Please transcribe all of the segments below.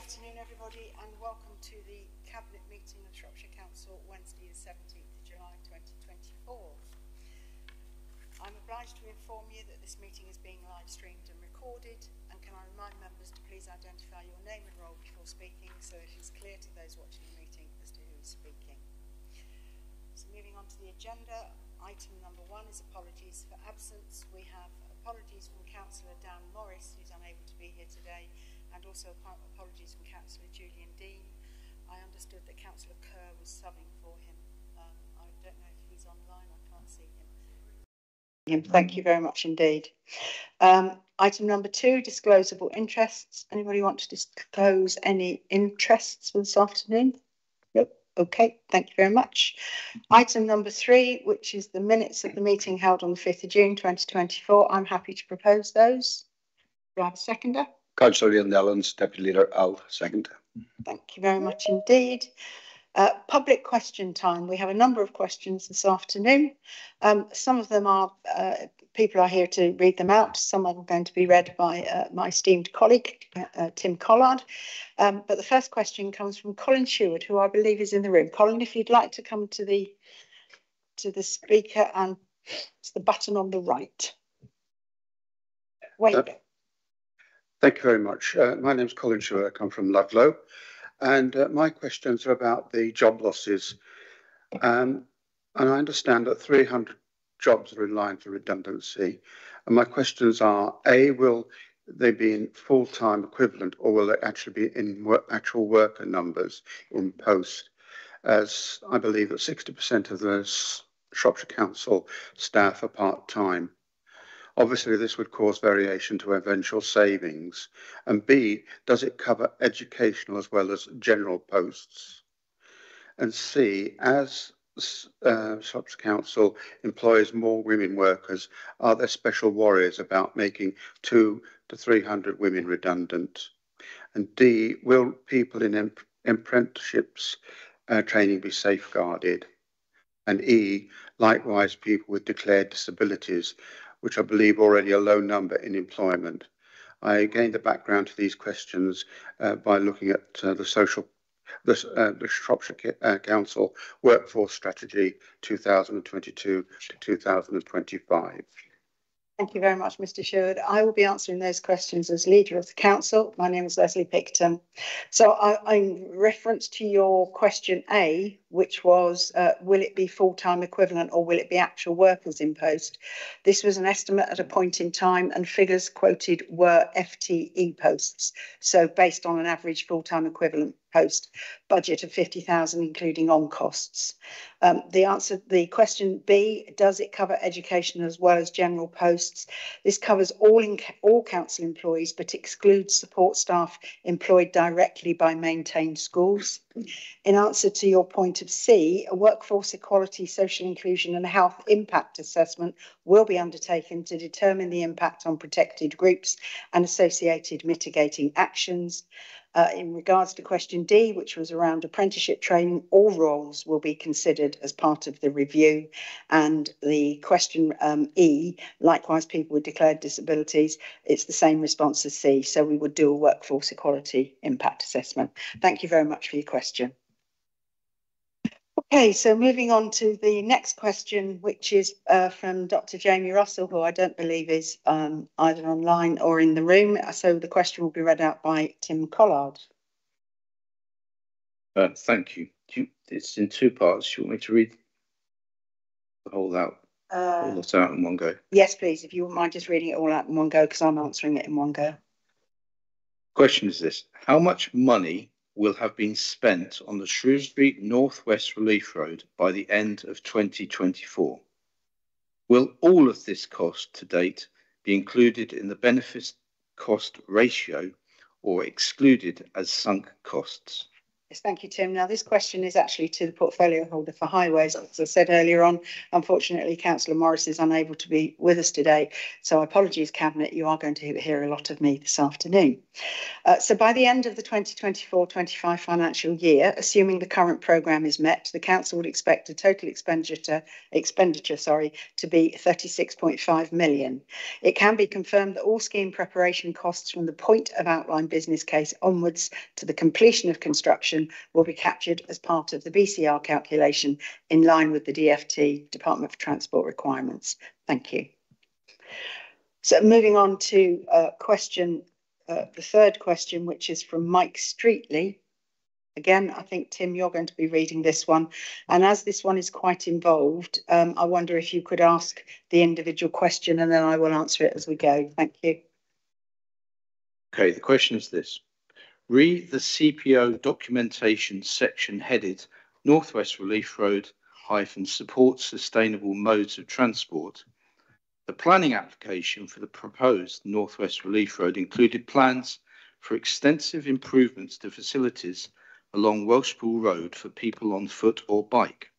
afternoon, everybody, and welcome to the Cabinet meeting of Shropshire Council, Wednesday the 17th of July 2024. I'm obliged to inform you that this meeting is being live streamed and recorded, and can I remind members to please identify your name and role before speaking so it is clear to those watching the meeting as to who is speaking. So moving on to the agenda, item number 1 is apologies for absence. We have apologies from Councillor Dan Morris, who's unable to be here today, and also apologies from Councillor Julian Dean. I understood that Councillor Kerr was subbing for him. I don't know if he's online, I can't see him. Thank you very much indeed. Item number 2, disclosable interests. Anybody want to disclose any interests for this afternoon? Nope. Okay, thank you very much. Item number 3, which is the minutes of the meeting held on the 5th of June 2024. I'm happy to propose those. Do I have a seconder? Councillor Ian Nellens, Deputy Leader, I'll second. Thank you very much indeed. Public question time. We have a number of questions this afternoon. Some of them are, people are here to read them out. Some are going to be read by my esteemed colleague, Tim Collard. But the first question comes from Colin Sheward, who I believe is in the room. Colin, if you'd like to come to the speaker, and it's the button on the right. Wait. Thank you very much. My name is Colin Sheward. I come from Ludlow, and my questions are about the job losses. And I understand that 300 jobs are in line for redundancy. And my questions are, A, will they be in full-time equivalent, or will they actually be in actual worker numbers in post? As I believe that 60% of the Shropshire Council staff are part-time. Obviously, this would cause variation to eventual savings. And B, does it cover educational as well as general posts? And C, as Shropshire Council employs more women workers, are there special worries about making 200 to 300 women redundant? And D, will people in apprenticeships training be safeguarded? And E, likewise, people with declared disabilities, which I believe already a low number in employment. I gained the background to these questions by looking at the Shropshire Council Workforce Strategy 2022 to 2025. Thank you very much, Mr. Sherwood. I will be answering those questions as leader of the council. My name is Leslie Picton. So in reference to your question A, which was, will it be full-time equivalent or will it be actual workers in post? This was an estimate at a point in time, and figures quoted were FTE posts. So based on an average full-time equivalent post budget of 50,000, including on costs. The question B, does it cover education as well as general posts? This covers all council employees, but excludes support staff employed directly by maintained schools. In answer to your point of C, a workforce equality, social inclusion and health impact assessment will be undertaken to determine the impact on protected groups and associated mitigating actions. In regards to question D, which was around apprenticeship training, all roles will be considered as part of the review. And the question E, likewise, people with declared disabilities, it's the same response as C. So we would do a workforce equality impact assessment. Thank you very much for your question. Okay, so moving on to the next question, which is from Dr. Jamie Russell, who I don't believe is either online or in the room. So the question will be read out by Tim Collard. Thank you. It's in 2 parts. Do you want me to read the whole lot out in one go? Yes, please, if you wouldn't mind just reading it all out in one go, because I'm answering it in one go. Question is this: how much money will have been spent on the Shrewsbury Northwest Relief Road by the end of 2024? Will all of this cost to date be included in the benefit cost ratio or excluded as sunk costs? Yes, thank you, Tim. Now, this question is actually to the portfolio holder for highways. As I said earlier on, unfortunately, Councillor Morris is unable to be with us today. So apologies, Cabinet, you are going to hear a lot of me this afternoon. So by the end of the 2024-25 financial year, assuming the current programme is met, the Council would expect a total expenditure to be 36.5 million. It can be confirmed that all scheme preparation costs from the point of outline business case onwards to the completion of construction will be captured as part of the BCR calculation in line with the DFT, Department for Transport requirements. Thank you. So moving on to the third question, which is from Mike Streetley. Again, I think, Tim, you're going to be reading this one. And as this one is quite involved, I wonder if you could ask the individual question and then I will answer it as we go. Thank you. Okay, the question is this. Read the CPO documentation section headed Northwest Relief Road - support sustainable modes of transport. The planning application for the proposed Northwest Relief Road included plans for extensive improvements to facilities along Welshpool Road for people on foot or bike.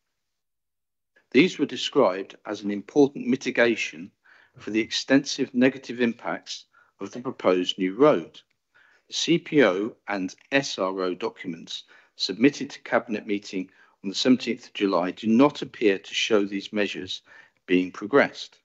These were described as an important mitigation for the extensive negative impacts of the proposed new road. The CPO and SRO documents submitted to Cabinet meeting on the 17th of July do not appear to show these measures being progressed.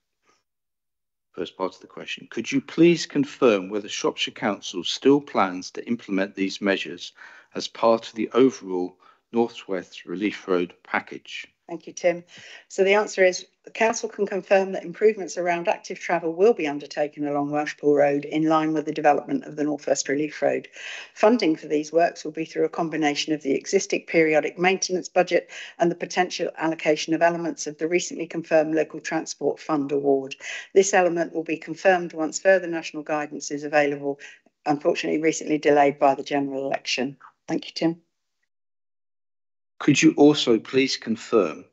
First part of the question, could you please confirm whether Shropshire Council still plans to implement these measures as part of the overall Northwest Relief Road package? Thank you, Tim. So the answer is the Council can confirm that improvements around active travel will be undertaken along Welshpool Road in line with the development of the Northwest Relief Road. Funding for these works will be through a combination of the existing periodic maintenance budget and the potential allocation of elements of the recently confirmed Local Transport Fund award. This element will be confirmed once further national guidance is available, unfortunately recently delayed by the general election. Thank you, Tim. Could you also please confirm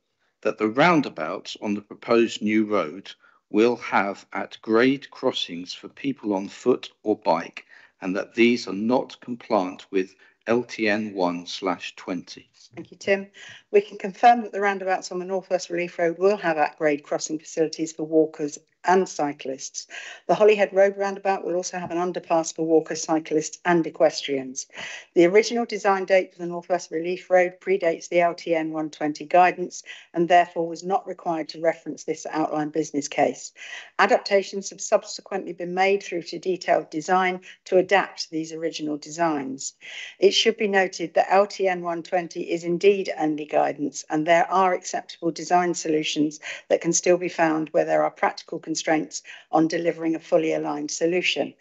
that the roundabouts on the proposed new road will have at-grade crossings for people on foot or bike, and that these are not compliant with LTN 1/20? Thank you, Tim. We can confirm that the roundabouts on the Northwest Relief Road will have at-grade crossing facilities for walkers and cyclists. The Holyhead Road roundabout will also have an underpass for walkers, cyclists and equestrians. The original design date for the Northwest Relief Road predates the LTN 120 guidance and therefore was not required to reference this outline business case. Adaptations have subsequently been made through to detailed design to adapt these original designs. It should be noted that LTN 120 is indeed only guidance and there are acceptable design solutions that can still be found where there are practical constraints on delivering a fully aligned solution.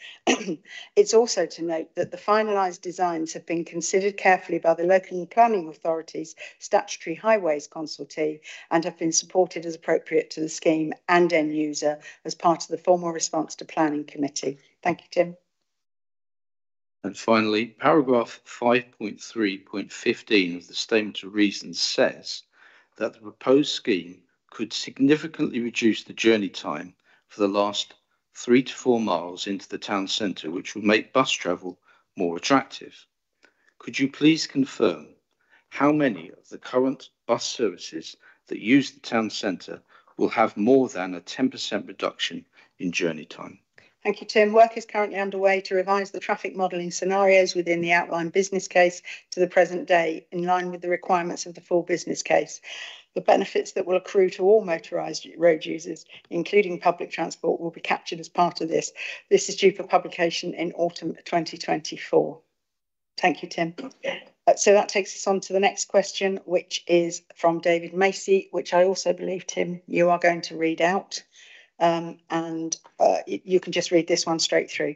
It's also to note that the finalised designs have been considered carefully by the local planning authorities, statutory highways consultee, and have been supported as appropriate to the scheme and end user as part of the formal response to planning committee. Thank you, Tim. And finally, paragraph 5.3.15 of the Statement of Reasons says that the proposed scheme could significantly reduce the journey time for the last 3 to 4 miles into the town centre, which would make bus travel more attractive. Could you please confirm how many of the current bus services that use the town centre will have more than a 10% reduction in journey time? Thank you, Tim. Work is currently underway to revise the traffic modelling scenarios within the outline business case to the present day, in line with the requirements of the full business case. The benefits that will accrue to all motorised road users, including public transport, will be captured as part of this. This is due for publication in autumn 2024. Thank you, Tim. So that takes us on to the next question, which is from David Macy, which I also believe, Tim, you are going to read out. You can just read this one straight through.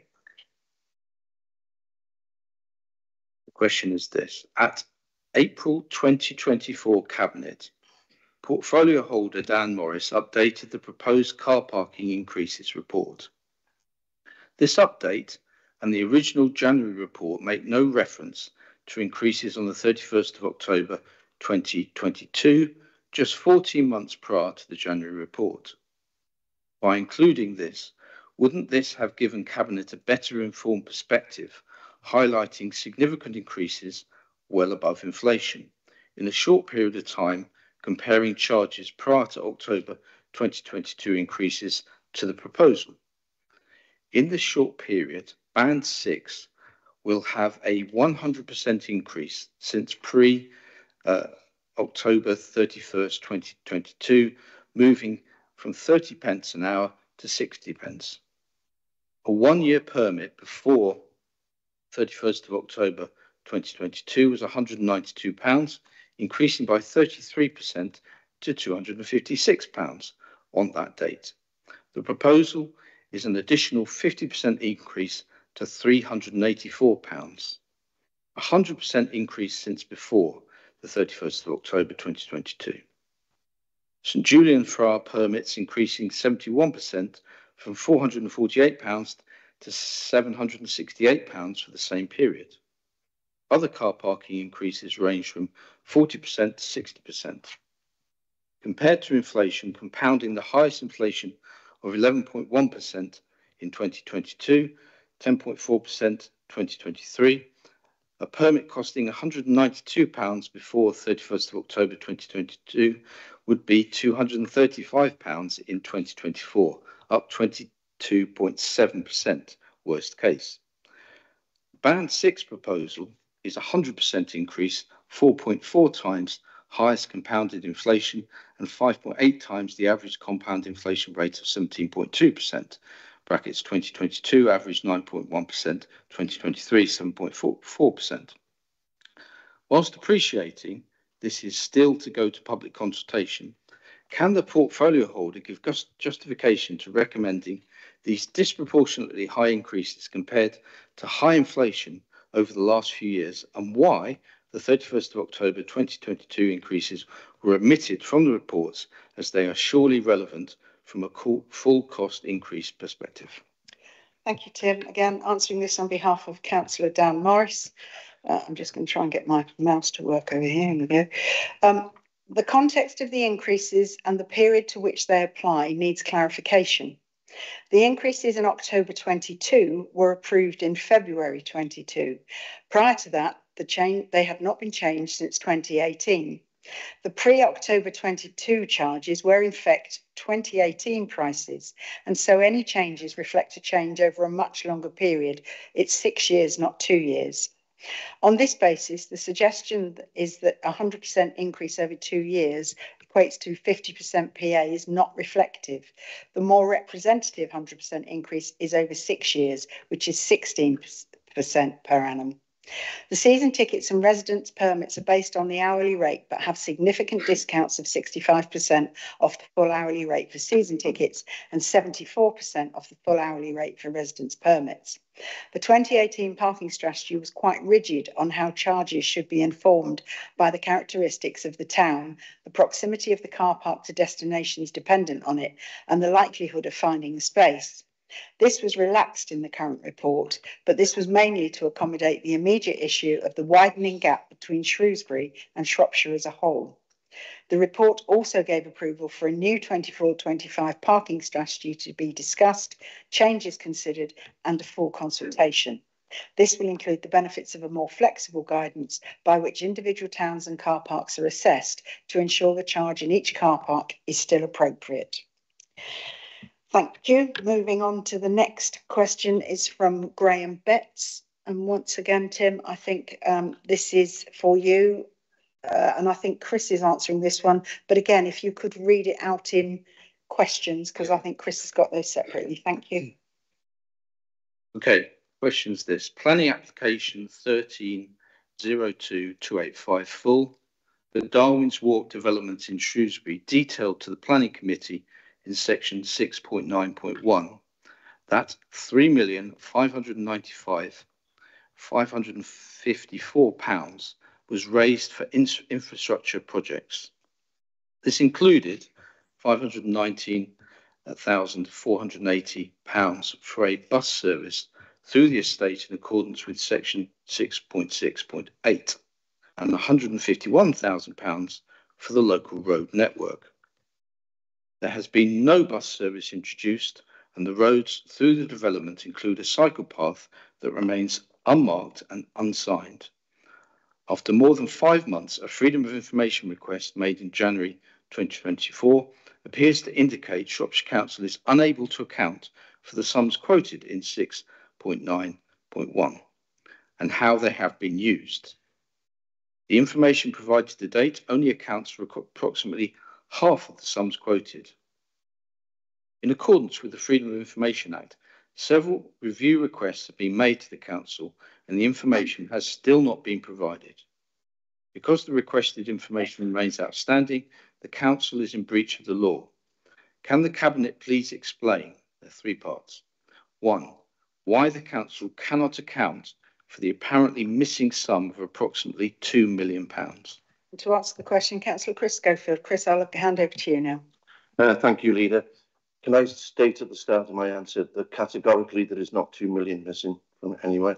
The question is this. At April 2024 Cabinet, portfolio holder Dan Morris updated the proposed car parking increases report. This update and the original January report make no reference to increases on the 31st of October 2022, just 14 months prior to the January report. By including this, wouldn't this have given Cabinet a better informed perspective, highlighting significant increases well above inflation. In a short period of time, comparing charges prior to October 2022 increases to the proposal. In this short period, Band 6 will have a 100% increase since October 31st, 2022, moving from 30 pence an hour to 60 pence. A one-year permit before 31st of October 2022 was £192, increasing by 33% to £256 on that date. The proposal is an additional 50% increase to £384, a 100% increase since before the 31st of October 2022. St Julian Friar permits increasing 71% from £448 to £768 for the same period. Other car parking increases range from 40% to 60%. Compared to inflation, compounding the highest inflation of 11.1% in 2022, 10.4% 2023, a permit costing £192 before 31st of October 2022 would be £235 in 2024, up 22.7% worst case. Band 6 proposal is a 100% increase, 4.4 times highest compounded inflation and 5.8 times the average compound inflation rate of 17.2%. Brackets 2022 average 9.1%, 2023 7.44%. Whilst appreciating this is still to go to public consultation, can the portfolio holder give justification to recommending these disproportionately high increases compared to high inflation over the last few years, and why the 31st of October 2022 increases were omitted from the reports, as they are surely relevant from a full cost increase perspective? Thank you, Tim. Again, answering this on behalf of Councillor Dan Morris. I'm just going to try and get my mouse to work over here. Here we go. The context of the increases and the period to which they apply needs clarification. The increases in October 22 were approved in February 22. Prior to that, they had not been changed since 2018. The pre-October 22 charges were in fact 2018 prices, and so any changes reflect a change over a much longer period. It's 6 years, not 2 years. On this basis, the suggestion is that a 100% increase over 2 years equates to 50% PA is not reflective. The more representative 100% increase is over 6 years, which is 16% per annum. The season tickets and residence permits are based on the hourly rate, but have significant discounts of 65% off the full hourly rate for season tickets and 74% off the full hourly rate for residence permits. The 2018 parking strategy was quite rigid on how charges should be informed by the characteristics of the town, the proximity of the car park to destinations dependent on it, and the likelihood of finding a space. This was relaxed in the current report, but this was mainly to accommodate the immediate issue of the widening gap between Shrewsbury and Shropshire as a whole. The report also gave approval for a new 24-25 parking strategy to be discussed, changes considered, and a full consultation. This will include the benefits of a more flexible guidance by which individual towns and car parks are assessed to ensure the charge in each car park is still appropriate. Thank you. Moving on to the next question is from Graham Betts. And once again, Tim, I think this is for you. And I think Chris is answering this one. But again, if you could read it out in questions, because I think Chris has got those separately. Thank you. Okay, question's this. Planning application 1302285 full. The Darwin's Walk development in Shrewsbury detailed to the Planning Committee in section 6.9.1 that £3,595,554 was raised for infrastructure projects. This included £519,480 for a bus service through the estate in accordance with section 6.6.8 and £151,000 for the local road network. There has been no bus service introduced, and the roads through the development include a cycle path that remains unmarked and unsigned. After more than 5 months, a Freedom of Information request made in January 2024 appears to indicate Shropshire Council is unable to account for the sums quoted in 6.9.1 and how they have been used. The information provided to date only accounts for approximately half of the sums quoted. In accordance with the Freedom of Information Act, several review requests have been made to the Council and the information has still not been provided. Because the requested information remains outstanding, the Council is in breach of the law. Can the Cabinet please explain, there are 3 parts. 1, why the Council cannot account for the apparently missing sum of approximately £2 million? To answer the question, Councillor Chris Schofield. Chris, I'll hand over to you now. Thank you, Leader. Can I state at the start of my answer that categorically there is not 2 million missing from anywhere?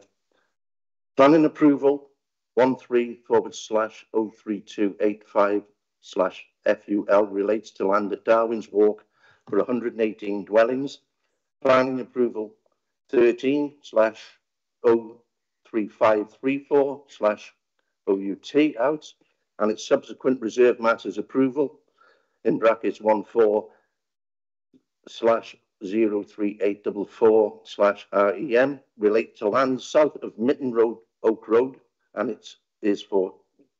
Planning approval 13/03285/FUL relates to land at Darwin's Walk for 118 dwellings. Planning approval 13/03534/OUT out and its subsequent reserve matters approval in brackets 14/03844/REM relate to land south of Mitten Road, Oak Road, and it is for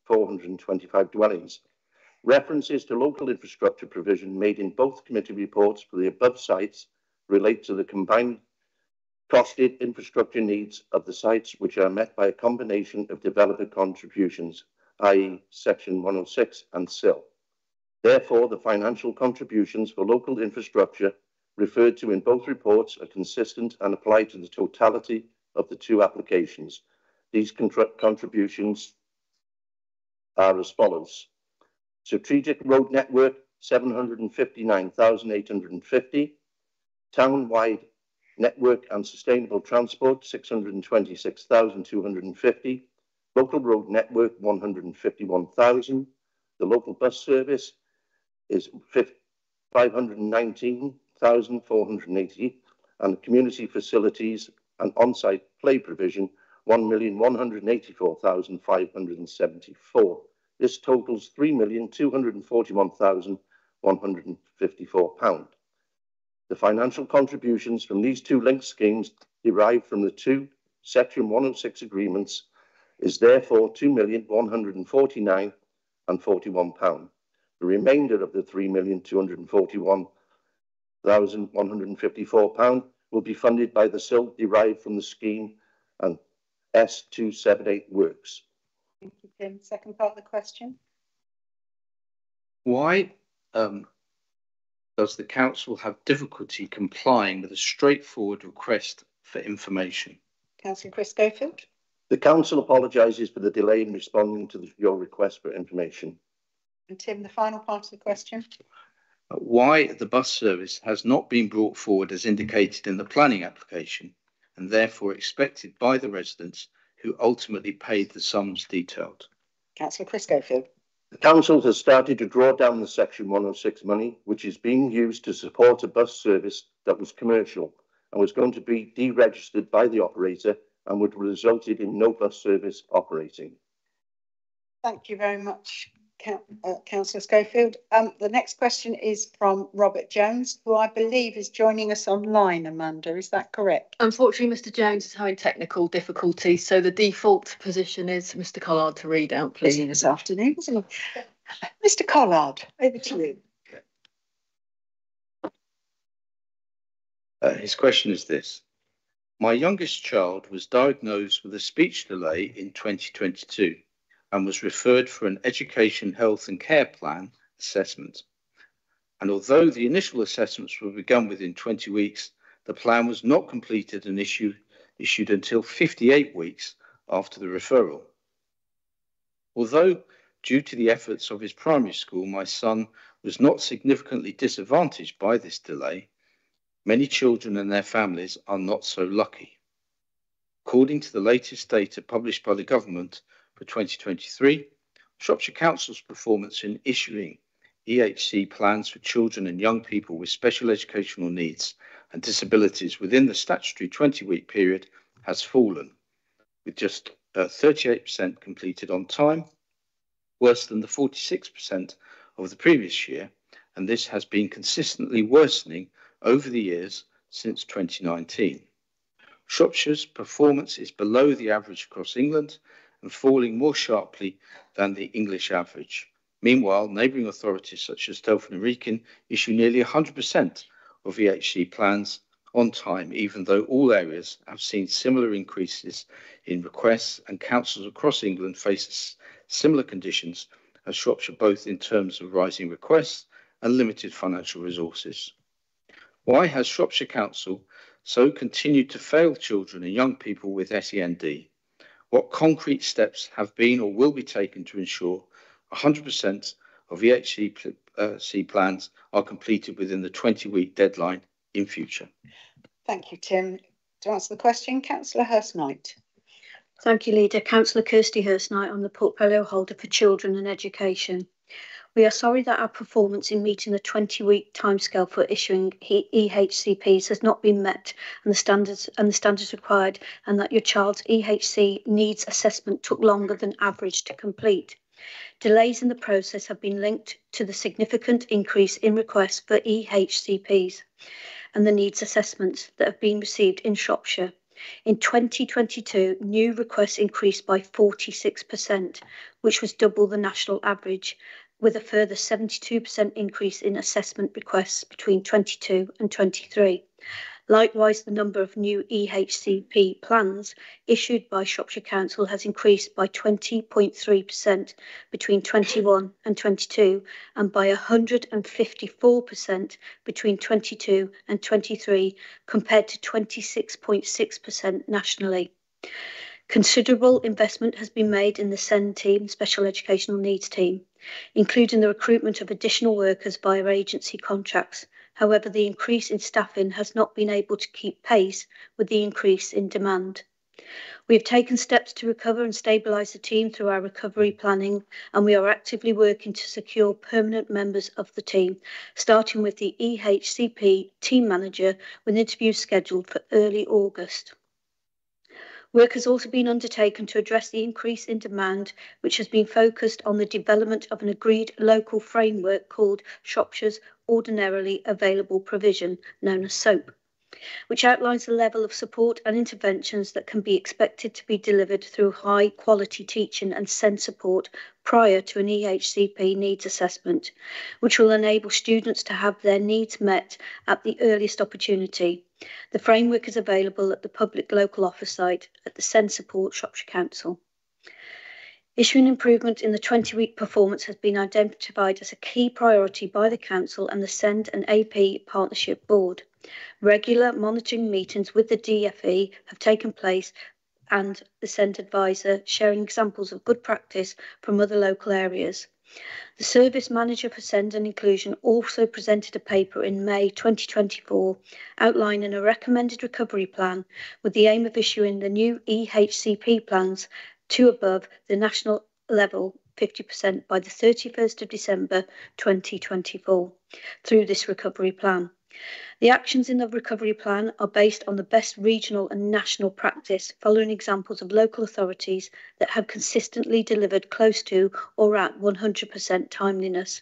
425 dwellings. References to local infrastructure provision made in both committee reports for the above sites relate to the combined costed infrastructure needs of the sites, which are met by a combination of developer contributions, i.e. Section 106 and SIL. Therefore, the financial contributions for local infrastructure referred to in both reports are consistent and apply to the totality of the 2 applications. These contributions are as follows. Strategic Road Network, 759,850. Town-wide Network and Sustainable Transport, 626,250. Local Road Network, 151,000. The local bus service is 519,480. And community facilities and on-site play provision, 1,184,574. This totals £3,241,154. The financial contributions from these 2 linked schemes derived from the 2 Section 106 agreements is therefore £2,149,041. The remainder of the £3,241,154 will be funded by the SIL derived from the scheme and S278 works. Thank you, Tim. Second part of the question. Why does the Council have difficulty complying with a straightforward request for information? Councillor Chris Schofield. The Council apologises for the delay in responding to your request for information. And Tim, the final part of the question. Why the bus service has not been brought forward as indicated in the planning application and therefore expected by the residents who ultimately paid the sums detailed? Councillor Chris Schofield. The Council has started to draw down the Section 106 money, which is being used to support a bus service that was commercial and was going to be deregistered by the operator and would have resulted in no bus service operating. Thank you very much, Councillor Schofield. The next question is from Robert Jones, who I believe is joining us online, Amanda. Is that correct? Unfortunately, Mr. Jones is having technical difficulties, so the default position is Mr. Collard to read out, please. This afternoon, isn't it? Mr. Collard, over to you. His question is this. My youngest child was diagnosed with a speech delay in 2022 and was referred for an education, health and care plan assessment. And although the initial assessments were begun within 20 weeks, the plan was not completed and issued until 58 weeks after the referral. Although, due to the efforts of his primary school, my son was not significantly disadvantaged by this delay, many children and their families are not so lucky. According to the latest data published by the government for 2023, Shropshire Council's performance in issuing EHC plans for children and young people with special educational needs and disabilities within the statutory 20-week period has fallen, with just 38% completed on time, worse than the 46% of the previous year, and this has been consistently worsening over the years since 2019. Shropshire's performance is below the average across England and falling more sharply than the English average. Meanwhile, neighbouring authorities such as Telford and Wrekin issue nearly 100% of EHC plans on time, even though all areas have seen similar increases in requests, and councils across England face similar conditions as Shropshire, both in terms of rising requests and limited financial resources. Why has Shropshire Council so continued to fail children and young people with SEND? What concrete steps have been or will be taken to ensure 100% of EHC plans are completed within the 20-week deadline in future? Thank you, Tim. To answer the question, Councillor Hurst-Knight. Thank you, Leader. Councillor Kirsty Hurst-Knight, on the portfolio holder for children and education. We are sorry that our performance in meeting the 20-week timescale for issuing EHCPs has not been met and the standards required, and that your child's EHC needs assessment took longer than average to complete. Delays in the process have been linked to the significant increase in requests for EHCPs and the needs assessments that have been received in Shropshire. In 2022, new requests increased by 46%, which was double the national average, with a further 72% increase in assessment requests between 22 and 23. Likewise, the number of new EHCP plans issued by Shropshire Council has increased by 20.3% between 21 and 22, and by 154% between 22 and 23, compared to 26.6% nationally. Considerable investment has been made in the SEND team, Special Educational Needs team, including the recruitment of additional workers via agency contracts. However, the increase in staffing has not been able to keep pace with the increase in demand. We have taken steps to recover and stabilise the team through our recovery planning, and we are actively working to secure permanent members of the team, starting with the EHCP team manager, with interviews scheduled for early August. Work has also been undertaken to address the increase in demand, which has been focused on the development of an agreed local framework called Shropshire's Ordinarily Available Provision, known as SOAP, which outlines the level of support and interventions that can be expected to be delivered through high quality teaching and SEND support prior to an EHCP needs assessment, which will enable students to have their needs met at the earliest opportunity. The framework is available at the public local office site at the SEND Support Shropshire Council. Issuing improvement in the 20-week performance has been identified as a key priority by the Council and the SEND and AP Partnership Board. Regular monitoring meetings with the DFE have taken place, and the SEND advisor sharing examples of good practice from other local areas. The Service Manager for SEND and Inclusion also presented a paper in May 2024 outlining a recommended recovery plan with the aim of issuing the new EHCP plans to above the national level 50% by the 31st of December 2024 through this recovery plan. The actions in the recovery plan are based on the best regional and national practice, following examples of local authorities that have consistently delivered close to or at 100% timeliness.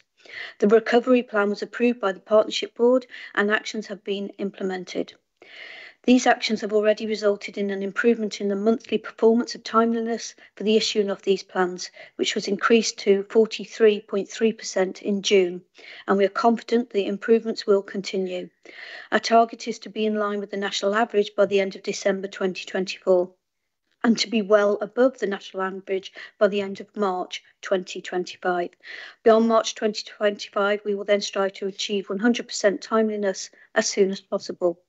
The recovery plan was approved by the Partnership Board and actions have been implemented. These actions have already resulted in an improvement in the monthly performance of timeliness for the issuing of these plans, which was increased to 43.3% in June, and we are confident the improvements will continue. Our target is to be in line with the national average by the end of December 2024, and to be well above the national average by the end of March 2025. Beyond March 2025, we will then strive to achieve 100% timeliness as soon as possible.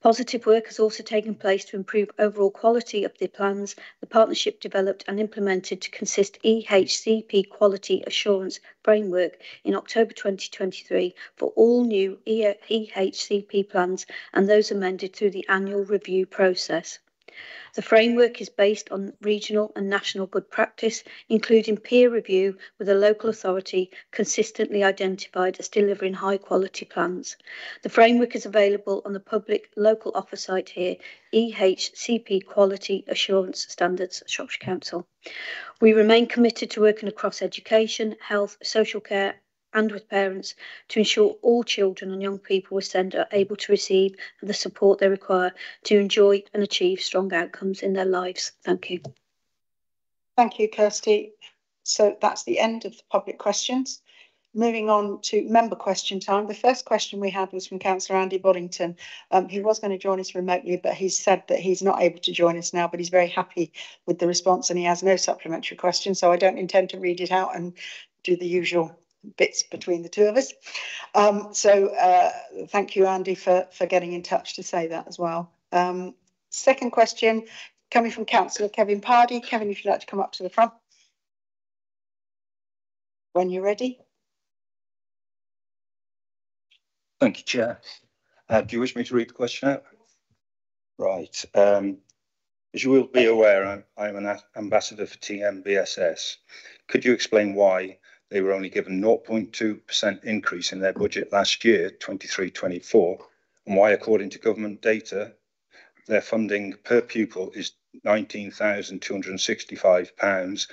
Positive work has also taken place to improve overall quality of the plans the partnership developed and implemented to consist EHCP Quality Assurance Framework in October 2023 for all new EHCP plans and those amended through the annual review process. The framework is based on regional and national good practice, including peer review with a local authority consistently identified as delivering high quality plans. The framework is available on the public local offer site here, EHCP Quality Assurance Standards, Shropshire Council. We remain committed to working across education, health, social care and with parents to ensure all children and young people with SEND are able to receive the support they require to enjoy and achieve strong outcomes in their lives. Thank you. Thank you, Kirsty. So that's the end of the public questions. Moving on to member question time. The first question we had was from Councillor Andy Boddington. He was going to join us remotely, but he's said that he's not able to join us now, but he's very happy with the response and he has no supplementary question. So I don't intend to read it out and do the usual bits between the two of us. Thank you, Andy, for getting in touch to say that as well. Second question coming from Councillor Kevin Pardy. Kevin, if you'd like to come up to the front when you're ready. Thank you, Chair. Do you wish me to read the question out? Right. As you will be aware, I'm an ambassador for TMBSS. Could you explain why they were only given 0.2% increase in their budget last year, 23-24, and why, according to government data, their funding per pupil is £19,265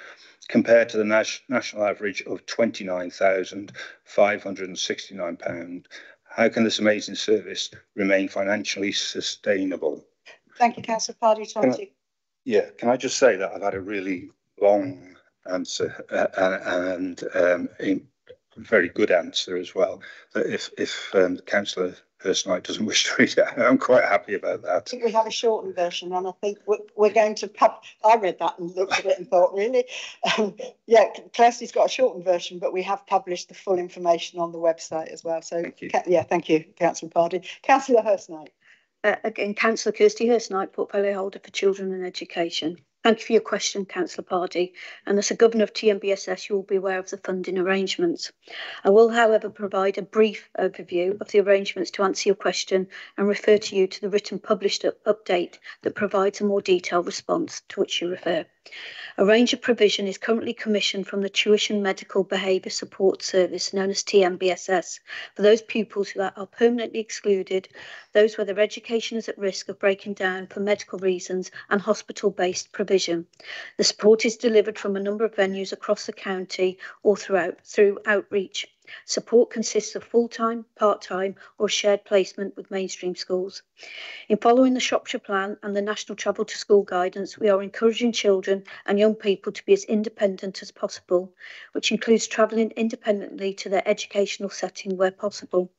compared to the national average of £29,569? How can this amazing service remain financially sustainable? Thank you, Councillor Pardy. Can I just say that I've had a really long answer and a very good answer as well. That if Councillor Hurstnight doesn't wish to read it, I'm quite happy about that. I think we have a shortened version, and I think we're going to I read that and looked at it and thought, really? Kirsty's got a shortened version, but we have published the full information on the website as well. So, thank you, Councillor Pardy. Councillor Hurstnight. Again, Councillor Kirsty Hurstnight, Portfolio Holder for Children and Education. Thank you for your question, Councillor Pardy. And as a Governor of TMBSS, you will be aware of the funding arrangements. I will, however, provide a brief overview of the arrangements to answer your question and refer to you to the written published update that provides a more detailed response to which you refer. A range of provision is currently commissioned from the Tuition Medical Behaviour Support Service, known as TMBSS, for those pupils who are permanently excluded, those where their education is at risk of breaking down for medical reasons, and hospital-based provision. The support is delivered from a number of venues across the county or through outreach. Support consists of full-time, part-time or shared placement with mainstream schools. In following the Shropshire Plan and the National Travel to School Guidance, we are encouraging children and young people to be as independent as possible, which includes travelling independently to their educational setting where possible.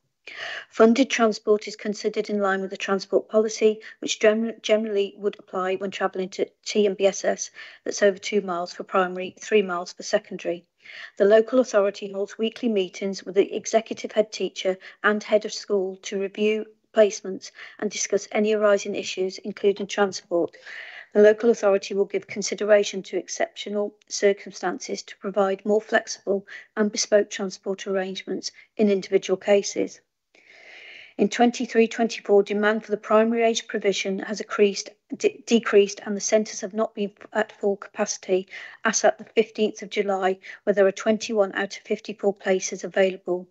Funded transport is considered in line with the transport policy, which generally would apply when travelling to TMBSS that's over 2 miles for primary, 3 miles for secondary. The local authority holds weekly meetings with the executive head teacher and head of school to review placements and discuss any arising issues, including transport. The local authority will give consideration to exceptional circumstances to provide more flexible and bespoke transport arrangements in individual cases. In 23-24, demand for the primary age provision has decreased and the centres have not been at full capacity as at the 15th of July, where there are 21 out of 54 places available.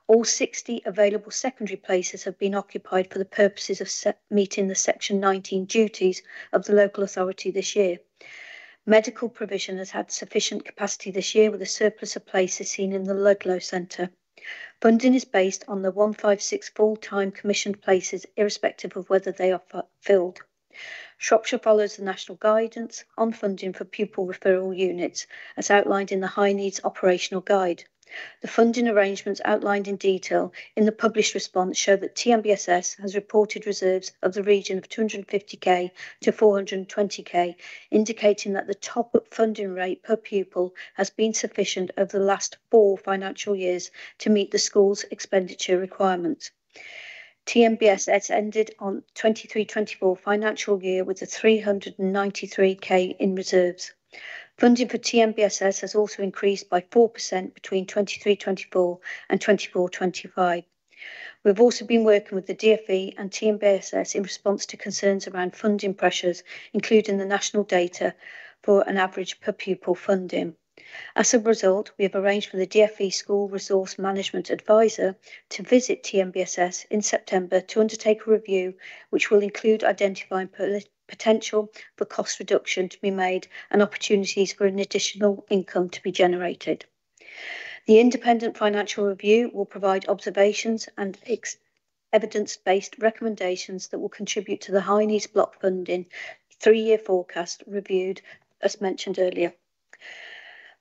All 60 available secondary places have been occupied for the purposes of meeting the Section 19 duties of the local authority this year. Medical provision has had sufficient capacity this year with a surplus of places seen in the Ludlow Centre. Funding is based on the 156 full-time commissioned places, irrespective of whether they are filled. Shropshire follows the national guidance on funding for pupil referral units, as outlined in the High Needs Operational Guide. The funding arrangements outlined in detail in the published response show that TMBSS has reported reserves of the region of 250k to 420k, indicating that the top-up funding rate per pupil has been sufficient over the last 4 financial years to meet the school's expenditure requirements. TMBSS ended on 23-24 financial year with a 393k in reserves. Funding for TMBSS has also increased by 4% between 23-24 and 24-25. We've also been working with the DfE and TNBSS in response to concerns around funding pressures, including the national data for an average per pupil funding. As a result, we have arranged for the DfE School Resource Management Advisor to visit TNBSS in September to undertake a review, which will include identifying potential for cost reduction to be made and opportunities for an additional income to be generated. The independent financial review will provide observations and evidence-based recommendations that will contribute to the high needs block funding 3-year forecast reviewed, as mentioned earlier.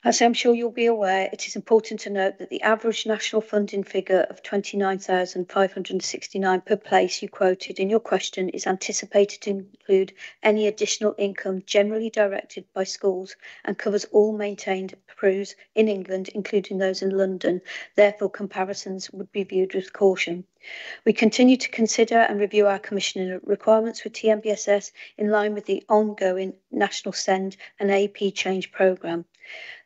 As I'm sure you'll be aware, it is important to note that the average national funding figure of £29,569 per place you quoted in your question is anticipated to include any additional income generally directed by schools and covers all maintained PRUs in England, including those in London. Therefore, comparisons would be viewed with caution. We continue to consider and review our commissioning requirements with TNBSS in line with the ongoing National SEND and AP Change programme.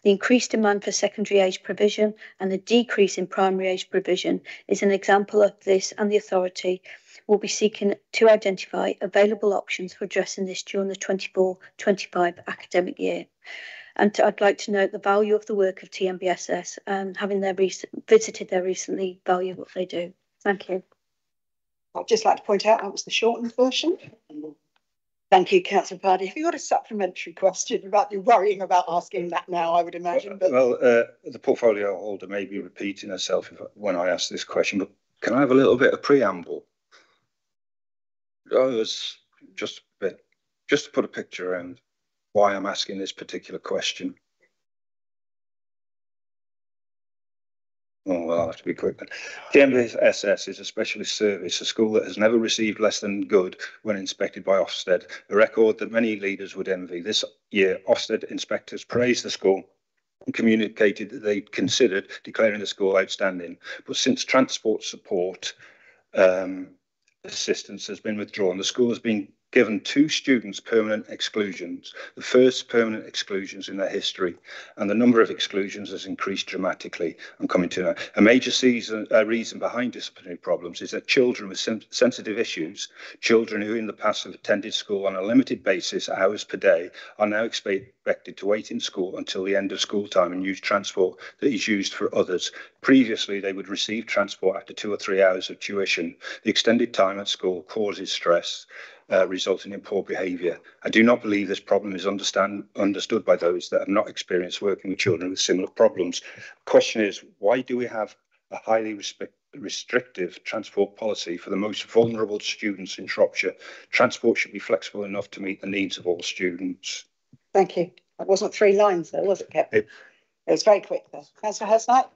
The increased demand for secondary age provision and the decrease in primary age provision is an example of this, and the authority will be seeking to identify available options for addressing this during the 24-25 academic year. And I'd like to note the value of the work of TNBSS and having visited there recently, value what they do. Thank you. I'd just like to point out that was the shortened version. Thank you, Councillor Pardee. Have you got a supplementary question about you worrying about asking that now, I would imagine? But... Well, the portfolio holder may be repeating herself when I ask this question, but can I have a little bit of preamble? Just a bit, just to put a picture around why I'm asking this particular question. Oh, well, I'll have to be quick then. TNBSS is a specialist service, a school that has never received less than good when inspected by Ofsted, a record that many leaders would envy. This year, Ofsted inspectors praised the school and communicated that they considered declaring the school outstanding. But since transport support assistance has been withdrawn, the school has been given 2 students permanent exclusions, the first permanent exclusions in their history, and the number of exclusions has increased dramatically. I'm coming to that. A major reason behind disciplinary problems is that children with sensitive issues, children who in the past have attended school on a limited basis, hours per day, are now expected to wait in school until the end of school time and use transport that is used for others. Previously, they would receive transport after 2 or 3 hours of tuition. The extended time at school causes stress, resulting in poor behaviour. I do not believe this problem is understood by those that have not experienced working with children with similar problems. The question is, why do we have a highly restrictive transport policy for the most vulnerable students in Shropshire? Transport should be flexible enough to meet the needs of all students. Thank you. That wasn't 3 lines there, was it, Captain? It was very quick there. Councillor Hurst-Knight?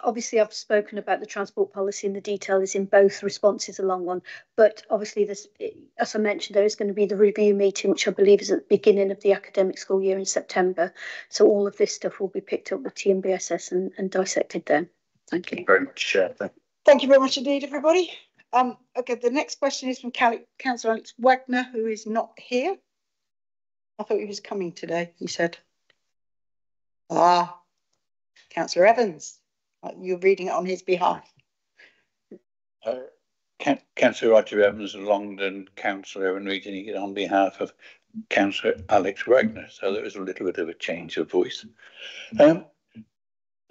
Obviously, I've spoken about the transport policy, and the detail is in both responses along one. But obviously, this, as I mentioned, there is going to be the review meeting, which I believe is at the beginning of the academic school year in September. So all of this stuff will be picked up with TNBSS and dissected then. Thank you. Very much, Chair. Thank you very much indeed, everybody. Okay, the next question is from Councillor Alex Wagner, who is not here. I thought he was coming today, he said. Councillor Evans. You're reading it on his behalf. Councillor Roger Evans, a Longdon councillor, and reading it on behalf of Councillor Alex Wagner. So there was a little bit of a change of voice. The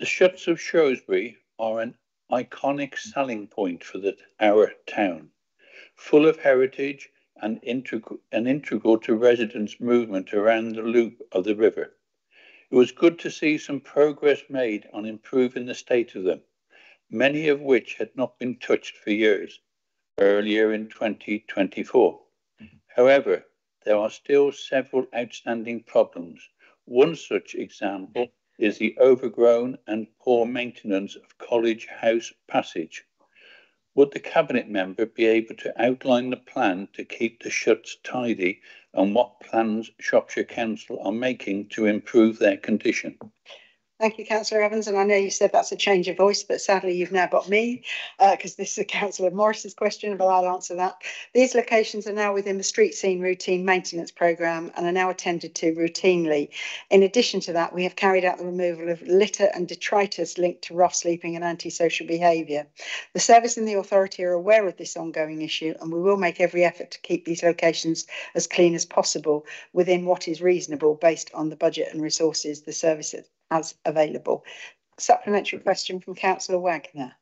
shuts of Shrewsbury are an iconic selling point for our town, full of heritage and integral to residents' movement around the loop of the river. It was good to see some progress made on improving the state of them, many of which had not been touched for years, earlier in 2024. However, there are still several outstanding problems. One such example is the overgrown and poor maintenance of College House Passage. Would the Cabinet member be able to outline the plan to keep the shuts tidy and what plans Shropshire Council are making to improve their condition? Thank you, Councillor Evans. And I know you said that's a change of voice, but sadly you've now got me because this is Councillor Morris's question, but I'll answer that. These locations are now within the street scene routine maintenance programme and are now attended to routinely. In addition to that, we have carried out the removal of litter and detritus linked to rough sleeping and antisocial behaviour. The service and the authority are aware of this ongoing issue, and we will make every effort to keep these locations as clean as possible within what is reasonable based on the budget and resources the service has available. Supplementary question from Councillor Wagner.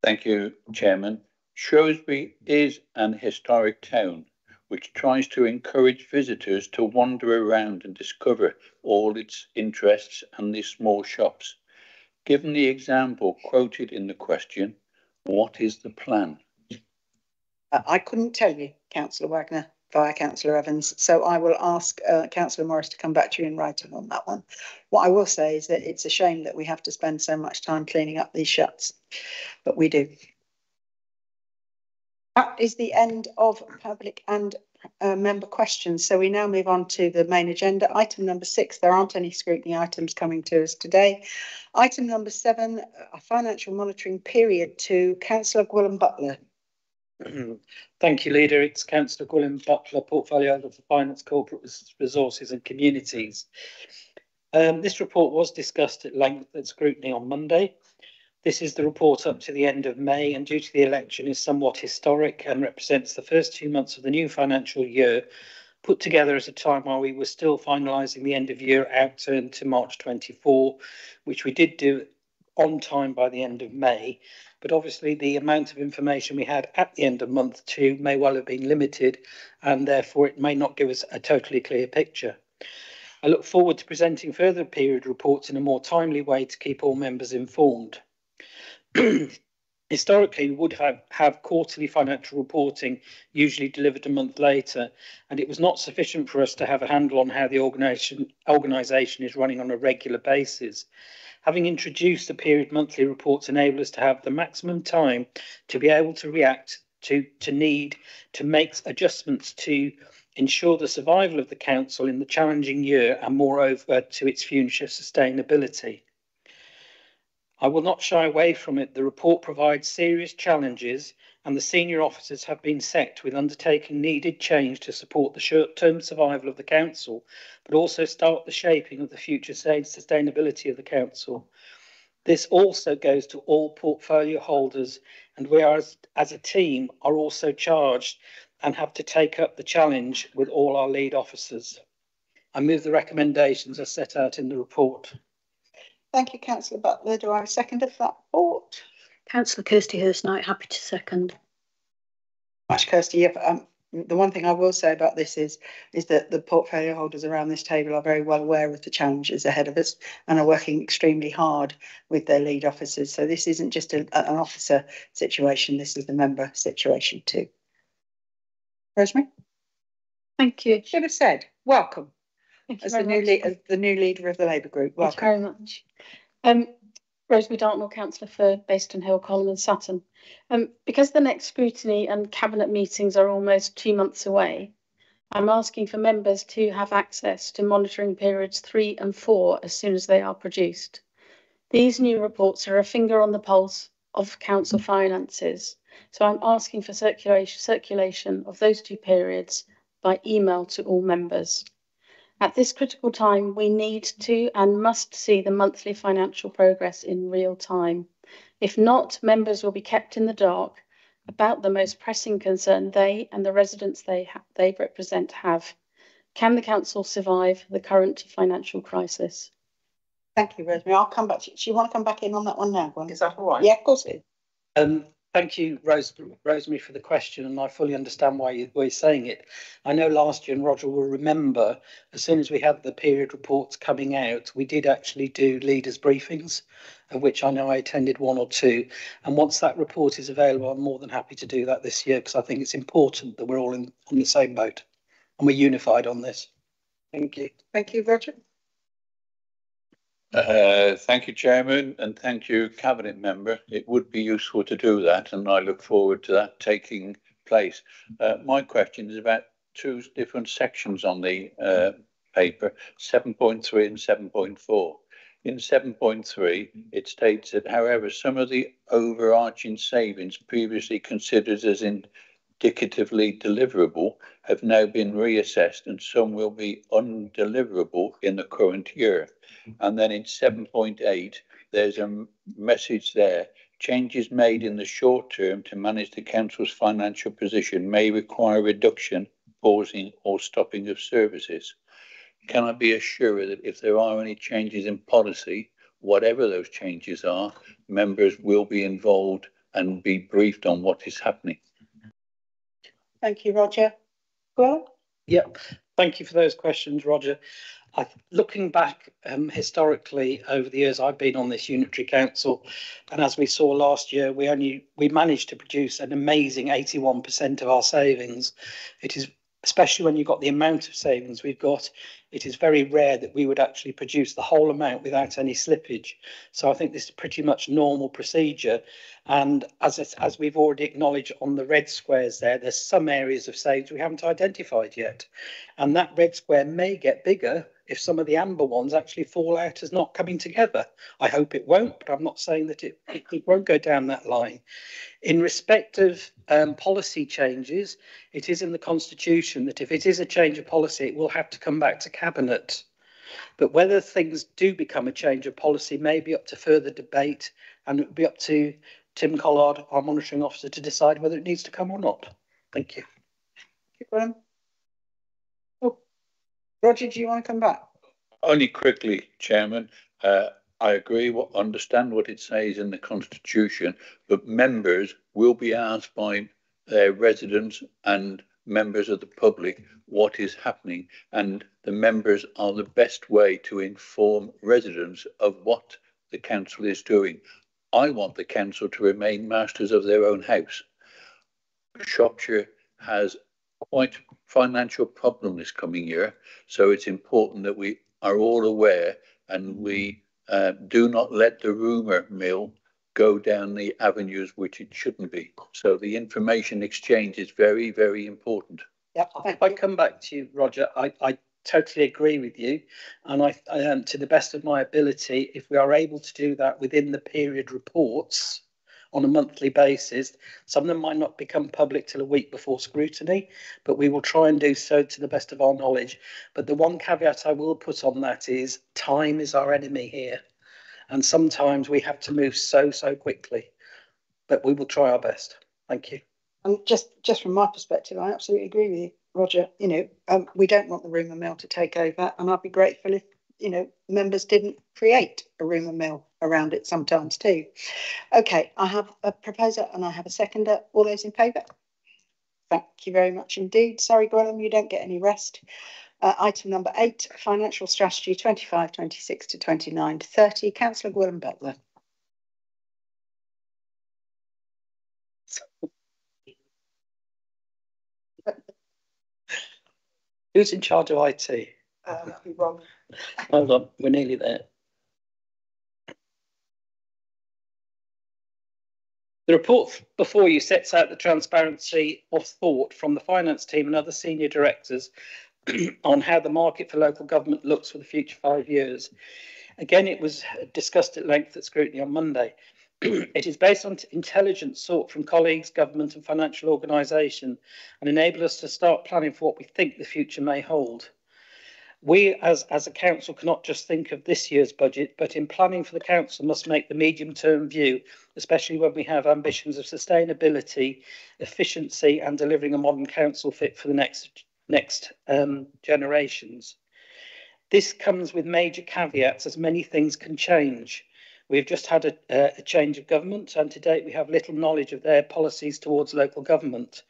Thank you, Chairman. Shrewsbury is an historic town which tries to encourage visitors to wander around and discover all its interests and the small shops. Given the example quoted in the question, what is the plan? I couldn't tell you, Councillor Wagner, via Councillor Evans, so I will ask Councillor Morris to come back to you in writing on that one. What I will say is that it's a shame that we have to spend so much time cleaning up these shuts, but we do. That is the end of public and member questions. So we now move on to the main agenda. Item number 6, there aren't any scrutiny items coming to us today. Item number 7, a financial monitoring period to Councillor Gwilym Butler. Thank you, Leader. It's Councillor Gwilym Butler, Portfolio Holder for Finance, Corporate Resources and Communities. This report was discussed at length at scrutiny on Monday. This is the report up to the end of May, and due to the election is somewhat historic and represents the first 2 months of the new financial year, put together at a time while we were still finalising the end of year outturn to March 24, which we did do on time by the end of May. But obviously the amount of information we had at the end of month 2 may well have been limited, and therefore it may not give us a totally clear picture. I look forward to presenting further period reports in a more timely way to keep all members informed. Historically, we would have quarterly financial reporting usually delivered a month later, and it was not sufficient for us to have a handle on how the organisation is running on a regular basis. Having introduced the period monthly reports enable us to have the maximum time to be able to react to need to make adjustments to ensure the survival of the council in the challenging year and moreover to its future sustainability. I will not shy away from it. The report provides serious challenges and the senior officers have been set with undertaking needed change to support the short-term survival of the council, but also start the shaping of the future sustainability of the council. This also goes to all portfolio holders, and we are, as a team, are also charged and have to take up the challenge with all our lead officers. I move the recommendations as set out in the report. Thank you, Councillor Butler. Do I have a second of that report? Councillor Kirsty Hurst-Knight, happy to second. Much, Kirsty. The one thing I will say about this is that the portfolio holders around this table are very well aware of the challenges ahead of us and are working extremely hard with their lead officers. So this isn't just an officer situation, this is the member situation too. Rosemary? Thank you. Should have said, welcome. Thank you As very the new leader of the Labour group. Welcome. Thank you very much. Rosemary Dartmoor, Councillor for Baston Hill, Colham and Sutton. Because the next scrutiny and cabinet meetings are almost 2 months away, I'm asking for members to have access to monitoring periods 3 and 4 as soon as they are produced. These new reports are a finger on the pulse of council finances, so I'm asking for circulation of those 2 periods by email to all members. At this critical time, we need to and must see the monthly financial progress in real time. If not, members will be kept in the dark about the most pressing concern they and the residents they represent have. Can the council survive the current financial crisis? Thank you, Rosemary. I'll come back to you. Do you want to come back in on that one now? Is that all right? Yeah, of course it is. Thank you, Rosemary, for the question, and I fully understand why you're saying it. I know last year, and Roger will remember, as soon as we had the period reports coming out, we did actually do leaders' briefings, of which I know I attended 1 or 2. And once that report is available, I'm more than happy to do that this year, because I think it's important that we're all on the same boat and we're unified on this. Thank you. Thank you, Roger. Thank you, Chairman, and thank you, Cabinet Member. It would be useful to do that, and I look forward to that taking place. My question is about 2 different sections on the paper, 7.3 and 7.4. In 7.3, it states that, however, some of the overarching savings previously considered as indicatively deliverable have now been reassessed, and some will be undeliverable in the current year. And then in 7.8, there's a message there. Changes made in the short term to manage the council's financial position may require reduction, pausing or stopping of services. Can I be assured that if there are any changes in policy, whatever those changes are, members will be involved and be briefed on what is happening? Thank you, Roger. Well, Yep. Thank you for those questions, Roger. Looking back historically over the years I've been on this unitary council, and as we saw last year, we managed to produce an amazing 81% of our savings. It is, especially when you've got the amount of savings we've got, it is very rare that we would actually produce the whole amount without any slippage. So I think this is pretty much normal procedure. And as we've already acknowledged on the red squares there's some areas of savings we haven't identified yet. And that red square may get bigger if some of the amber ones actually fall out as not coming together. I hope it won't, but I'm not saying that it won't go down that line. In respect of policy changes, it is in the Constitution that if it is a change of policy, it will have to come back to Cabinet. But whether things do become a change of policy may be up to further debate, and it will be up to Tim Collard, our monitoring officer, to decide whether it needs to come or not. Thank you. Oh, Roger, do you want to come back? Only quickly, Chairman. I agree, understand what it says in the Constitution, but members will be asked by their residents and members of the public what is happening, and the members are the best way to inform residents of what the council is doing. I want the council to remain masters of their own house. Shropshire has quite a financial problem this coming year, so it's important that we are all aware and we do not let the rumour mill go down the avenues which it shouldn't be. So the information exchange is very, very important. Yeah, if I come back to you, Roger, I totally agree with you. And I to the best of my ability, if we are able to do that within the period reports on a monthly basis, some of them might not become public till a week before scrutiny, but we will try and do so to the best of our knowledge. But the one caveat I will put on that is time is our enemy here. And sometimes we have to move so quickly, but we will try our best. Thank you. And just from my perspective, I absolutely agree with you, Roger. We don't want the rumour mill to take over, and I'd be grateful if, members didn't create a rumour mill around it sometimes too. Okay, I have a proposer and I have a seconder. All those in favour? Thank you very much indeed. Sorry, Gwilym, you don't get any rest. Item number 8, Financial Strategy 25-26 to 29-30. Councillor Gwilym Butler. Who's in charge of IT? Rob. Hold on, we're nearly there. The report before you sets out the transparency of thought from the finance team and other senior directors on how the market for local government looks for the future 5 years. Again, it was discussed at length at scrutiny on Monday. It is based on intelligence sought from colleagues, government and financial organisation, and enable us to start planning for what we think the future may hold. We, as a council, cannot just think of this year's budget, but in planning for the council must make the medium-term view, especially when we have ambitions of sustainability, efficiency and delivering a modern council fit for the next generations. This comes with major caveats, as many things can change. We've just had a change of government, and to date we have little knowledge of their policies towards local government.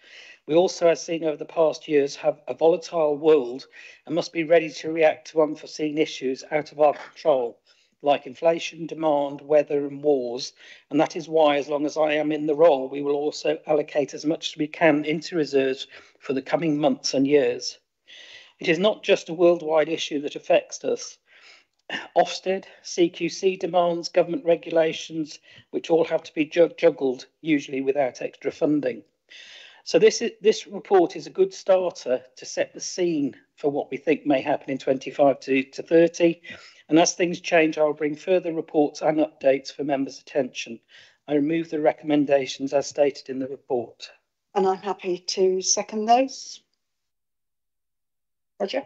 We also, as seen over the past years, have a volatile world and must be ready to react to unforeseen issues out of our control, like inflation, demand, weather and wars. And that is why, as long as I am in the role, we will also allocate as much as we can into reserves for the coming months and years. It is not just a worldwide issue that affects us. Ofsted, CQC demands, government regulations, which all have to be juggled, usually without extra funding. So this report is a good starter to set the scene for what we think may happen in 25 to 30. And as things change, I'll bring further reports and updates for members' attention. I remove the recommendations as stated in the report. And I'm happy to second those. Roger?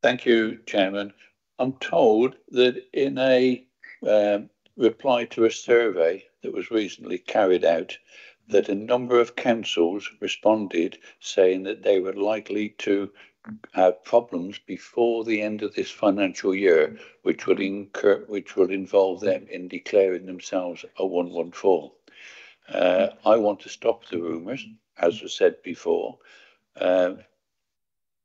Thank you, Chairman. I'm told that in a reply to a survey that was recently carried out, that a number of councils responded saying that they were likely to have problems before the end of this financial year, which would involve them in declaring themselves a 114. I want to stop the rumours, as was said before.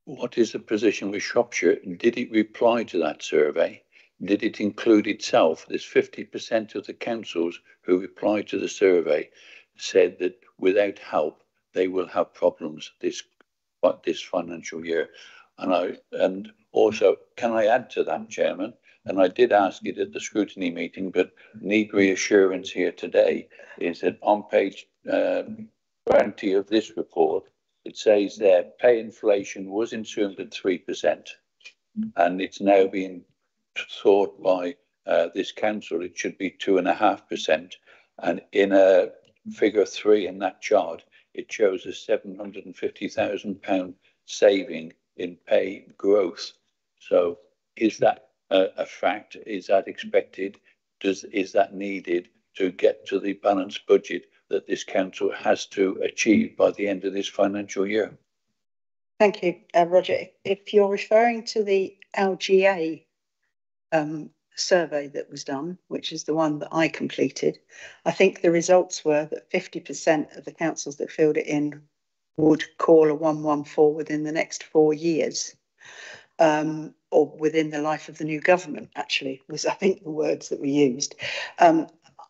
What is the position with Shropshire? Did it reply to that survey? Did it include itself? There's 50% of the councils who replied to the survey said that without help, they will have problems this financial year. And also, can I add to that, Chairman? And I did ask it at the scrutiny meeting, but need reassurance here today, is that on page 20 of this report, it says there pay inflation was assumed at 3%, and it's now being thought by this council it should be 2.5%. And in a figure 3 in that chart, it shows a £750,000 saving in pay growth. So is that a fact? Is that expected? Is that needed to get to the balanced budget that this council has to achieve by the end of this financial year? Thank you, Roger. If you're referring to the LGA survey that was done, which is the one that I completed, I think the results were that 50% of the councils that filled it in would call a 114 within the next 4 years, or within the life of the new government, actually, was I think the words that were used.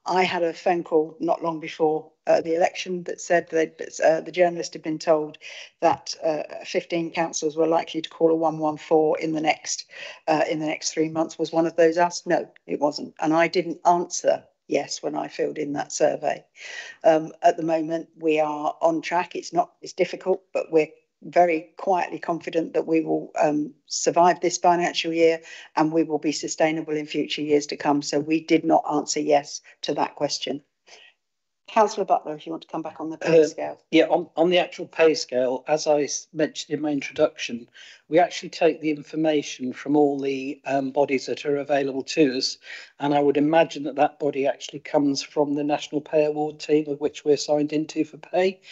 I had a phone call not long before the election that said that the journalist had been told that 15 councils were likely to call a 114 in the next 3 months. Was one of those us? No, it wasn't. And I didn't answer yes when I filled in that survey. At the moment, we are on track. It's difficult, but we're very quietly confident that we will survive this financial year and we will be sustainable in future years to come. So we did not answer yes to that question. Councillor Butler, if you want to come back on the pay scale. Yeah, on the actual pay scale, as I mentioned in my introduction, we actually take the information from all the bodies that are available to us, and I would imagine that that body actually comes from the National Pay Award team, of which we're signed into for pay.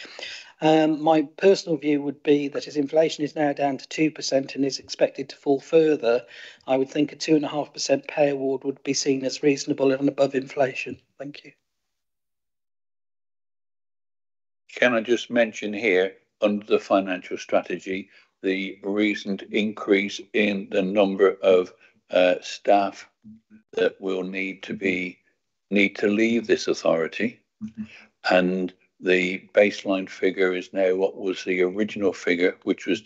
My personal view would be that as inflation is now down to 2% and is expected to fall further, I would think a 2.5% pay award would be seen as reasonable and above inflation. Thank you. Can I just mention here, under the financial strategy, the recent increase in the number of staff that will need to leave this authority, and the baseline figure is now what was the original figure, which was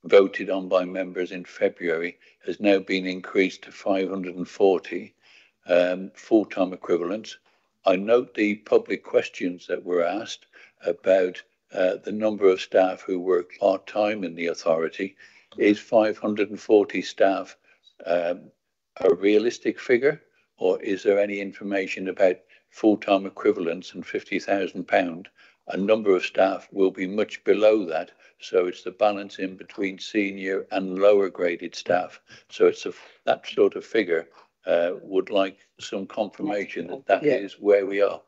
voted on by members in February, has now been increased to 540 full-time equivalents. I note the public questions that were asked about the number of staff who work part-time in the authority. Is 540 staff a realistic figure, or is there any information about full-time equivalents and £50,000? A number of staff will be much below that, so it's the balance in between senior and lower graded staff. So it's that sort of figure. Would like some confirmation that is where we are.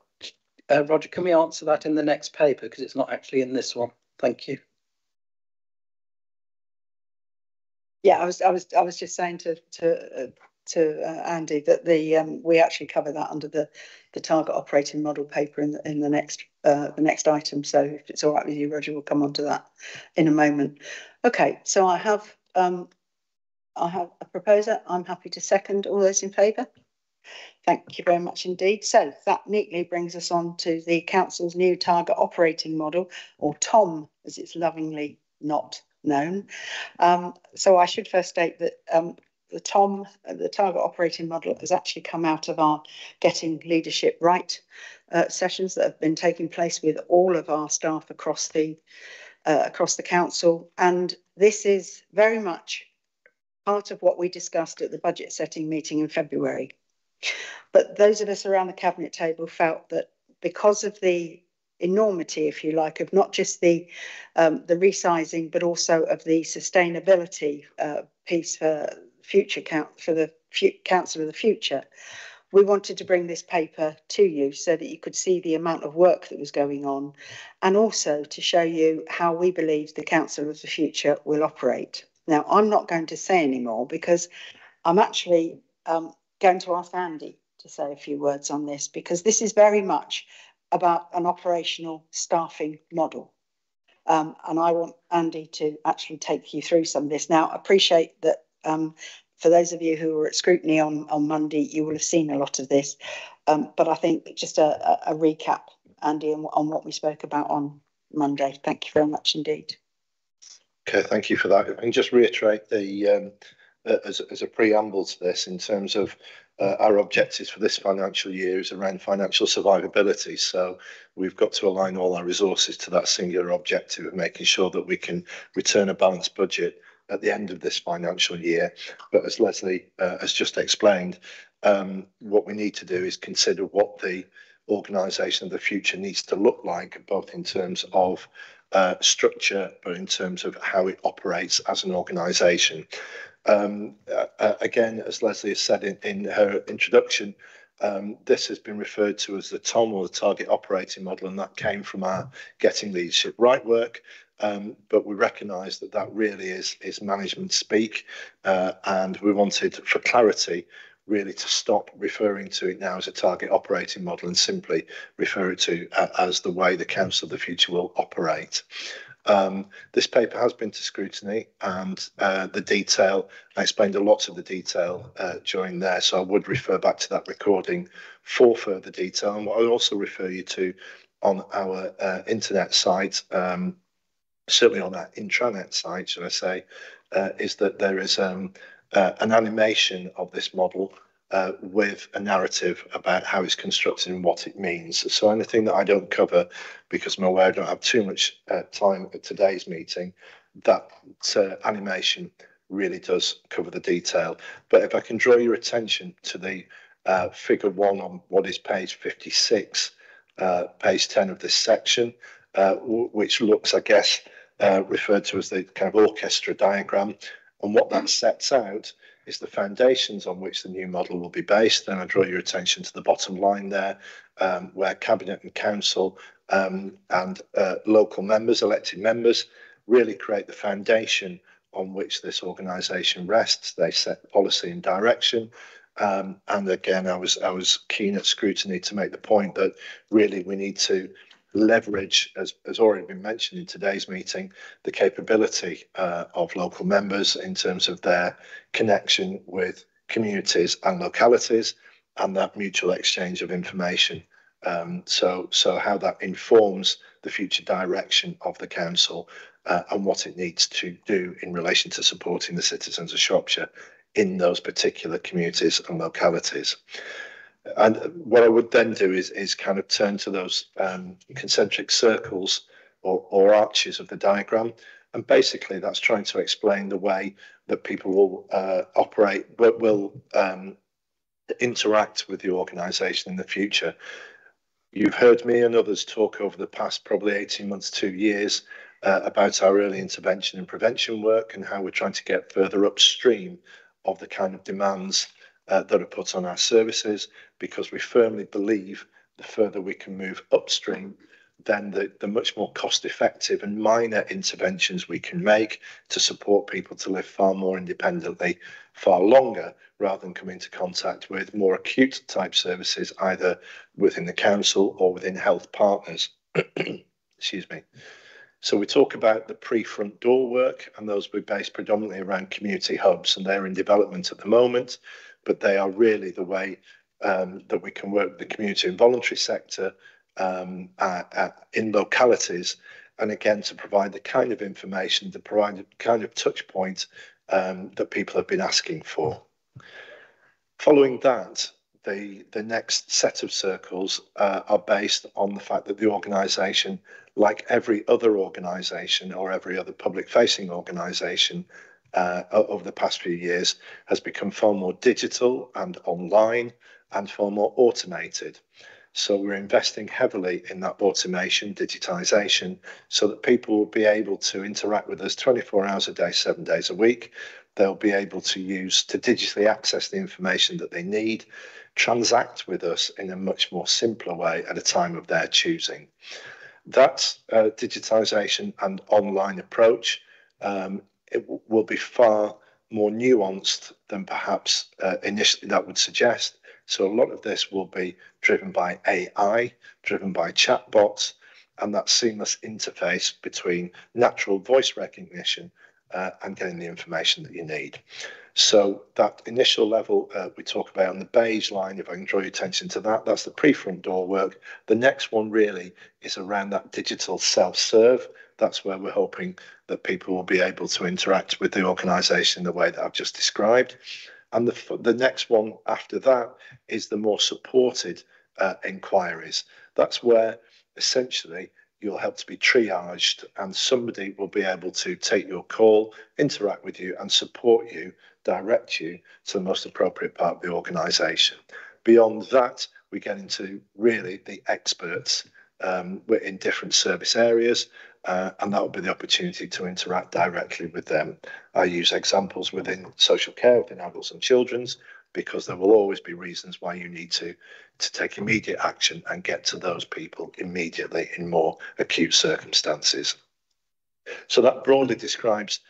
Roger, can we answer that in the next paper, because it's not actually in this one? Thank you. Yeah, I was just saying to Andy that we actually cover that under the target operating model paper in the next item. So if it's all right with you, Roger, we'll come on to that in a moment. Okay, so I have a proposer. I'm happy to second. All those in favour? Thank you very much indeed. So that neatly brings us on to the council's new target operating model, or TOM, as it's lovingly not known. So I should first state that the TOM, the target operating model, has actually come out of our Getting Leadership Right sessions that have been taking place with all of our staff across the council, and this is very much part of what we discussed at the budget setting meeting in February. But those of us around the cabinet table felt that because of the enormity, if you like, of not just the resizing, but also of the sustainability piece for the council of the future, we wanted to bring this paper to you so that you could see the amount of work that was going on, and also to show you how we believe the council of the future will operate. Now, I'm not going to say any more because I'm actually going to ask Andy to say a few words on this, because this is very much about an operational staffing model. And I want Andy to actually take you through some of this. Now, I appreciate that for those of you who were at scrutiny on Monday, you will have seen a lot of this. But I think just a recap, Andy, on what we spoke about on Monday. Thank you very much indeed. Okay, thank you for that. And just reiterate the as a preamble to this, in terms of our objectives for this financial year is around financial survivability. So we've got to align all our resources to that singular objective of making sure that we can return a balanced budget at the end of this financial year. But as Leslie has just explained, what we need to do is consider what the organisation of the future needs to look like, both in terms of structure, but in terms of how it operates as an organisation. Again, as Leslie has said in her introduction, this has been referred to as the TOM, or the Target Operating Model, and that came from our Getting Leadership Right work. But we recognise that that really is management speak, and we wanted, for clarity, really to stop referring to it now as a target operating model and simply refer it to as the way the council of the future will operate. This paper has been to scrutiny, and the detail, I explained a lot of the detail during there, so I would refer back to that recording for further detail. And what I'll also refer you to on our internet site, certainly on our intranet site, should I say, is that there is an animation of this model with a narrative about how it's constructed and what it means. So anything that I don't cover, because I'm aware I don't have too much time at today's meeting, that animation really does cover the detail. But if I can draw your attention to the figure 1 on what is page 56, page 10 of this section, which looks, I guess, referred to as the kind of orchestra diagram. And what that sets out is the foundations on which the new model will be based. And I draw your attention to the bottom line there, where Cabinet and Council and local members, elected members, really create the foundation on which this organisation rests. They set policy and direction. And again, I was keen at scrutiny to make the point that really we need to leverage, as already been mentioned in today's meeting, the capability of local members in terms of their connection with communities and localities, and that mutual exchange of information. So how that informs the future direction of the council and what it needs to do in relation to supporting the citizens of Shropshire in those particular communities and localities. And what I would then do is kind of turn to those concentric circles or arches of the diagram. And basically that's trying to explain the way that people will operate, but will interact with the organisation in the future. You've heard me and others talk over the past probably 18 months, 2 years, about our early intervention and prevention work and how we're trying to get further upstream of the kind of demands that are put on our services, because we firmly believe the further we can move upstream, then the much more cost-effective and minor interventions we can make to support people to live far more independently, far longer, rather than come into contact with more acute type services, either within the council or within health partners. Excuse me. So we talk about the pre-front door work, and those will be based predominantly around community hubs, and they're in development at the moment, but they are really the way that we can work with the community and voluntary sector in localities, and again to provide the kind of information, to provide the kind of touch point that people have been asking for. Following that, the next set of circles are based on the fact that the organisation, like every other organisation or every other public-facing organisation over the past few years, has become far more digital and online and far more automated. So we're investing heavily in that automation, digitisation, so that people will be able to interact with us 24 hours a day, 7 days a week. They'll be able to digitally access the information that they need, transact with us in a much more simpler way at a time of their choosing. That digitisation and online approach, it will be far more nuanced than perhaps initially that would suggest. So a lot of this will be driven by AI, driven by chatbots, and that seamless interface between natural voice recognition and getting the information that you need. So that initial level we talk about on the beige line, if I can draw your attention to that, that's the pre-front door work. The next one really is around that digital self-serve. That's where we're hoping that people will be able to interact with the organisation in the way that I've just described. And the next one after that is the more supported inquiries. That's where essentially you'll have to be triaged and somebody will be able to take your call, interact with you and support you, direct you to the most appropriate part of the organisation. Beyond that, we get into really the experts in different service areas, and that will be the opportunity to interact directly with them. I use examples within social care, within adults and children's, because there will always be reasons why you need to take immediate action and get to those people immediately in more acute circumstances. So that broadly describes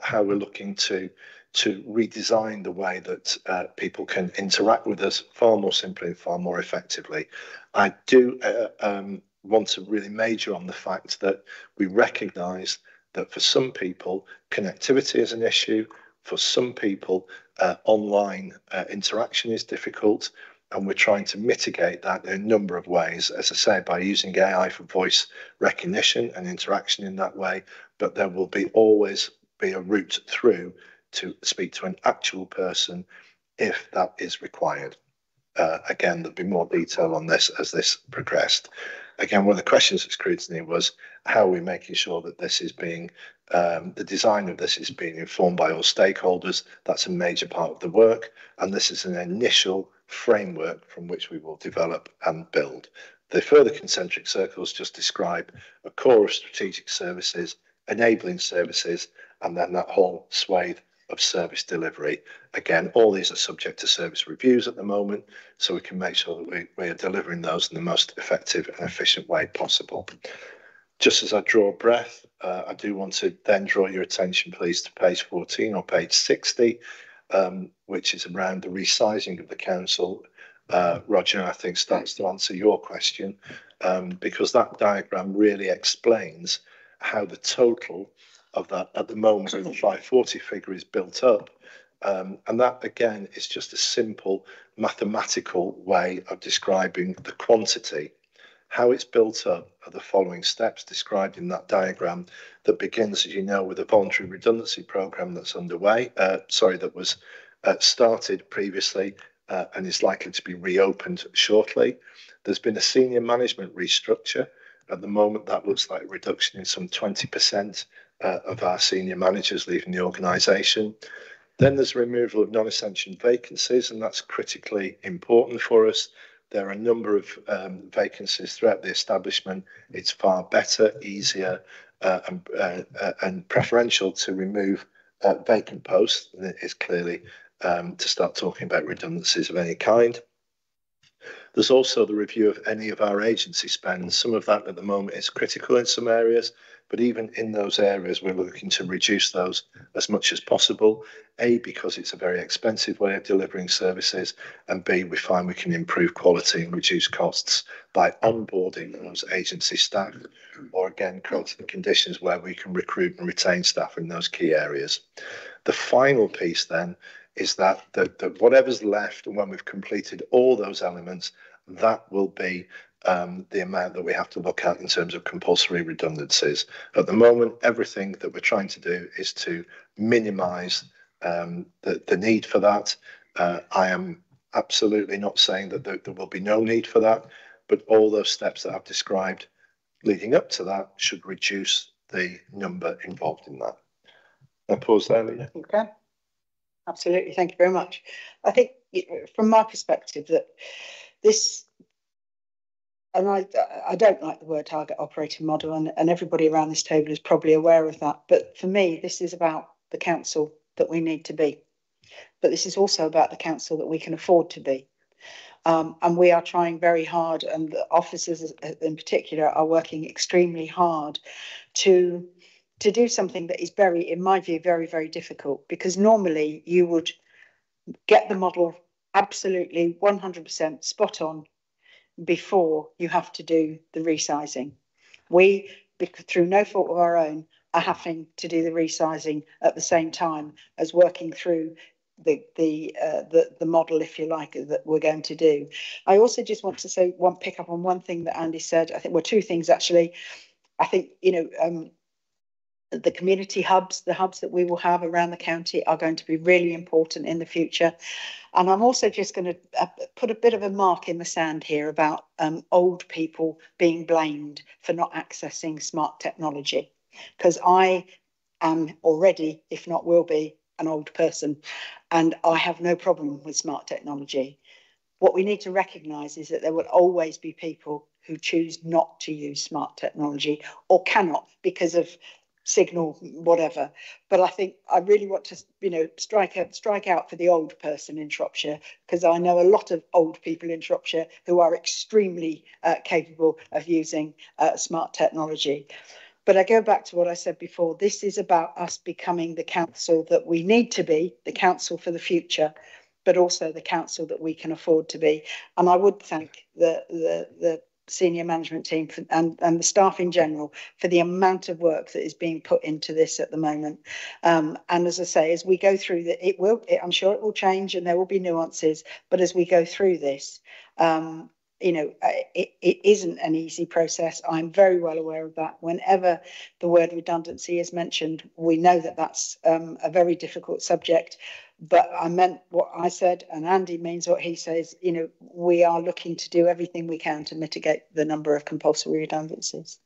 how we're looking to redesign the way that people can interact with us far more simply and far more effectively. I do want to really major on the fact that we recognise that for some people, connectivity is an issue. For some people, online interaction is difficult, and we're trying to mitigate that in a number of ways, as I say, by using AI for voice recognition and interaction in that way, but there will always be a route through to speak to an actual person if that is required. Again, there'll be more detail on this as this progressed. Again, one of the questions at scrutiny was how are we making sure that this is being, the design of this is being informed by all stakeholders. That's a major part of the work, and this is an initial framework from which we will develop and build. The further concentric circles just describe a core of strategic services, enabling services, and then that whole swathe of service delivery. Again, all these are subject to service reviews at the moment, so we can make sure that we are delivering those in the most effective and efficient way possible. Just as I draw a breath, I do want to then draw your attention, please, to page 14 or page 60, which is around the resizing of the council. Roger, I think, starts to answer your question, because that diagram really explains how the total of that at the moment the 540 figure is built up, and that again is just a simple mathematical way of describing the quantity. How it's built up are the following steps described in that diagram that begins, as you know, with a voluntary redundancy programme that's underway, that was started previously and is likely to be reopened shortly. There's been a senior management restructure. At the moment, that looks like a reduction in some 20% of our senior managers leaving the organisation. Then there's removal of non-essential vacancies, and that's critically important for us. There are a number of vacancies throughout the establishment. It's far better, easier, and preferential to remove vacant posts than it is clearly to start talking about redundancies of any kind. There's also the review of any of our agency spend. Some of that at the moment is critical in some areas, but even in those areas, we're looking to reduce those as much as possible. A, because it's a very expensive way of delivering services, and B, we find we can improve quality and reduce costs by onboarding those agency staff, or again, creating conditions where we can recruit and retain staff in those key areas. The final piece then is that whatever's left, and when we've completed all those elements, that will be the amount that we have to look at in terms of compulsory redundancies. At the moment, everything that we're trying to do is to minimise the need for that. I am absolutely not saying that there will be no need for that, but all those steps that I've described leading up to that should reduce the number involved in that. I'll pause there, Leah. Okay. Absolutely. Thank you very much. I think from my perspective that this, and I don't like the word target operating model, and everybody around this table is probably aware of that. But for me, this is about the council that we need to be. But this is also about the council that we can afford to be. And we are trying very hard, and the officers in particular are working extremely hard to do something that is very, in my view, very, very difficult, because normally you would get the model absolutely 100% spot on before you have to do the resizing. We, through no fault of our own, are having to do the resizing at the same time as working through the model, if you like, that we're going to do. I also just want to pick up on one thing that Andy said. I think, well, two things actually. I think, the community hubs, the hubs that we will have around the county are going to be really important in the future. And I'm also just going to put a bit of a mark in the sand here about old people being blamed for not accessing smart technology, because I am already, if not will be, an old person, and I have no problem with smart technology. What we need to recognise is that there will always be people who choose not to use smart technology or cannot because of signal, whatever. But I think I really want to, strike out for the old person in Shropshire, because I know a lot of old people in Shropshire who are extremely capable of using smart technology. But I go back to what I said before. This is about us becoming the council that we need to be, the council for the future, but also the council that we can afford to be. And I would thank the senior management team and the staff in general for the amount of work that is being put into this at the moment. And as I say, as we go through I'm sure it will change and there will be nuances, but as we go through this, it isn't an easy process. I'm very well aware of that. Whenever the word redundancy is mentioned, we know that that's a very difficult subject. But I meant what I said, and Andy means what he says. We are looking to do everything we can to mitigate the number of compulsory redundancies.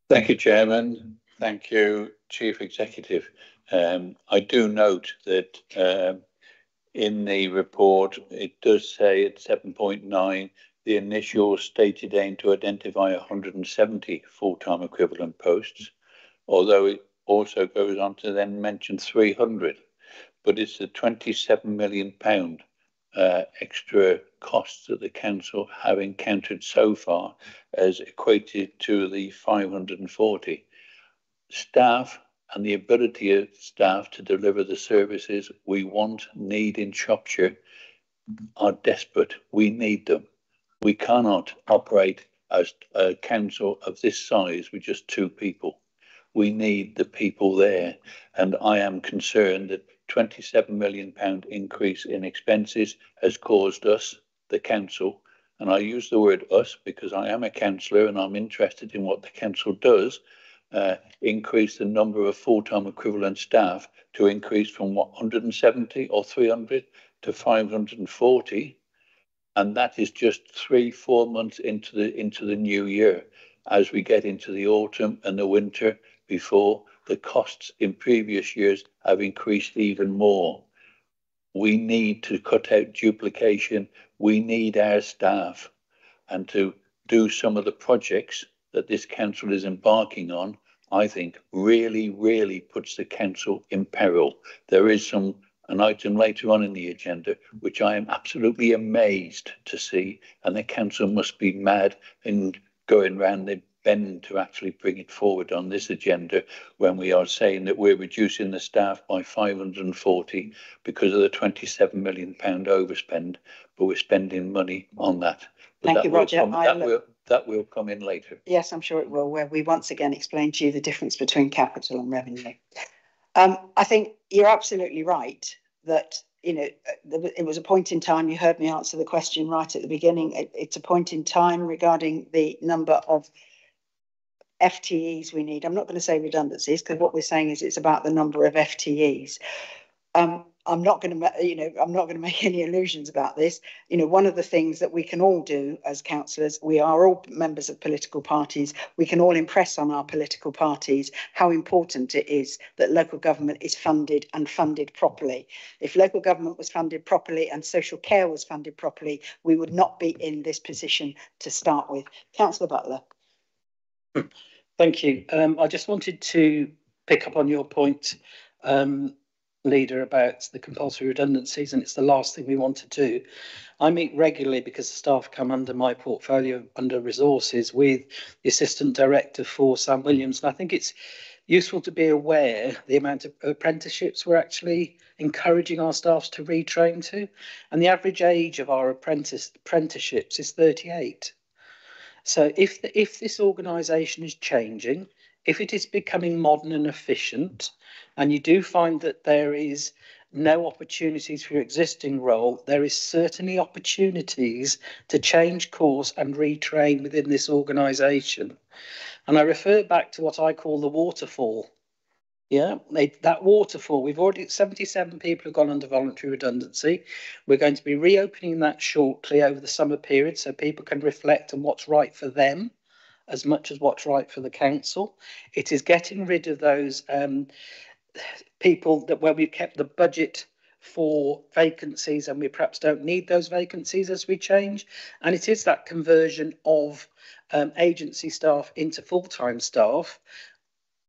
Thank you, Chairman. Thank you, Chief Executive. I do note that in the report, it does say at 7.9, the initial stated aim to identify 170 full-time equivalent posts, although it also goes on to then mention 300. But it's the £27 million extra costs that the council have encountered so far as equated to the 540. Staff and the ability of staff to deliver the services we need in Shropshire are desperate. We need them. We cannot operate as a council of this size with just 2 people. We need the people there. And I am concerned that £27 million increase in expenses has caused us, the council, and I use the word us because I am a councillor and I'm interested in what the council does, increase the number of full-time equivalent staff to increase from 170 or 300 to 540, and that is just 3-4 months into the new year, as we get into the autumn and the winter, before the costs in previous years have increased even more. We need to cut out duplication. We need our staff, and to do some of the projects that this council is embarking on, I think really, really puts the council in peril. There is an item later on in the agenda, which I am absolutely amazed to see, and the council must be mad and going round the bend to actually bring it forward on this agenda when we are saying that we're reducing the staff by 540 because of the £27 million overspend, but we're spending money on that. But Thank you, Roger. That will come in later. Yes, I'm sure it will, where we once again explain to you the difference between capital and revenue. I think you're absolutely right that, it was a point in time, you heard me answer the question right at the beginning. It's a point in time regarding the number of FTEs we need. I'm not going to say redundancies, because what we're saying is it's about the number of FTEs. I'm not going to, I'm not going to make any illusions about this. One of the things that we can all do as councillors, we are all members of political parties. We can all impress on our political parties how important it is that local government is funded and funded properly. If local government was funded properly and social care was funded properly, we would not be in this position to start with. Councillor Butler. Thank you. I just wanted to pick up on your point, Leader, about the compulsory redundancies, and it's the last thing we want to do. I meet regularly, because the staff come under my portfolio under resources, with the Assistant Director for Sam Williams, and I think it's useful to be aware the amount of apprenticeships we're actually encouraging our staff to retrain to, and the average age of our apprenticeships is 38. So if this organisation is changing, if it is becoming modern and efficient, and you do find that there is no opportunities for your existing role, there is certainly opportunities to change course and retrain within this organisation. And I refer back to what I call the waterfall. Yeah, that waterfall, we've already, 77 people have gone under voluntary redundancy. We're going to be reopening that shortly over the summer period, so people can reflect on what's right for them as much as what's right for the council. It is getting rid of those people that where we've kept the budget for vacancies and we perhaps don't need those vacancies as we change. And it is that conversion of agency staff into full-time staff.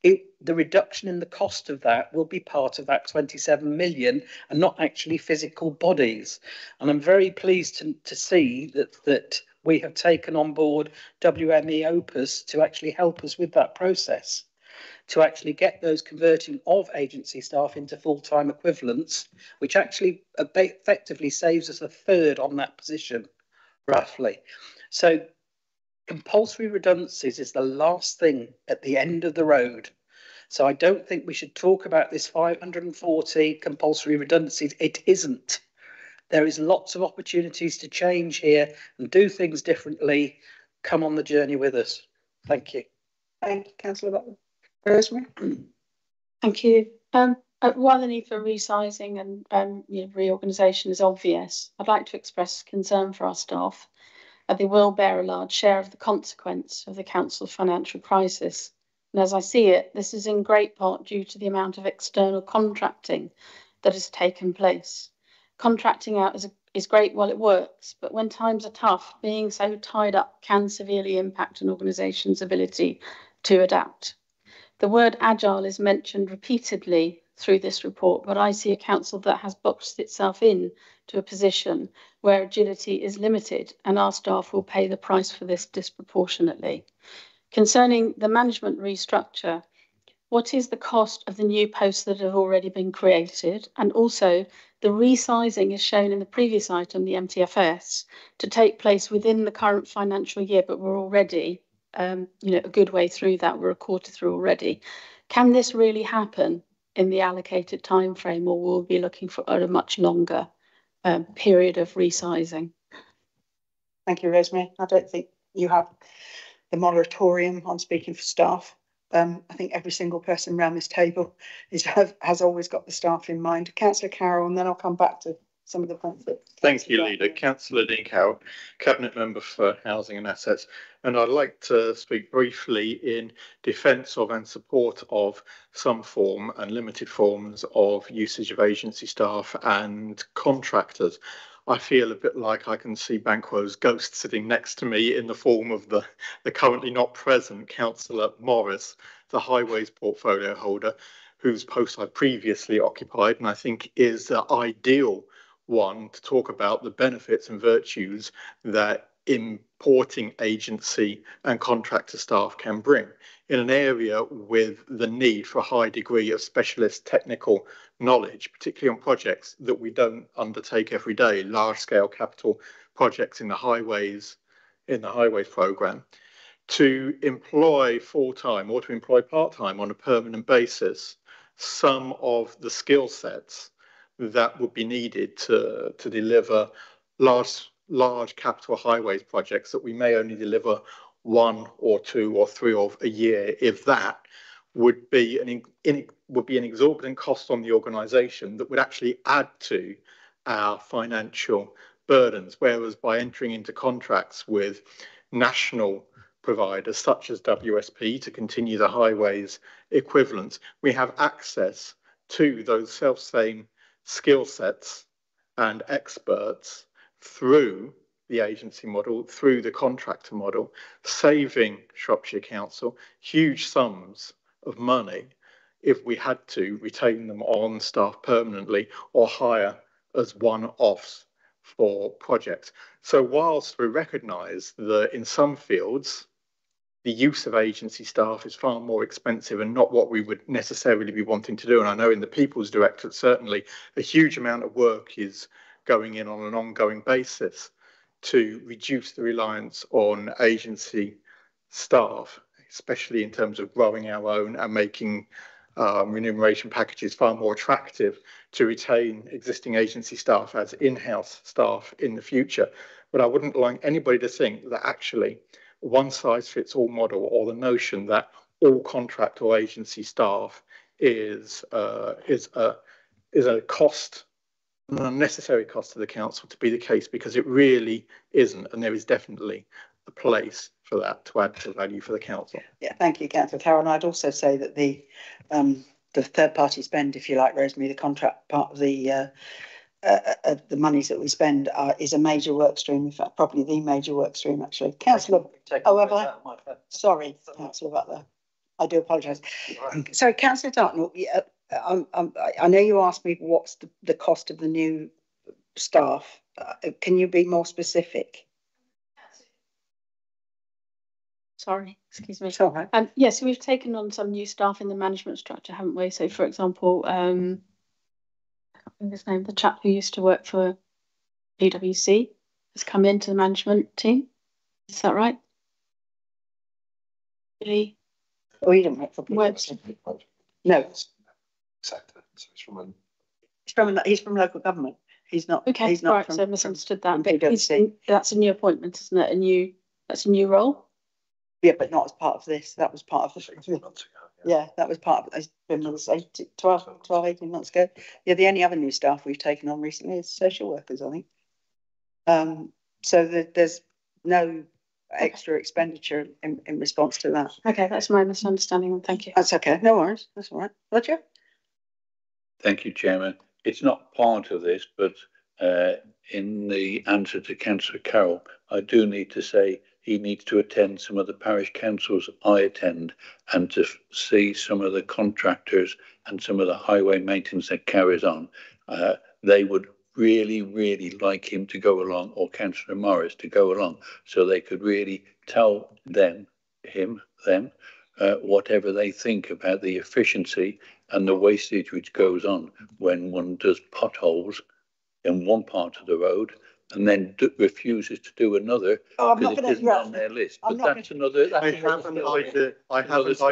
The reduction in the cost of that will be part of that 27 million and not actually physical bodies. And I'm very pleased to see that we have taken on board WME Opus to actually help us with that process, to actually get those converting of agency staff into full-time equivalents, which actually effectively saves us a third on that position, roughly. So compulsory redundancies is the last thing at the end of the road. So I don't think we should talk about this 540 compulsory redundancies. It isn't. There is lots of opportunities to change here and do things differently. Come on the journey with us. Thank you. Thank you, Councillor Butler. Rosemary. Thank you. While the need for resizing and reorganisation is obvious, I'd like to express concern for our staff. They will bear a large share of the consequence of the council's financial crisis. And as I see it, this is in great part due to the amount of external contracting that has taken place. Contracting out is great while it works, but when times are tough, being so tied up can severely impact an organisation's ability to adapt. The word agile is mentioned repeatedly through this report, but I see a council that has boxed itself in to a position where agility is limited, and our staff will pay the price for this disproportionately. Concerning the management restructure, what is the cost of the new posts that have already been created? And also, the resizing is shown in the previous item, the MTFS, to take place within the current financial year, but we're already a good way through that. We're a quarter through already. Can this really happen in the allocated time frame, or will we be looking for a much longer period of resizing? Thank you, Rosemary. I don't think you have the moratorium on speaking for staff. I think every single person around this table has always got the staff in mind. Councillor Carroll, and then I'll come back to some of the points. Thank you, Leader. Councillor Dean-Cow, Cabinet Member for Housing and Assets. And I'd like to speak briefly in defence of and support of some form and limited forms of usage of agency staff and contractors. I feel a bit like I can see Banquo's ghost sitting next to me in the form of the currently not present Councillor Morris, the Highways portfolio holder, whose post I previously occupied, and I think is the ideal one to talk about the benefits and virtues that importing agency and contractor staff can bring in an area with the need for a high degree of specialist technical knowledge, particularly on projects that we don't undertake every day, large-scale capital projects in the highways programme, to employ full-time or to employ part-time on a permanent basis some of the skill sets that would be needed to deliver large capital highways projects that we may only deliver one or two or three of a year, if that, would be an exorbitant cost on the organisation that would actually add to our financial burdens. Whereas by entering into contracts with national providers such as WSP to continue the highways equivalents, we have access to those self-same skill sets and experts through the agency model, through the contractor model, saving Shropshire Council huge sums of money if we had to retain them on staff permanently or hire as one-offs for projects. So whilst we recognise that in some fields the use of agency staff is far more expensive and not what we would necessarily be wanting to do, and I know in the People's Directorate certainly a huge amount of work is going in on an ongoing basis to reduce the reliance on agency staff, especially in terms of growing our own and making remuneration packages far more attractive to retain existing agency staff as in-house staff in the future. But I wouldn't like anybody to think that actually one size fits all model, or the notion that all contract or agency staff is a cost, an unnecessary cost to the council, to be the case, because it really isn't, and there is definitely a place for that to add to value for the council. Yeah, thank you, Councillor Carroll. And I'd also say that the third party spend, if you like, Rosemary, the contract part of the monies that we spend is a major work stream, in fact, probably the major work stream, actually. Councillor, oh, have I? Sorry, Councillor Butler. I do apologise. Right. So, Councillor Dartnell, I know you asked me what's the cost of the new staff. Can you be more specific? Sorry, excuse me. It's all right. Yes, we've taken on some new staff in the management structure, haven't we? So, for example, I can't remember his name, the chap who used to work for PwC has come into the management team. Is that right? Really? Oh, he didn't work for PwC. No. Sector. So he's from local government. He's not. Okay, he's not right. from, so I misunderstood that. PwC. That's a new appointment, isn't it? That's a new role. Yeah, but not as part of this. That was part of the. Yeah, that was part of. It's been with us 18 months ago. Yeah, the only other new staff we've taken on recently is social workers, I think. So there's no extra expenditure in response to that. Okay, that's my misunderstanding. Thank you. That's okay. No worries. That's all right. Roger. Thank you, Chairman. It's not part of this, but in the answer to Councillor Carroll, I do need to say he needs to attend some of the parish councils I attend and to see some of the contractors and some of the highway maintenance that carries on. They would really, really like him to go along, or Councillor Morris to go along, so they could really tell them, whatever they think about the efficiency and the wastage which goes on when one does potholes in one part of the road and then refuses to do another because it isn't on their list. But that's another. I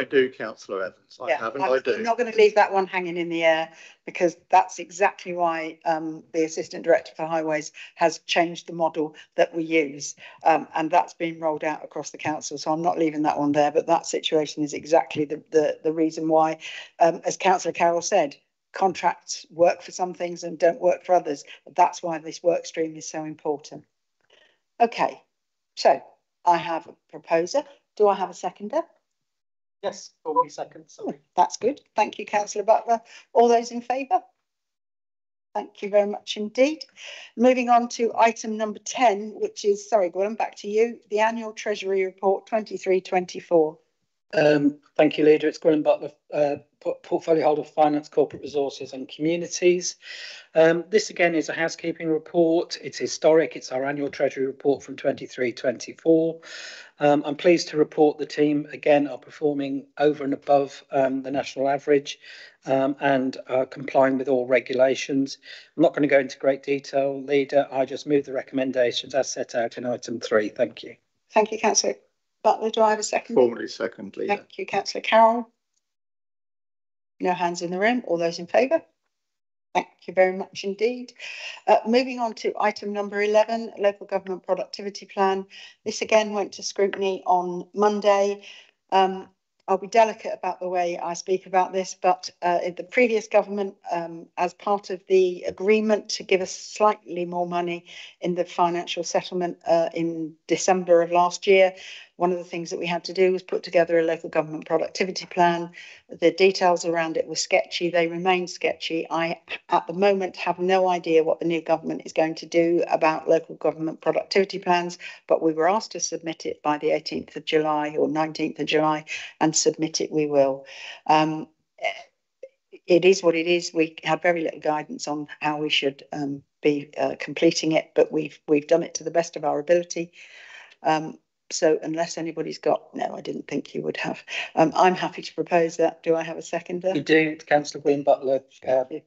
do, Councillor Evans. I'm not going to leave that one hanging in the air, because that's exactly why the Assistant Director for Highways has changed the model that we use, and that's been rolled out across the council. So I'm not leaving that one there, but that situation is exactly the reason why, as Councillor Carroll said, contracts work for some things and don't work for others. That's why this work stream is so important. Okay, so I have a proposer. Do I have a seconder? Yes, 40 seconds. Oh, that's good. Thank you, Councillor Butler. All those in favour? Thank you very much indeed. Moving on to item number 10, which is, sorry, Gordon, back to you, the Annual Treasury Report 23-24. Thank you, Leader. It's Gwynn Butler, Portfolio Holder for Finance, Corporate Resources and Communities. This again is a housekeeping report. It's historic. It's our annual Treasury report from 23-24. I'm pleased to report the team again are performing over and above the national average and are complying with all regulations. I'm not going to go into great detail, Leader. I just move the recommendations as set out in item 3. Thank you. Thank you, Councillor Butler. Do I have a second? Formally second, Leader. Thank you, Councillor Carroll. No hands in the room. All those in favour? Thank you very much indeed. Moving on to item number 11, Local Government Productivity Plan. This again went to scrutiny on Monday. I'll be delicate about the way I speak about this, but in the previous government, as part of the agreement to give us slightly more money in the financial settlement in December of last year, one of the things that we had to do was put together a local government productivity plan. The details around it were sketchy. They remain sketchy. I, at the moment, have no idea what the new government is going to do about local government productivity plans, but we were asked to submit it by the 18th of July or 19th of July, and submit it we will. It is what it is. We have very little guidance on how we should be completing it, but we've done it to the best of our ability. So unless anybody's got, no, I didn't think you would have. I'm happy to propose that. Do I have a seconder? You do, Councillor Green Butler,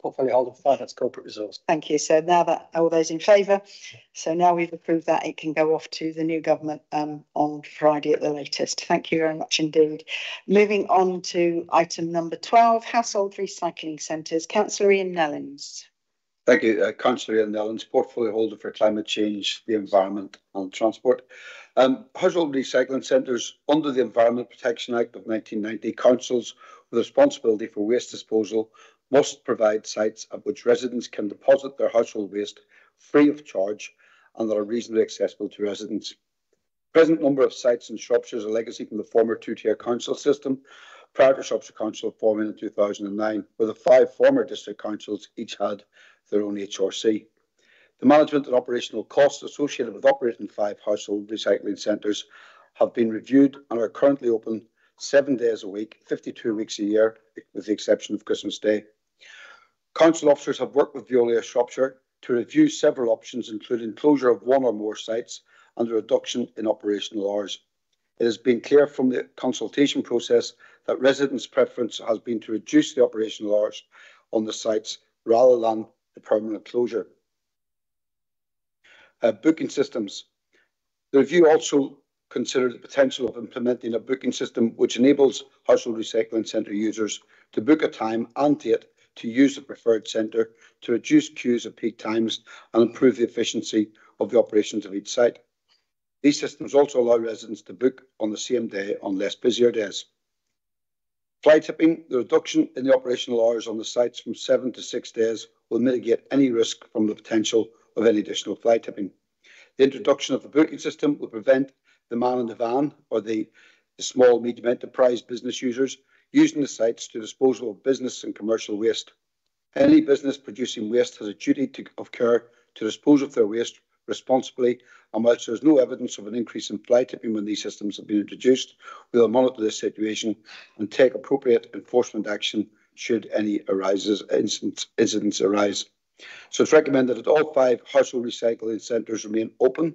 portfolio holder for finance corporate resource. Thank you. So now that all those in favour, so now we've approved that, it can go off to the new government on Friday at the latest. Thank you very much indeed. Moving on to item number 12, household recycling centres. Councillor Ian Nellins. Thank you, Councillor Ian Nellins, portfolio holder for climate change, the environment and transport. Household recycling centres under the Environment Protection Act of 1990, councils with responsibility for waste disposal must provide sites at which residents can deposit their household waste free of charge and that are reasonably accessible to residents. The present number of sites in Shropshire is a legacy from the former two-tier council system prior to Shropshire Council forming in 2009, where the 5 former district councils each had their own HRC. The management and operational costs associated with operating 5 household recycling centres have been reviewed and are currently open 7 days a week, 52 weeks a year, with the exception of Christmas Day. Council officers have worked with Veolia Shropshire to review several options, including closure of 1 or more sites and a reduction in operational hours. It has been clear from the consultation process that residents' preference has been to reduce the operational hours on the sites rather than the permanent closure. Booking systems. The review also considered the potential of implementing a booking system which enables household recycling centre users to book a time and date to use the preferred centre to reduce queues at peak times and improve the efficiency of the operations of each site. These systems also allow residents to book on the same day on less busier days. Fly tipping. The reduction in the operational hours on the sites from 7 to 6 days will mitigate any risk from the potential of any additional fly tipping. The introduction of the booking system will prevent the man in the van or the small, medium enterprise business users using the sites to dispose of business and commercial waste. Any business producing waste has a duty of care to dispose of their waste responsibly, and whilst there is no evidence of an increase in fly tipping when these systems have been introduced, we will monitor this situation and take appropriate enforcement action should any incidents arise. So it's recommended that all 5 household recycling centres remain open,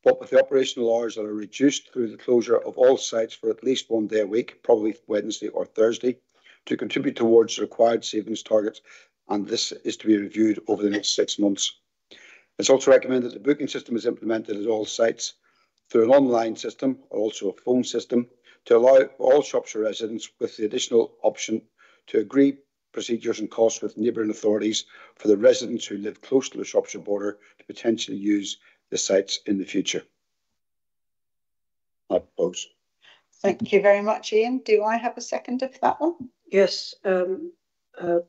but with the operational hours that are reduced through the closure of all sites for at least 1 day a week, probably Wednesday or Thursday, to contribute towards the required savings targets, and this is to be reviewed over the next 6 months. It's also recommended that the booking system is implemented at all sites through an online system or also a phone system to allow all Shropshire residents with the additional option to agree procedures and costs with neighbouring authorities for the residents who live close to the Shropshire border to potentially use the sites in the future. I propose. Thank you very much, Ian. Do I have a seconder for that one? Yes,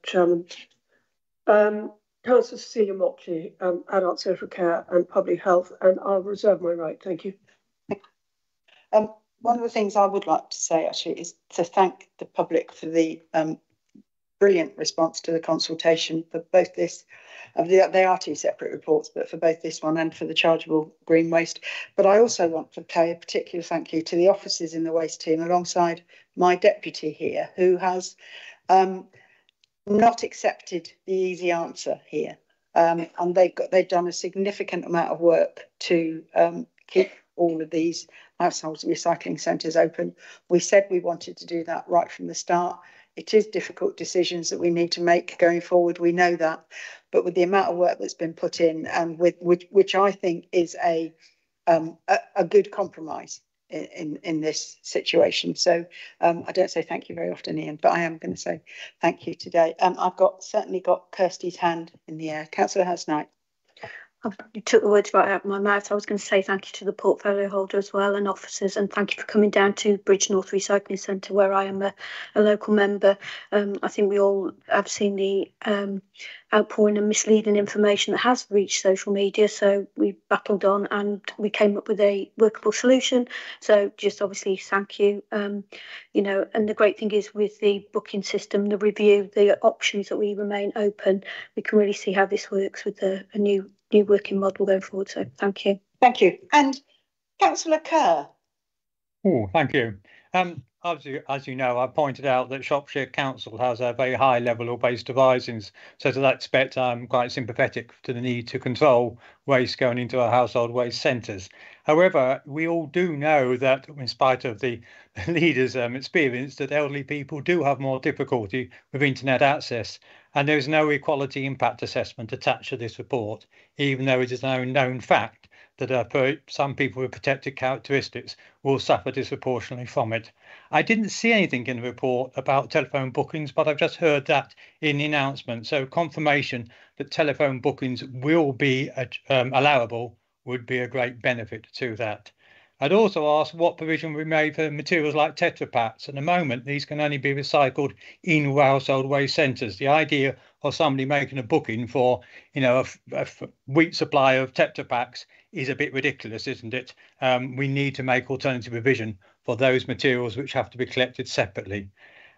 Chairman. Councillor Cecilia Mockley, Adult Social Care and Public Health, and I'll reserve my right. Thank you. One of the things I would like to say actually is to thank the public for the brilliant response to the consultation for both this. They are 2 separate reports, but for both this one and for the chargeable green waste. But I also want to pay a particular thank you to the officers in the waste team alongside my deputy here, who has not accepted the easy answer here. And they've done a significant amount of work to keep all of these household recycling centres open. We said we wanted to do that right from the start. It is difficult decisions that we need to make going forward. We know that, but with the amount of work that's been put in, and which I think is a good compromise, in this situation. So I don't say thank you very often, Ian, but I am going to say thank you today. I've certainly got Kirsty's hand in the air. Councillor Houseknight. You took the words right out of my mouth. I was going to say thank you to the portfolio holder as well and officers, and thank you for coming down to Bridge North Recycling Centre, where I am a local member. I think we all have seen the outpouring and misleading information that has reached social media, so we battled on and we came up with a workable solution. So just obviously thank you. You know, and the great thing is with the booking system, the review, the options that we remain open, we can really see how this works with a new working model going forward. So thank you. Thank you. And Councillor Kerr. Oh, thank you. Obviously, as you know, I pointed out that Shropshire Council has a very high level of waste devisings. So to that respect, I'm quite sympathetic to the need to control waste going into our household waste centres. However, we all do know that in spite of the leaders' experience, that elderly people do have more difficulty with internet access. And there is no equality impact assessment attached to this report, even though it is now a known fact that some people with protected characteristics will suffer disproportionately from it. I didn't see anything in the report about telephone bookings, but I've just heard that in the announcement. So confirmation that telephone bookings will be allowable would be a great benefit to that. I'd also ask what provision we made for materials like Tetra Paks. At the moment, these can only be recycled in household waste centres. The idea of somebody making a booking for, you know, a week's supply of Tetra Paks is a bit ridiculous, isn't it? We need to make alternative provision for those materials which have to be collected separately.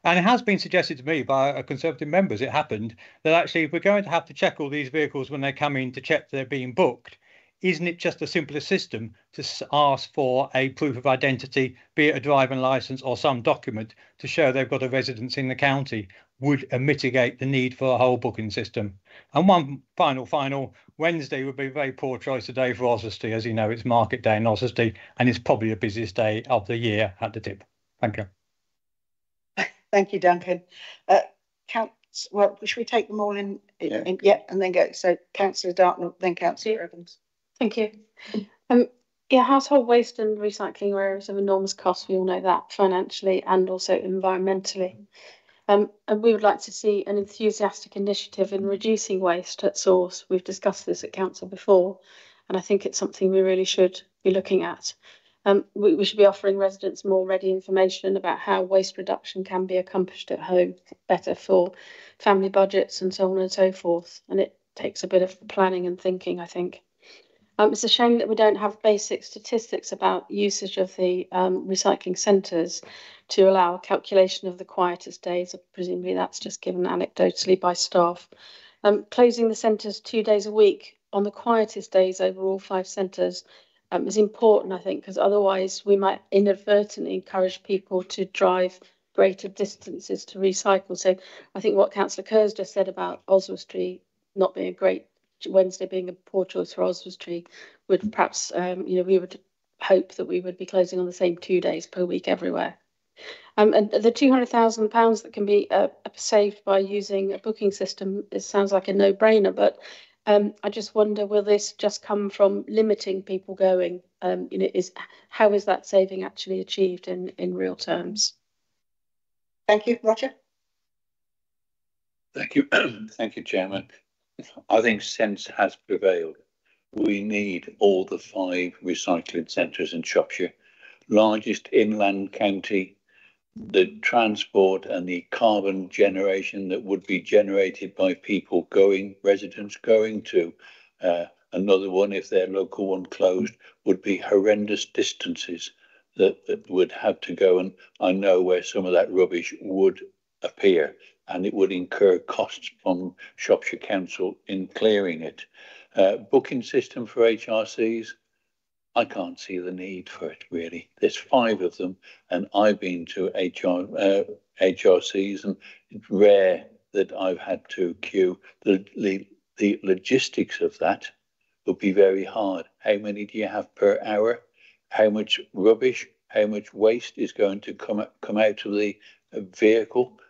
And it has been suggested to me by Conservative members, it happened, that actually if we're going to have to check all these vehicles when they come in to check they're being booked, isn't it just a simpler system to ask for a proof of identity, be it a driving licence or some document to show they've got a residence in the county, would mitigate the need for a whole booking system? And one final, Wednesday would be a very poor choice today for Oswestry. As you know, it's market day in Oswestry and it's probably the busiest day of the year at the tip. Thank you. Thank you, Duncan. Well, should we take them all in? Yeah, and then go. So Councillor Dartnell, then Councillor Evans. Thank you. Yeah, household waste and recycling are areas of enormous cost. We all know that, financially and also environmentally. And we would like to see an enthusiastic initiative in reducing waste at source. We've discussed this at council before, and I think it's something we really should be looking at. We should be offering residents more ready information about how waste reduction can be accomplished at home, better for family budgets and so on and so forth. And it takes a bit of planning and thinking, I think. It's a shame that we don't have basic statistics about usage of the recycling centres to allow a calculation of the quietest days. Presumably that's just given anecdotally by staff. Closing the centres 2 days a week on the quietest days over all 5 centres is important, I think, because otherwise we might inadvertently encourage people to drive greater distances to recycle. So I think what Councillor Kerr's just said about Oswestry not being a great Wednesday being a poor choice for Oswestry would perhaps, we would hope that we would be closing on the same 2 days per week everywhere. And the £200,000 that can be saved by using a booking system, it sounds like a no-brainer, but I just wonder, will this just come from limiting people going? How is that saving actually achieved in real terms? Thank you, Roger. Thank you. Thank you, Chairman. I think sense has prevailed. We need all the 5 recycling centres in Shropshire, largest inland county. The transport and the carbon generation that would be generated by people residents going to another one, if their local one closed, would be horrendous distances that would have to go. And I know where some of that rubbish would appear, and it would incur costs from Shropshire Council in clearing it. Booking system for HRCs, I can't see the need for it, really. There's 5 of them, and I've been to HRCs, and it's rare that I've had to queue. The logistics of that would be very hard. How many do you have per hour? How much rubbish, how much waste is going to come out of the vehicle?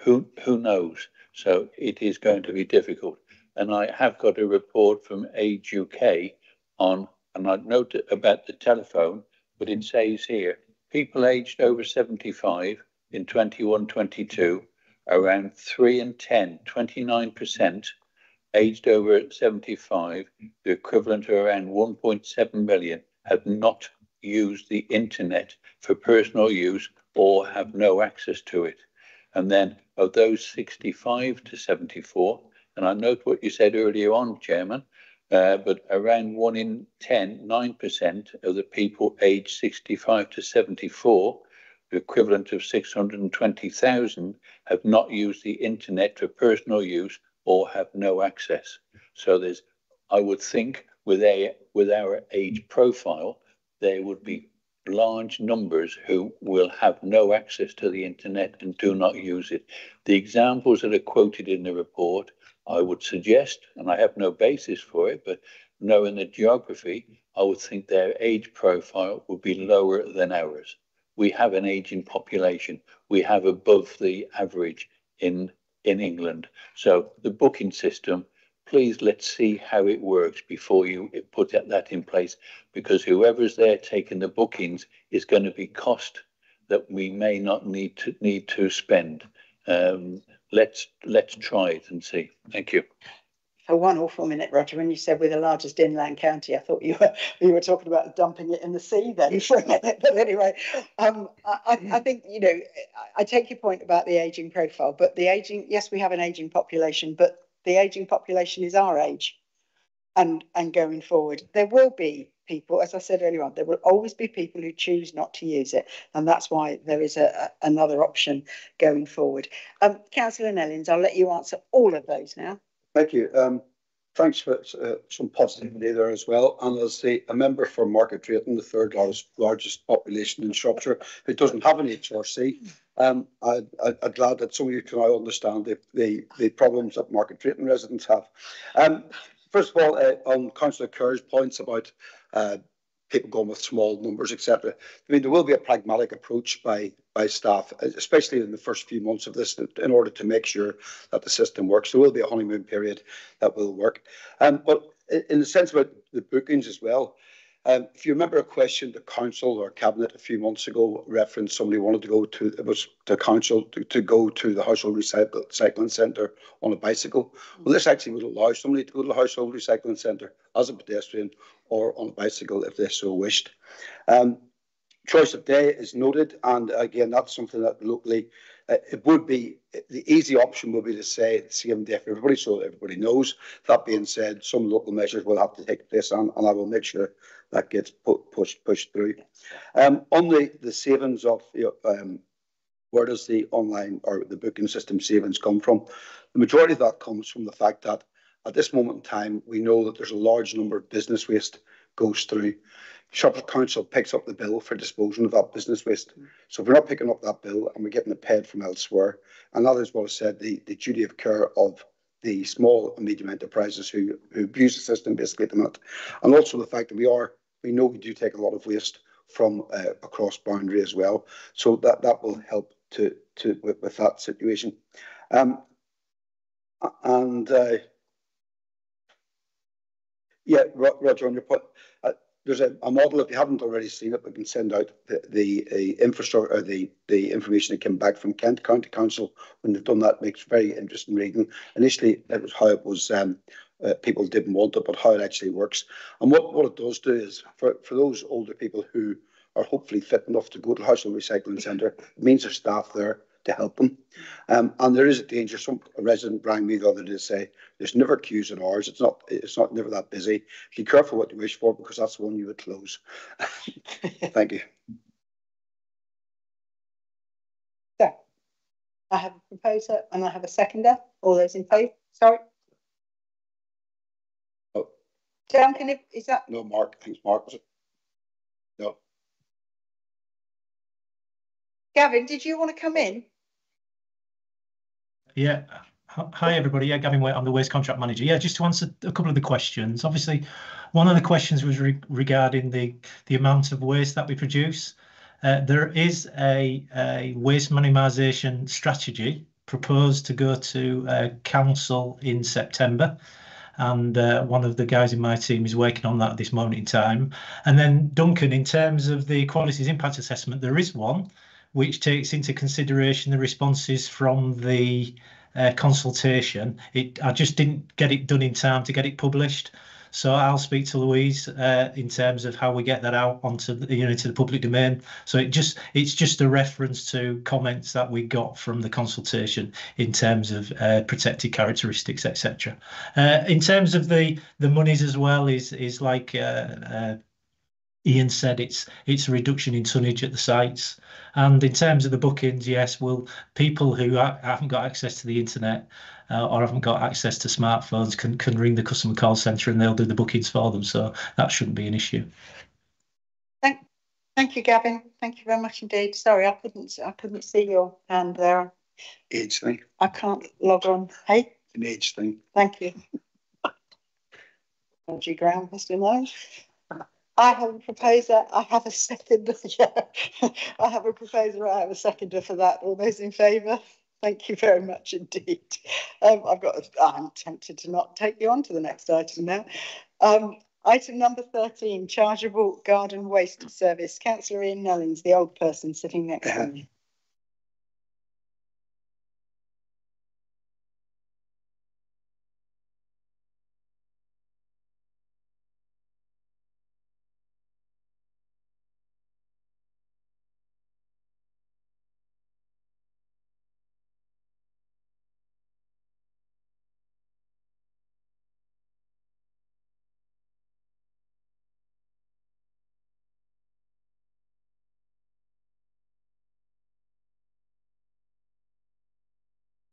Who knows? So it is going to be difficult. And I have got a report from Age UK on, and I note about the telephone, but it says here, people aged over 75 in 21-22, around 3 and 10, 29%, aged over 75, the equivalent of around 1.7 million, have not used the internet for personal use or have no access to it. And then of those 65 to 74, and I note what you said earlier on, Chairman, but around 1 in 10, 9% of the people aged 65 to 74, the equivalent of 620,000, have not used the internet for personal use or have no access. So there's, I would think, with our age profile, there would be large numbers who will have no access to the internet and do not use it. The examples that are quoted in the report, I would suggest, and I have no basis for it, but knowing the geography, I would think their age profile would be lower than ours. We have an aging population. We have above the average in England. So the booking system, please let's see how it works before you put that in place, because whoever's there taking the bookings is going to be cost that we may not need to spend. Let's try it and see. Thank you. For one awful minute, Roger, when you said we're the largest inland county, I thought you were talking about dumping it in the sea then for a minute. But anyway, I think, you know, I take your point about the ageing profile, but the ageing, yes, we have an ageing population, but the ageing population is our age. And going forward, there will be people, as I said earlier on, there will always be people who choose not to use it. And that's why there is another option going forward. Councillor Nellins, I'll let you answer all of those now. Thank you. Thanks for some positivity there as well. And as a member for Market Drayton, the third largest population in Shropshire, who doesn't have an HRC, I'm glad that some of you can now understand the problems that Market Drayton residents have. First of all, on Councillor Kerr's points about people going with small numbers, etc. I mean, there will be a pragmatic approach by staff, especially in the first few months of this, in order to make sure that the system works. There will be a honeymoon period that will work. But in the sense about the bookings as well, if you remember a question the council or cabinet a few months ago referenced somebody wanted to go to, it was the council to go to the household recycling centre on a bicycle. Well, this actually would allow somebody to go to the household recycling centre as a pedestrian or on a bicycle if they so wished. Choice of day is noted, and again, that's something that locally it would be the easy option would be to say the same day for everybody, so everybody knows. That being said, some local measures will have to take place, and I will make sure that gets pushed through. On the savings of where does the online or the booking system savings come from? The majority of that comes from the fact that at this moment in time, we know that there's a large number of business waste goes through. Shropshire Council picks up the bill for disposal of that business waste. So if we're not picking up that bill and we're getting it paid from elsewhere, and that is what I said, the duty of care of the small and medium enterprises who abuse the system basically at the minute. And also the fact that we know we do take a lot of waste from across boundary as well. So that will help with that situation. Yeah, Roger, on your point, there's a model, if you haven't already seen it, we can send out the infrastructure, or the information that came back from Kent County Council when they've done that. It makes very interesting reading. Initially, it was how it was, people didn't want it, but how it actually works. And what it does do is, for those older people who are hopefully fit enough to go to the household recycling centre, it means there's staff there to help them. And there is a danger. A resident rang me the other day to say there's never queues in ours. It's not never that busy. Be careful what you wish for, because that's the one you would close. Thank you. So I have a proposer and I have a seconder. All those in favour? Sorry. Oh. Duncan, is that? No, Mark. I think it's Mark, was it? No. Gavin, did you want to come in? Yeah. Hi, everybody. Yeah, Gavin Waite, I'm the Waste Contract Manager. Yeah, just to answer a couple of the questions. Obviously, one of the questions was regarding the amount of waste that we produce. There is a waste minimisation strategy proposed to go to council in September. and one of the guys in my team is working on that at this moment in time. And then Duncan, in terms of the qualities impact assessment, there is one which takes into consideration the responses from the consultation. I just didn't get it done in time to get it published. So I'll speak to Louise in terms of how we get that out onto into the public domain. So it's just a reference to comments that we got from the consultation in terms of protected characteristics, etc. In terms of the monies as well, is like Ian said, it's a reduction in tonnage at the sites. And in terms of the bookings, yes, people who haven't got access to the internet or haven't got access to smartphones can ring the customer call centre and they'll do the bookings for them. So that shouldn't be an issue. Thank you, Gavin. Thank you very much indeed. Sorry, I couldn't see your hand there. Age thing. I can't log on. Hey? An age thing. Thank you. G. Graham, Mr. Lowe. I have a proposer. I have a seconder. Yeah. I have a proposer. I have a seconder for that. All those in favour? Thank you very much indeed. I'm tempted to not take you on to the next item now. Item number 13, chargeable garden waste service. Councillor Ian Nellings, the old person sitting next to me.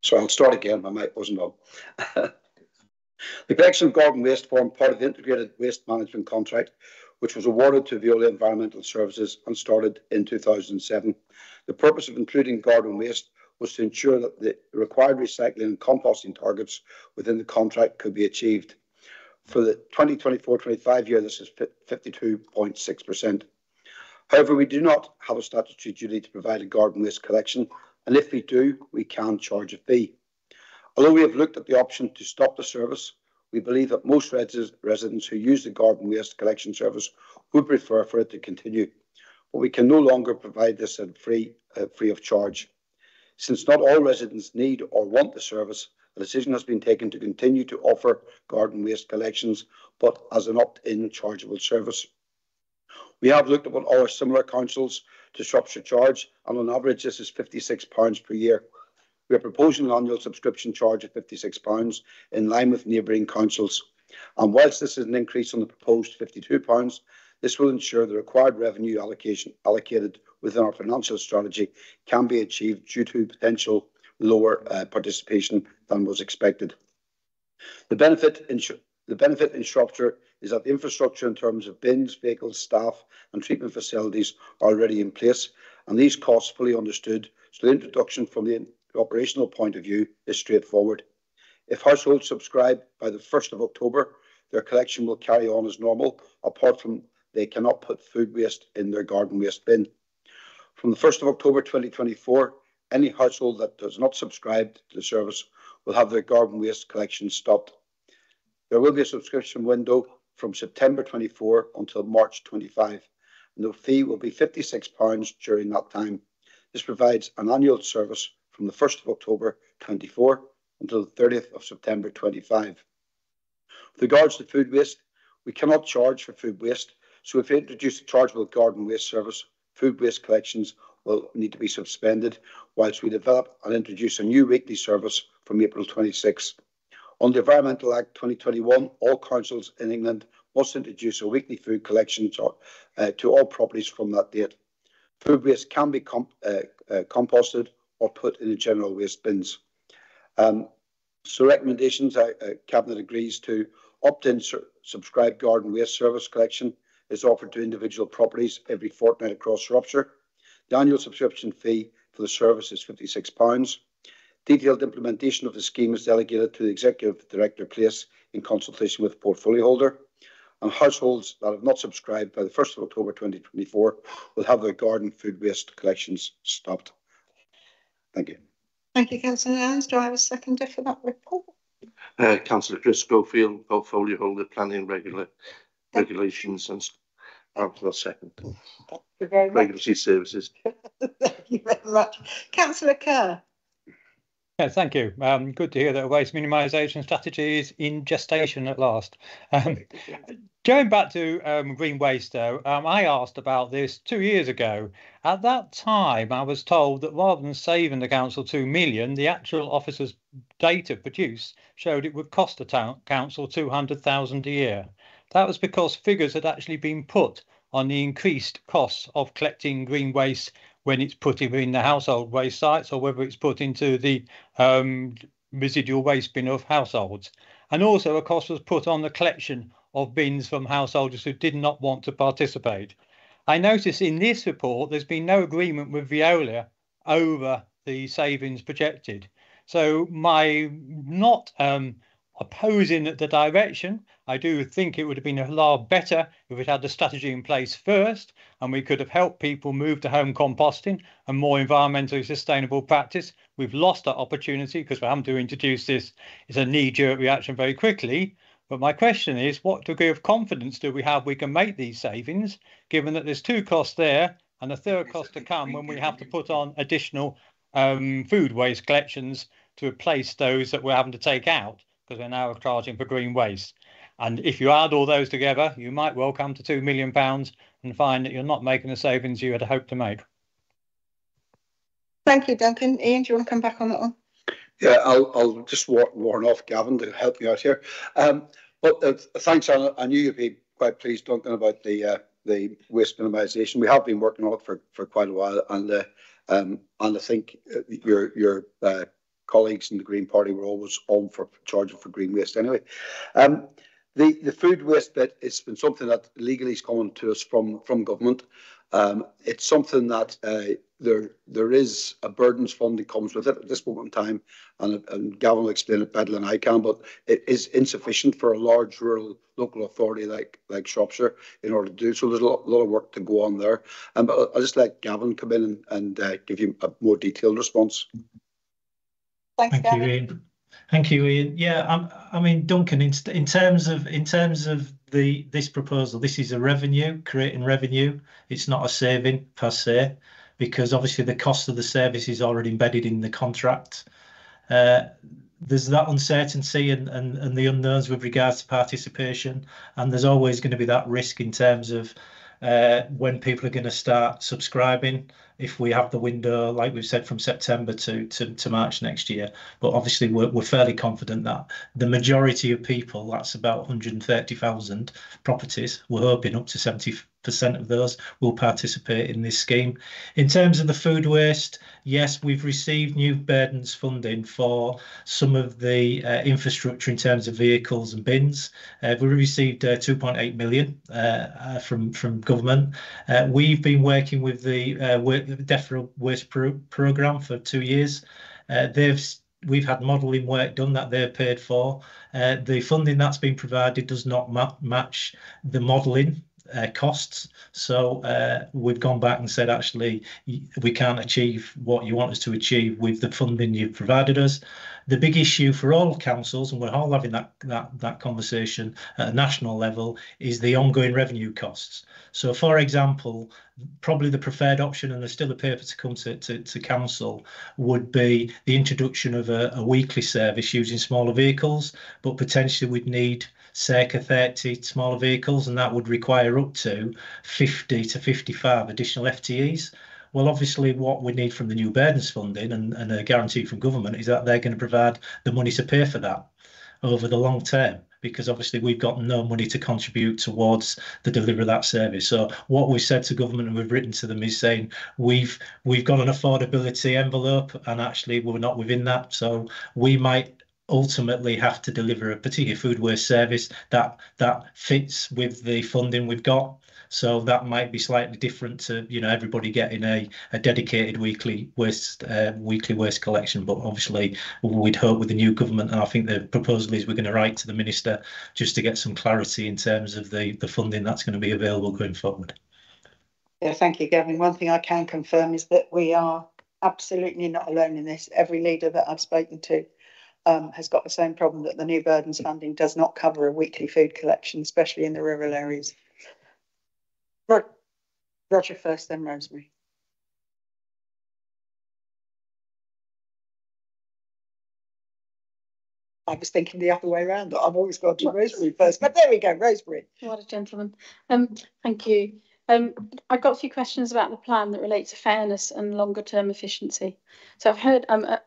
So I'll start again. My mic wasn't on. The collection of garden waste formed part of the integrated waste management contract, which was awarded to Veolia Environmental Services and started in 2007. The purpose of including garden waste was to ensure that the required recycling and composting targets within the contract could be achieved. For the 2024-25 year, this is 52.6%. However, we do not have a statutory duty to provide a garden waste collection, and if we do, we can charge a fee. Although we have looked at the option to stop the service, we believe that most residents who use the garden waste collection service would prefer for it to continue, but we can no longer provide this at free of charge. Since not all residents need or want the service, a decision has been taken to continue to offer garden waste collections, but as an opt-in chargeable service. We have looked at what other similar councils to Shropshire charge, and on average this is £56 per year. We are proposing an annual subscription charge of £56 in line with neighbouring councils. And whilst this is an increase on the proposed £52, this will ensure the required revenue allocated within our financial strategy can be achieved due to potential lower participation than was expected. The benefit in Shropshire is that the infrastructure in terms of bins, vehicles, staff and treatment facilities are already in place, and these costs fully understood, so the introduction from the operational point of view is straightforward. If households subscribe by the 1st of October, their collection will carry on as normal, apart from they cannot put food waste in their garden waste bin. From the 1st of October 2024, any household that does not subscribe to the service will have their garden waste collection stopped. There will be a subscription window from September 24 until March 25, and the fee will be £56 during that time. This provides an annual service from the 1st of October 24 until the 30th of September 25. With regards to food waste, we cannot charge for food waste, so if we introduce a chargeable garden waste service, food waste collections will need to be suspended whilst we develop and introduce a new weekly service from April 26. On the Environmental Act 2021, all councils in England must introduce a weekly food collection to all properties from that date. Food waste can be composted or put in the general waste bins. So recommendations, Cabinet agrees to opt-in subscribed garden waste service collection is offered to individual properties every fortnight across Shropshire. The annual subscription fee for the service is £56. Detailed implementation of the scheme is delegated to the Executive Director Place in consultation with the portfolio holder. And households that have not subscribed by the 1st of October 2024 will have their garden food waste collections stopped. Thank you. Thank you, Councillor Nance. Do I have a seconder for that report? Councillor Chris Schofield, portfolio holder, planning regulations and second. Thank you very much. Regulatory services. Thank you very much. Councillor Kerr. Yeah, thank you. Good to hear that a waste minimisation strategy is in gestation at last. Going back to green waste, though, I asked about this 2 years ago. At that time, I was told that rather than saving the council 2 million, the actual officers' data produced showed it would cost the council 200,000 a year. That was because figures had actually been put on the increased costs of collecting green waste when it's put in the household waste sites, or whether it's put into the residual waste bin of households. And also a cost was put on the collection of bins from householders who did not want to participate. I notice in this report there's been no agreement with Veolia over the savings projected. So my not opposing the direction, I do think it would have been a lot better if we'd had the strategy in place first, and we could have helped people move to home composting and more environmentally sustainable practice. We've lost that opportunity because we're having to introduce this. It's a knee-jerk reaction very quickly. But my question is, what degree of confidence do we have we can make these savings, given that there's 2 costs there and a third cost to come when we have to put on additional food waste collections to replace those that we're having to take out because we're now charging for green waste. And if you add all those together, you might well come to £2 million and find that you're not making the savings you had hoped to make. Thank you, Duncan. Ian, do you want to come back on that one? Yeah, I'll just warn off Gavin to help me out here. But thanks, I knew you'd be quite pleased, Duncan, about the waste minimisation. We have been working on it for quite a while, and I think your colleagues in the Green Party were always on for charging for green waste anyway. The food waste bit has been something that legally is coming to us from government. It's something that there is a burdens fund that comes with it at this moment in time, and Gavin will explain it better than I can, but it is insufficient for a large rural local authority like Shropshire in order to do so. There's a lot of work to go on there, but I'll just let Gavin come in and give you a more detailed response. Thanks, Gavin. You, Ian. Thank you, Ian. Yeah, I mean, Duncan, in terms of this proposal, this is a revenue, creating revenue. It's not a saving per se, because obviously the cost of the service is already embedded in the contract. There's that uncertainty and the unknowns with regards to participation, and there's always going to be that risk in terms of when people are going to start subscribing, if we have the window, like we've said, from September to March next year. But obviously we're fairly confident that the majority of people, that's about 130,000 properties, we're hoping up to 70% of those will participate in this scheme. In terms of the food waste, yes, we've received new burdens funding for some of the infrastructure in terms of vehicles and bins. We received 2.8 million from government. We've been working with the DEFRA Waste Programme for 2 years. We've had modelling work done that they're paid for. The funding that's been provided does not match the modelling costs, so we've gone back and said, actually, we can't achieve what you want us to achieve with the funding you've provided us. The big issue for all councils, and we're all having that conversation at a national level, is the ongoing revenue costs. So, for example, probably the preferred option, and there's still a paper to come to council, would be the introduction of a weekly service using smaller vehicles, but potentially we'd need circa 30 smaller vehicles, and that would require up to 50 to 55 additional FTEs. Well, obviously, what we need from the new burdens funding and a guarantee from government is that they're going to provide the money to pay for that over the long term, because obviously we've got no money to contribute towards the delivery of that service. So what we've said to government and we've written to them is saying we've got an affordability envelope, and actually we're not within that. So we might ultimately have to deliver a particular food waste service that fits with the funding we've got. So that might be slightly different to, everybody getting a dedicated weekly waste collection. But obviously we'd hope with the new government, and I think the proposal is we're going to write to the minister just to get some clarity in terms of the funding that's going to be available going forward. Yeah, thank you, Gavin. One thing I can confirm is that we are absolutely not alone in this. Every leader that I've spoken to has got the same problem, that the new burdens funding does not cover a weekly food collection, especially in the rural areas. Roger first, then Rosemary. I was thinking the other way around. I've always gone to Rosemary first, but there we go, Rosemary. What a gentleman. Thank you. I've got a few questions about the plan that relate to fairness and longer term efficiency. So I've heard, I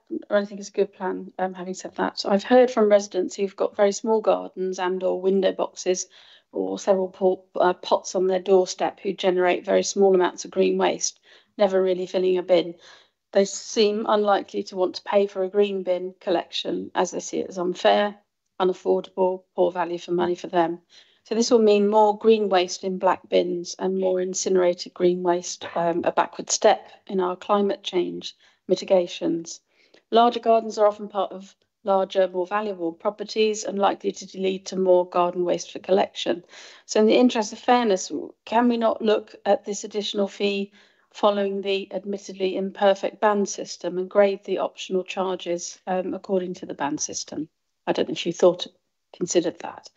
think it's a good plan, having said that. So I've heard from residents who've got very small gardens and or window boxes or several pots on their doorstep who generate very small amounts of green waste, never really filling a bin. They seem unlikely to want to pay for a green bin collection as they see it as unfair, unaffordable, poor value for money for them. So this will mean more green waste in black bins and more incinerated green waste, a backward step in our climate change mitigations. Larger gardens are often part of larger, more valuable properties and likely to lead to more garden waste for collection. So in the interest of fairness, can we not look at this additional fee following the admittedly imperfect ban system and grade the optional charges according to the ban system? I don't know if you considered that.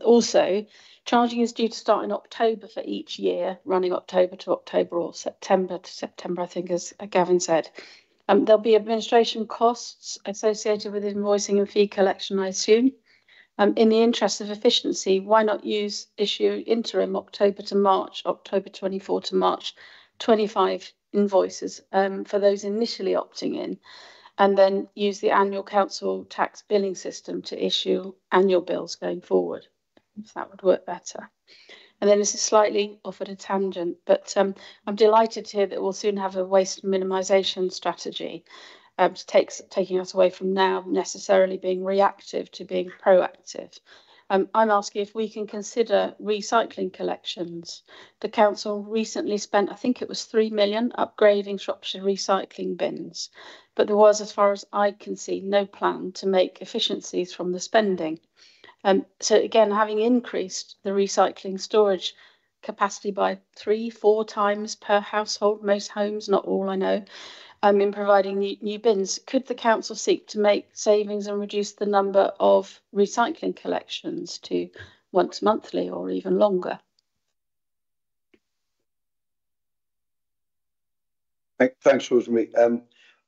Also, charging is due to start in October for each year, running October to October or September to September, I think, as Gavin said. There'll be administration costs associated with invoicing and fee collection, I assume. In the interest of efficiency, why not issue interim October to March, October 24 to March 25 invoices for those initially opting in, and then use the annual council tax billing system to issue annual bills going forward, if that would work better. And then this is slightly off at a tangent, but I'm delighted to hear that we'll soon have a waste minimisation strategy, taking us away from now necessarily being reactive to being proactive. I'm asking if we can consider recycling collections. The council recently spent, I think it was 3 million, upgrading Shropshire recycling bins, but there was, as far as I can see, no plan to make efficiencies from the spending. So again, having increased the recycling storage capacity by 3-4 times per household, most homes, not all I know, in providing new bins, could the council seek to make savings and reduce the number of recycling collections to once monthly or even longer? Thanks, Rosemary.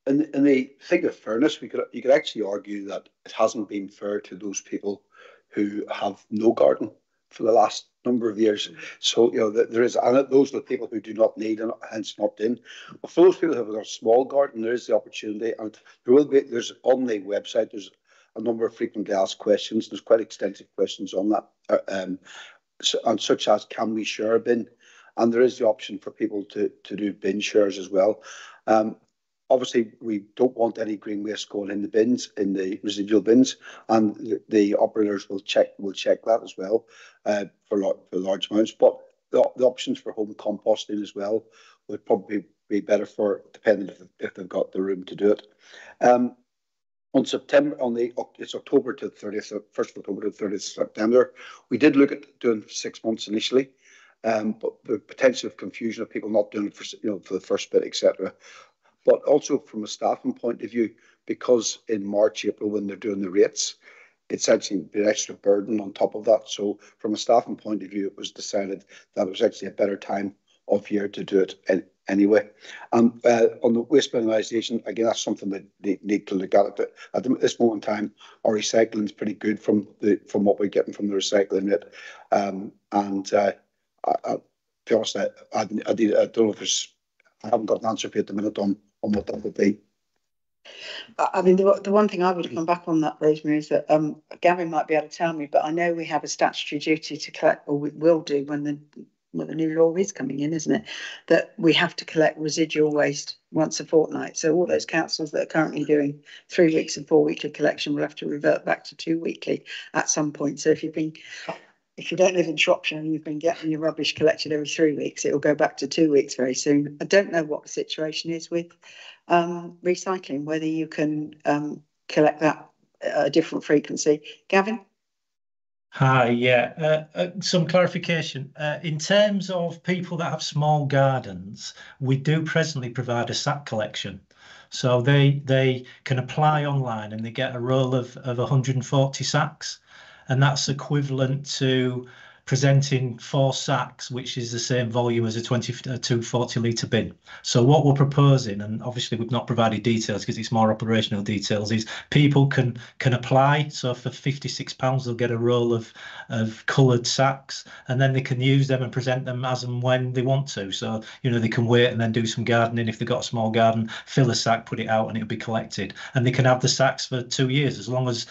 In the thing of fairness, you could actually argue that it hasn't been fair to those people who have no garden for the last number of years. So, there is, and those are the people who do not need and hence not in. But for those people who have got a small garden, there is the opportunity, and there's on the website, there's a number of frequently asked questions. There's quite extensive questions on that, and such as, can we share a bin? And there is the option for people to do bin shares as well. Obviously, we don't want any green waste going in the bins, in the residual bins, and the operators will check that as well for large amounts. But the options for home composting as well would probably be better depending if they've got the room to do it. It's October to the 30th, 1st of October to the 30th of September. We did look at doing 6 months initially, but the potential of confusion of people not doing it for the first bit, etc. But also from a staffing point of view, because in March, April, when they're doing the rates, it's actually been an extra burden on top of that. So from a staffing point of view, it was decided that it was actually a better time of year to do it anyway. On the waste minimisation, again, that's something that they need to look at. At this moment in time, our recycling is pretty good from what we're getting from the recycling rate. To be honest, I don't know if I haven't got an answer for you at the minute on what that would be. I mean, the one thing I would come back on that, Rosemary, is that Gavin might be able to tell me, but I know we have a statutory duty to collect, or we will do when the new law is coming in, isn't it? That we have to collect residual waste once a fortnight. So all those councils that are currently doing 3 weeks and 4 weekly collection will have to revert back to 2 weekly at some point. So if you don't live in Shropshire and you've been getting your rubbish collected every 3 weeks, it will go back to 2 weeks very soon. I don't know what the situation is with recycling, whether you can collect that at a different frequency. Gavin? Hi, yeah. Some clarification. In terms of people that have small gardens, we do presently provide a sack collection. So they can apply online and they get a roll of 140 sacks, and that's equivalent to presenting 4 sacks, which is the same volume as a 240 litre bin. So what we're proposing, and obviously we've not provided details because it's more operational details, is people can apply. So for £56 they'll get a roll of coloured sacks, and then they can use them and present them as and when they want to. So they can wait and then do some gardening if they've got a small garden, fill a sack, put it out, and it'll be collected. And they can have the sacks for 2 years as long as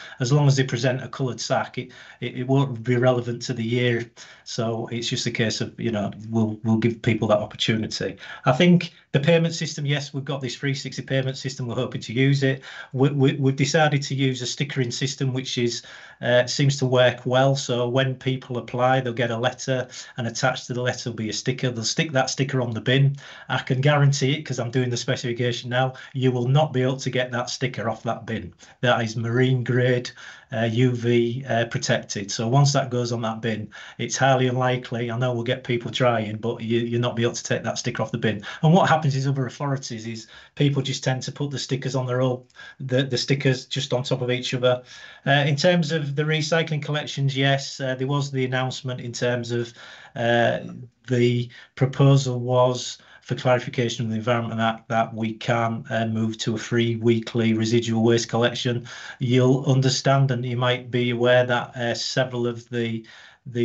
they present a coloured sack. It won't be relevant to the year. So it's just a case of we'll give people that opportunity. I think the payment system, yes, we've got this 360 payment system. We're hoping to use it. We've decided to use a stickering system, which seems to work well. So when people apply, they'll get a letter, and attached to the letter will be a sticker. They'll stick that sticker on the bin. I can guarantee it, because I'm doing the specification now, you will not be able to get that sticker off that bin. That is marine grade, UV protected. So once that goes on that bin, it's highly unlikely. I know we'll get people trying, but you'll not be able to take that sticker off the bin. And what happens is other authorities is people just tend to put the stickers on their own, the stickers just on top of each other. In terms of the recycling collections, yes, there was the announcement in terms of the proposal was, for clarification of the Environment Act, that we can move to a free weekly residual waste collection. You'll understand, and you might be aware, that several of the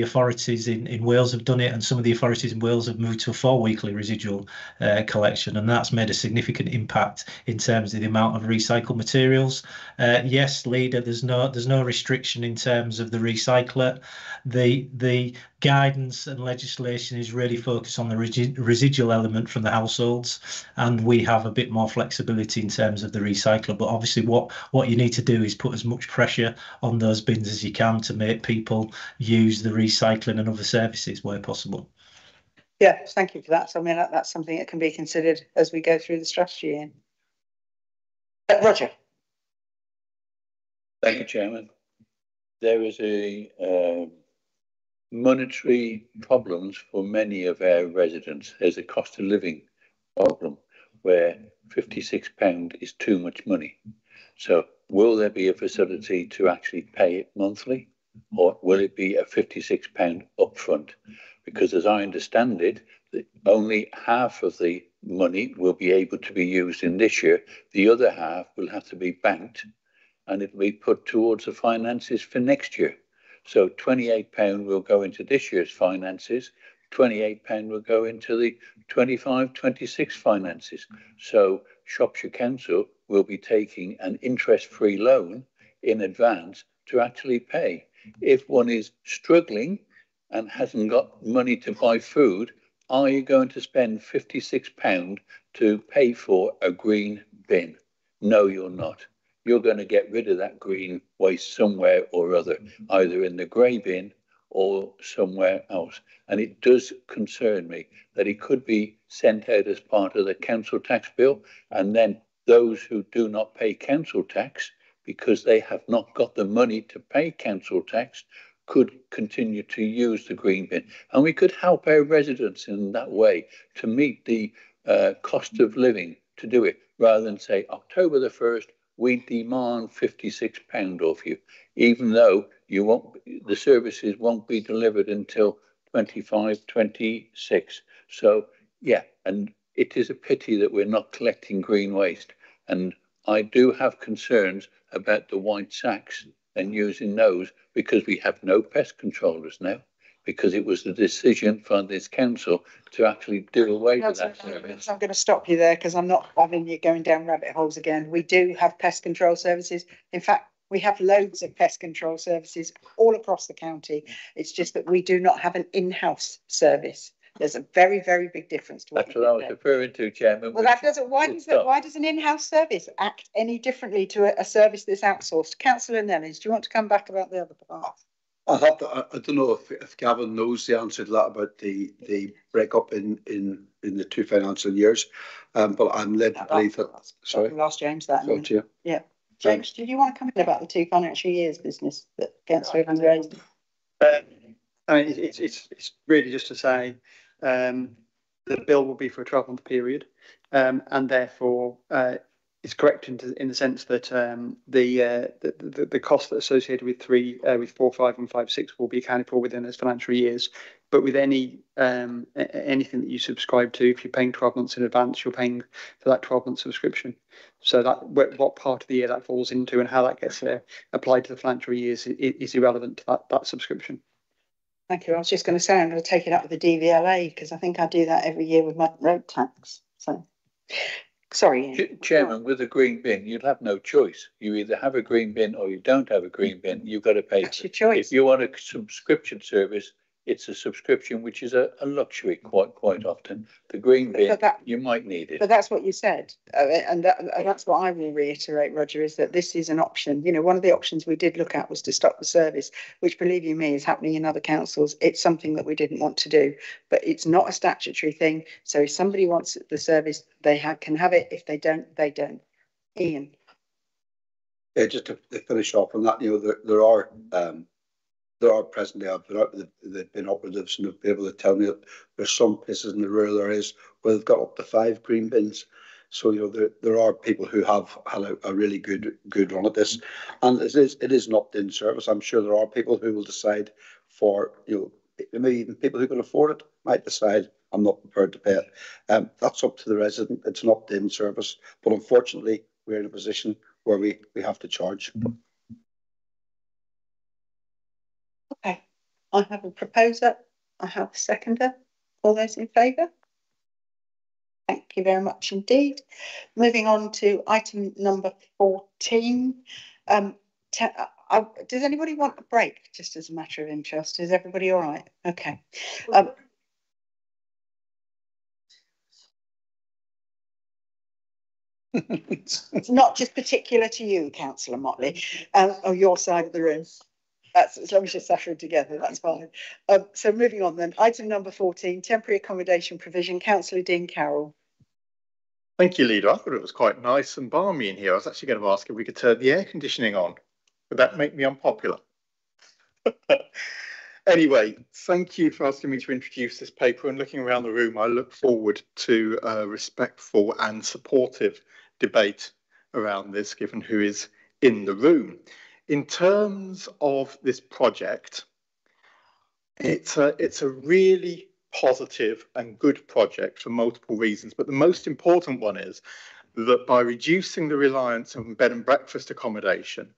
authorities in Wales have done it, and some of the authorities in Wales have moved to a 4 weekly residual collection, and that's made a significant impact in terms of the amount of recycled materials. Yes, Leader, there's no restriction in terms of the recycler. The guidance and legislation is really focused on the residual element from the households, and we have a bit more flexibility in terms of the recycler. But obviously what you need to do is put as much pressure on those bins as you can to make people use the recycling and other services where possible. Yeah, thank you for that. So I mean, that's something that can be considered as we go through the strategy. Roger. Thank you, Chairman. There is a monetary problems for many of our residents. There's a cost of living problem where £56 is too much money. So will there be a facility to actually pay it monthly, or will it be a £56 upfront? Because as I understand it, only half of the money will be able to be used in this year. The other half will have to be banked, and it will be put towards the finances for next year. So £28 will go into this year's finances, £28 will go into the 25-26 finances. So Shropshire Council will be taking an interest-free loan in advance to actually pay. If one is struggling and hasn't got money to buy food, are you going to spend £56 to pay for a green bin? No, you're not. You're going to get rid of that green waste somewhere or other, either in the grey bin or somewhere else. And it does concern me that it could be sent out as part of the council tax bill, and then those who do not pay council tax because they have not got the money to pay council tax could continue to use the green bin. And we could help our residents in that way to meet the cost of living to do it, rather than say October the 1st, we demand £56 off you, even though the services won't be delivered until 25-26. So yeah, and it is a pity that we're not collecting green waste. And I do have concerns about the white sacks and using those, because we have no pest controllers now, because it was the decision from this council to actually do away with that service. I'm going to stop you there because I'm not having you going down rabbit holes again. We do have pest control services. In fact, we have loads of pest control services all across the county. It's just that we do not have an in-house service. There's a very, very big difference to what that's what I was referring to, Chairman. Well, that doesn't. Why does an in-house service act any differently to a service that's outsourced? Councillor Nellens, do you want to come back about the other part? I don't know if Gavin knows the answer to that about the breakup in the 2 financial years, but I'm led to believe that. Sorry, I'll ask James that. Yeah, James, did you want to come in about the 2 financial years business that Councillor has raised? I mean, it's really just to say the bill will be for a 12-month period, and therefore it's correct in the sense that the costs that are associated with 4, 5, and 5, 6 will be accounted for within those financial years. But with anything that you subscribe to, if you're paying 12 months in advance, you're paying for that 12-month subscription. So that what part of the year that falls into and how that gets applied to the financial years is irrelevant to that subscription. Thank you. I was just going to say I'm going to take it up with the DVLA because I think I do that every year with my road tax. So, sorry, Chairman, with a green bin, you'll have no choice. You either have a green bin or you don't have a green bin. You've got to pay. That's your choice. If you want a subscription service, it's a subscription which is a luxury quite often. The green bin, you might need it. But that's what you said, and that's what I will reiterate, Roger, is that this is an option. You know, one of the options we did look at was to stop the service, which, believe you me, is happening in other councils. It's something that we didn't want to do, but it's not a statutory thing. So if somebody wants the service, they can have it. If they don't, they don't. Ian. Yeah, just to finish off on that, you know, there are presently, they've been operatives and they've been able to tell me that there's some places in the rural areas where they've got up to 5 green bins. So, you know, there are people who have had a really good run at this. And it is an opt-in service. I'm sure there are people who will decide for, you know, maybe even people who can afford it might decide, I'm not prepared to pay it. That's up to the resident. It's an opt-in service. But unfortunately, we're in a position where we have to charge. Okay, I have a proposer, I have a seconder. All those in favour? Thank you very much indeed. Moving on to item number 14. Does anybody want a break, just as a matter of interest? Is everybody all right? Okay. It's not just particular to you, Councillor Motley, or your side of the room. That's as long as you're suffering together, that's fine. So moving on then, item number 14, temporary accommodation provision. Councillor Dean Carroll. Thank you, Leader. I thought it was quite nice and balmy in here. I was actually going to ask if we could turn the air conditioning on. Would that make me unpopular? Anyway, thank you for asking me to introduce this paper, and looking around the room, I look forward to a respectful and supportive debate around this, given who is in the room. In terms of this project, it's a really positive and good project for multiple reasons, but the most important one is that by reducing the reliance on bed and breakfast accommodation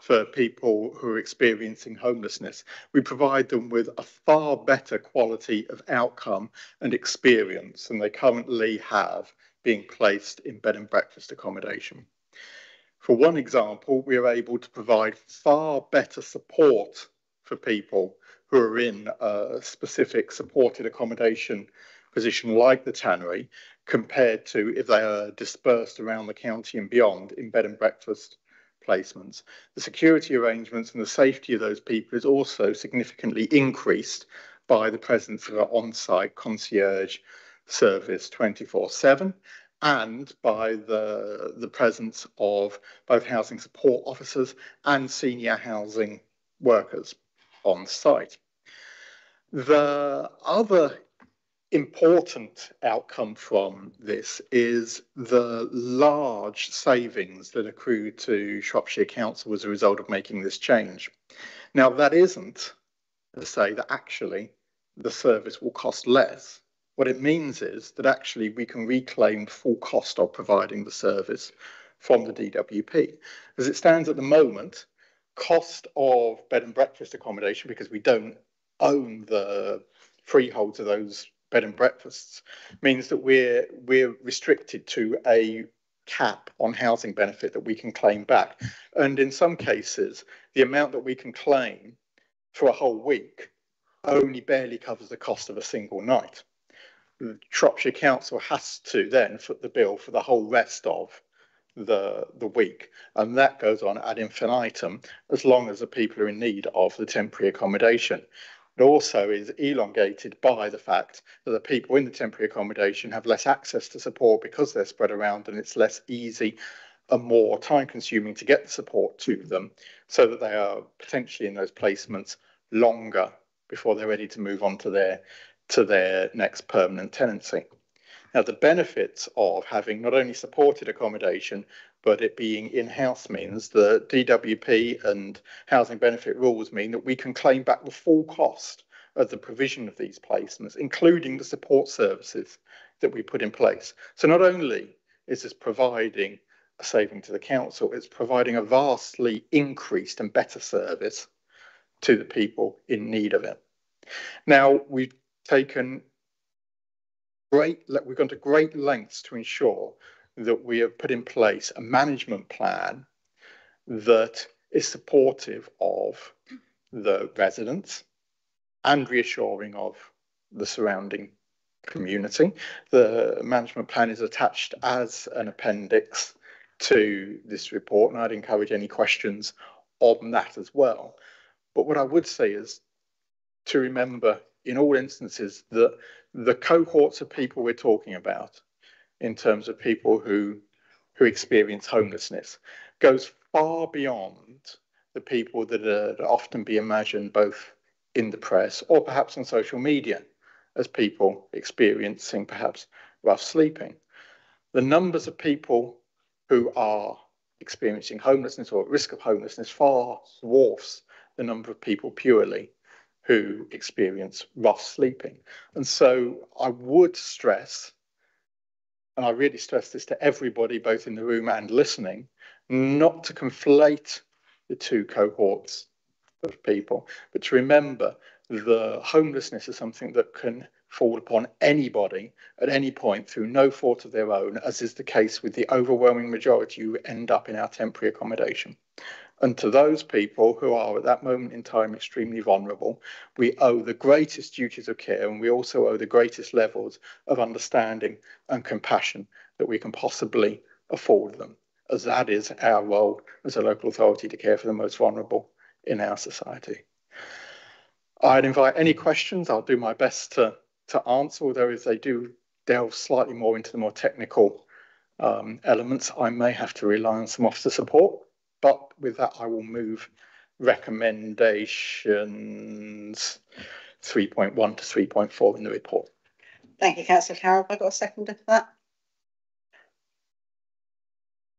for people who are experiencing homelessness, we provide them with a far better quality of outcome and experience than they currently have being placed in bed and breakfast accommodation. For one example, we are able to provide far better support for people who are in a specific supported accommodation position like the tannery, compared to if they are dispersed around the county and beyond in bed and breakfast placements. The security arrangements and the safety of those people is also significantly increased by the presence of an on-site concierge service 24/7. And by the presence of both housing support officers and senior housing workers on site. The other important outcome from this is the large savings that accrue to Shropshire Council as a result of making this change. Now, that isn't to say that actually the service will cost less. What it means is that actually we can reclaim full cost of providing the service from the DWP. As it stands at the moment, cost of bed and breakfast accommodation, because we don't own the freeholds of those bed and breakfasts, means that we're restricted to a cap on housing benefit that we can claim back. And in some cases, the amount that we can claim for a whole week only barely covers the cost of a single night. The Shropshire Council has to then foot the bill for the whole rest of the week, and that goes on ad infinitum as long as the people are in need of the temporary accommodation. It also is elongated by the fact that the people in the temporary accommodation have less access to support because they're spread around, and it's less easy and more time consuming to get the support to them, so that they are potentially in those placements longer before they're ready to move on to their next permanent tenancy. Now, the benefits of having not only supported accommodation, but it being in-house means the DWP and housing benefit rules mean that we can claim back the full cost of the provision of these placements, including the support services that we put in place. So not only is this providing a saving to the council, it's providing a vastly increased and better service to the people in need of it. Now, we've gone to great lengths to ensure that we have put in place a management plan that is supportive of the residents and reassuring of the surrounding community. The management plan is attached as an appendix to this report, and I'd encourage any questions on that as well. But what I would say is to remember in all instances that the cohorts of people we're talking about in terms of people who experience homelessness goes far beyond the people that often be imagined both in the press or perhaps on social media as people experiencing perhaps rough sleeping. The numbers of people who are experiencing homelessness or at risk of homelessness far dwarfs the number of people purely who experience rough sleeping. And so I would stress, and I really stress this to everybody, both in the room and listening, not to conflate the two cohorts of people, but to remember the homelessness is something that can fall upon anybody at any point through no fault of their own, as is the case with the overwhelming majority who end up in our temporary accommodation. And to those people who are at that moment in time extremely vulnerable, we owe the greatest duties of care, and we also owe the greatest levels of understanding and compassion that we can possibly afford them, as that is our role as a local authority to care for the most vulnerable in our society. I'd invite any questions. I'll do my best to answer, although if they do delve slightly more into the more technical elements, I may have to rely on some officer support. But with that, I will move recommendations 3.1 to 3.4 in the report. Thank you, Councillor Carroll. Have I got a seconder for that?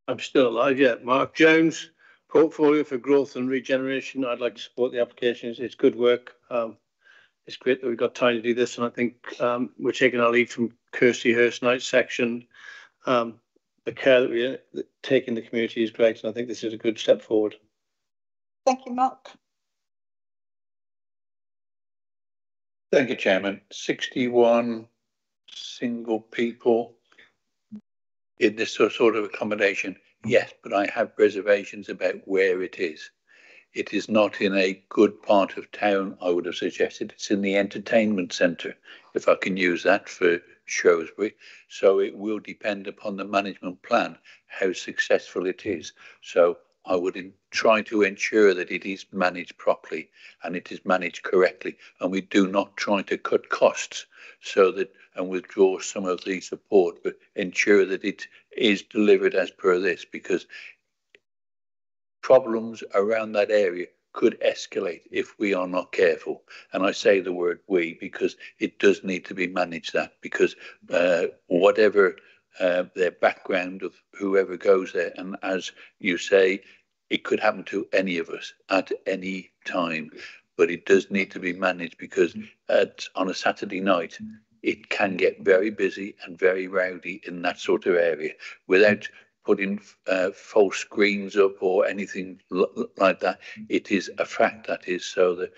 I'm still alive, yeah. Mark Jones, Portfolio for Growth and Regeneration. I'd like to support the applications. It's good work. It's great that we've got time to do this, and I think we're taking our lead from Kirsty Hurst-Knight's section. The care that we take in the community is great, and I think this is a good step forward. Thank you, Mark. Thank you, Chairman. 61 single people in this sort of accommodation. Yes, but I have reservations about where it is. It is not in a good part of town, I would have suggested. It's in the entertainment centre, if I can use that for Shrewsbury. So it will depend upon the management plan, how successful it is. So I would try to ensure that it is managed properly and it is managed correctly. And we do not try to cut costs so that and withdraw some of the support, but ensure that it is delivered as per this, because problems around that area could escalate if we are not careful. And I say the word we because it does need to be managed, that because whatever their background of whoever goes there, and as you say, it could happen to any of us at any time, but it does need to be managed because on a Saturday night, it can get very busy and very rowdy in that sort of area without putting false screens up or anything like that. It is a fact that is so that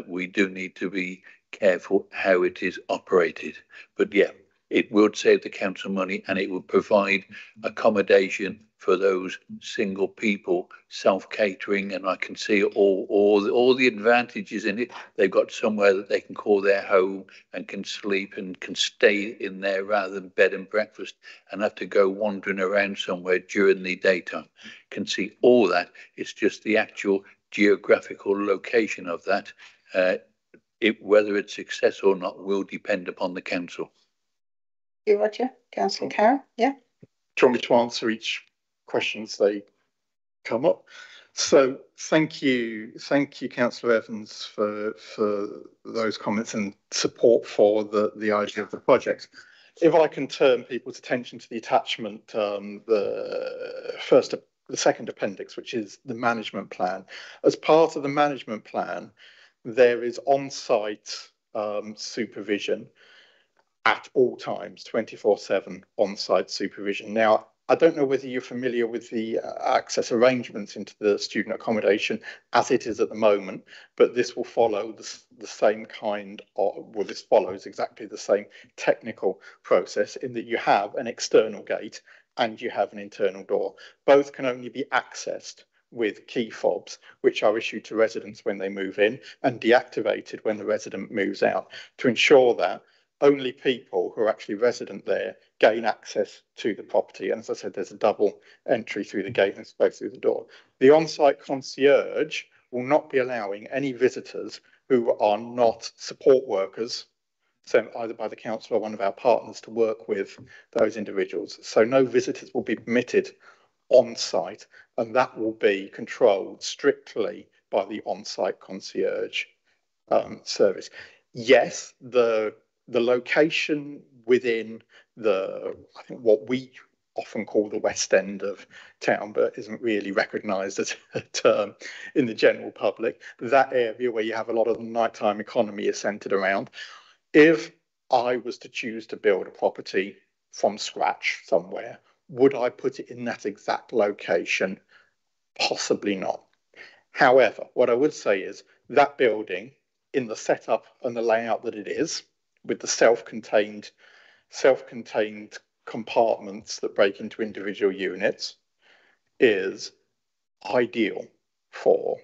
we do need to be careful how it is operated. But yeah, it would save the council money and it would provide accommodation for those single people, self-catering, and I can see all the advantages in it. They've got somewhere that they can call their home and can sleep and can stay in there rather than bed and breakfast and have to go wandering around somewhere during the daytime. Can see all that. It's just the actual geographical location of that. Whether it's success or not will depend upon the council. You, Roger. Councillor Carroll, yeah. Do you want me to answer each questions they come up? So thank you, Councillor Evans, for those comments and support for the idea of the project. If I can turn people's attention to the attachment, the second appendix, which is the management plan. As part of the management plan, there is on-site supervision at all times, 24/7 on-site supervision. Now, I don't know whether you're familiar with the access arrangements into the student accommodation as it is at the moment, but this will follow the same kind of, well, this follows exactly the same technical process in that you have an external gate and you have an internal door. Both can only be accessed with key fobs, which are issued to residents when they move in and deactivated when the resident moves out, to ensure that only people who are actually resident there gain access to the property. And as I said, there's a double entry through the gate and both through the door. The on-site concierge will not be allowing any visitors who are not support workers, so either by the council or one of our partners, to work with those individuals. So no visitors will be permitted on site, and that will be controlled strictly by the on-site concierge service. Yes, the location within I think what we often call the West End of town, but isn't really recognised as a term in the general public, that area where you have a lot of the nighttime economy is centred around. If I was to choose to build a property from scratch somewhere, would I put it in that exact location? Possibly not. However, what I would say is that building, in the setup and the layout that it is, with the self-contained compartments that break into individual units, is ideal for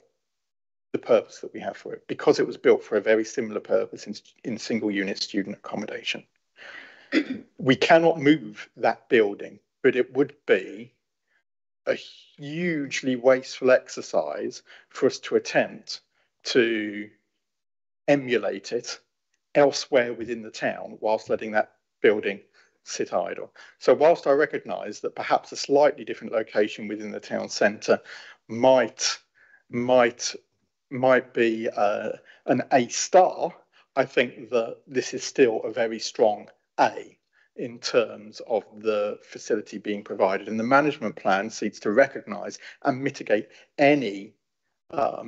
the purpose that we have for it, because it was built for a very similar purpose in single unit student accommodation. We cannot move that building, but it would be a hugely wasteful exercise for us to attempt to emulate it elsewhere within the town whilst letting that building sit idle. So whilst I recognise that perhaps a slightly different location within the town centre might be an A star, I think that this is still a very strong A in terms of the facility being provided. And the management plan seeks to recognise and mitigate any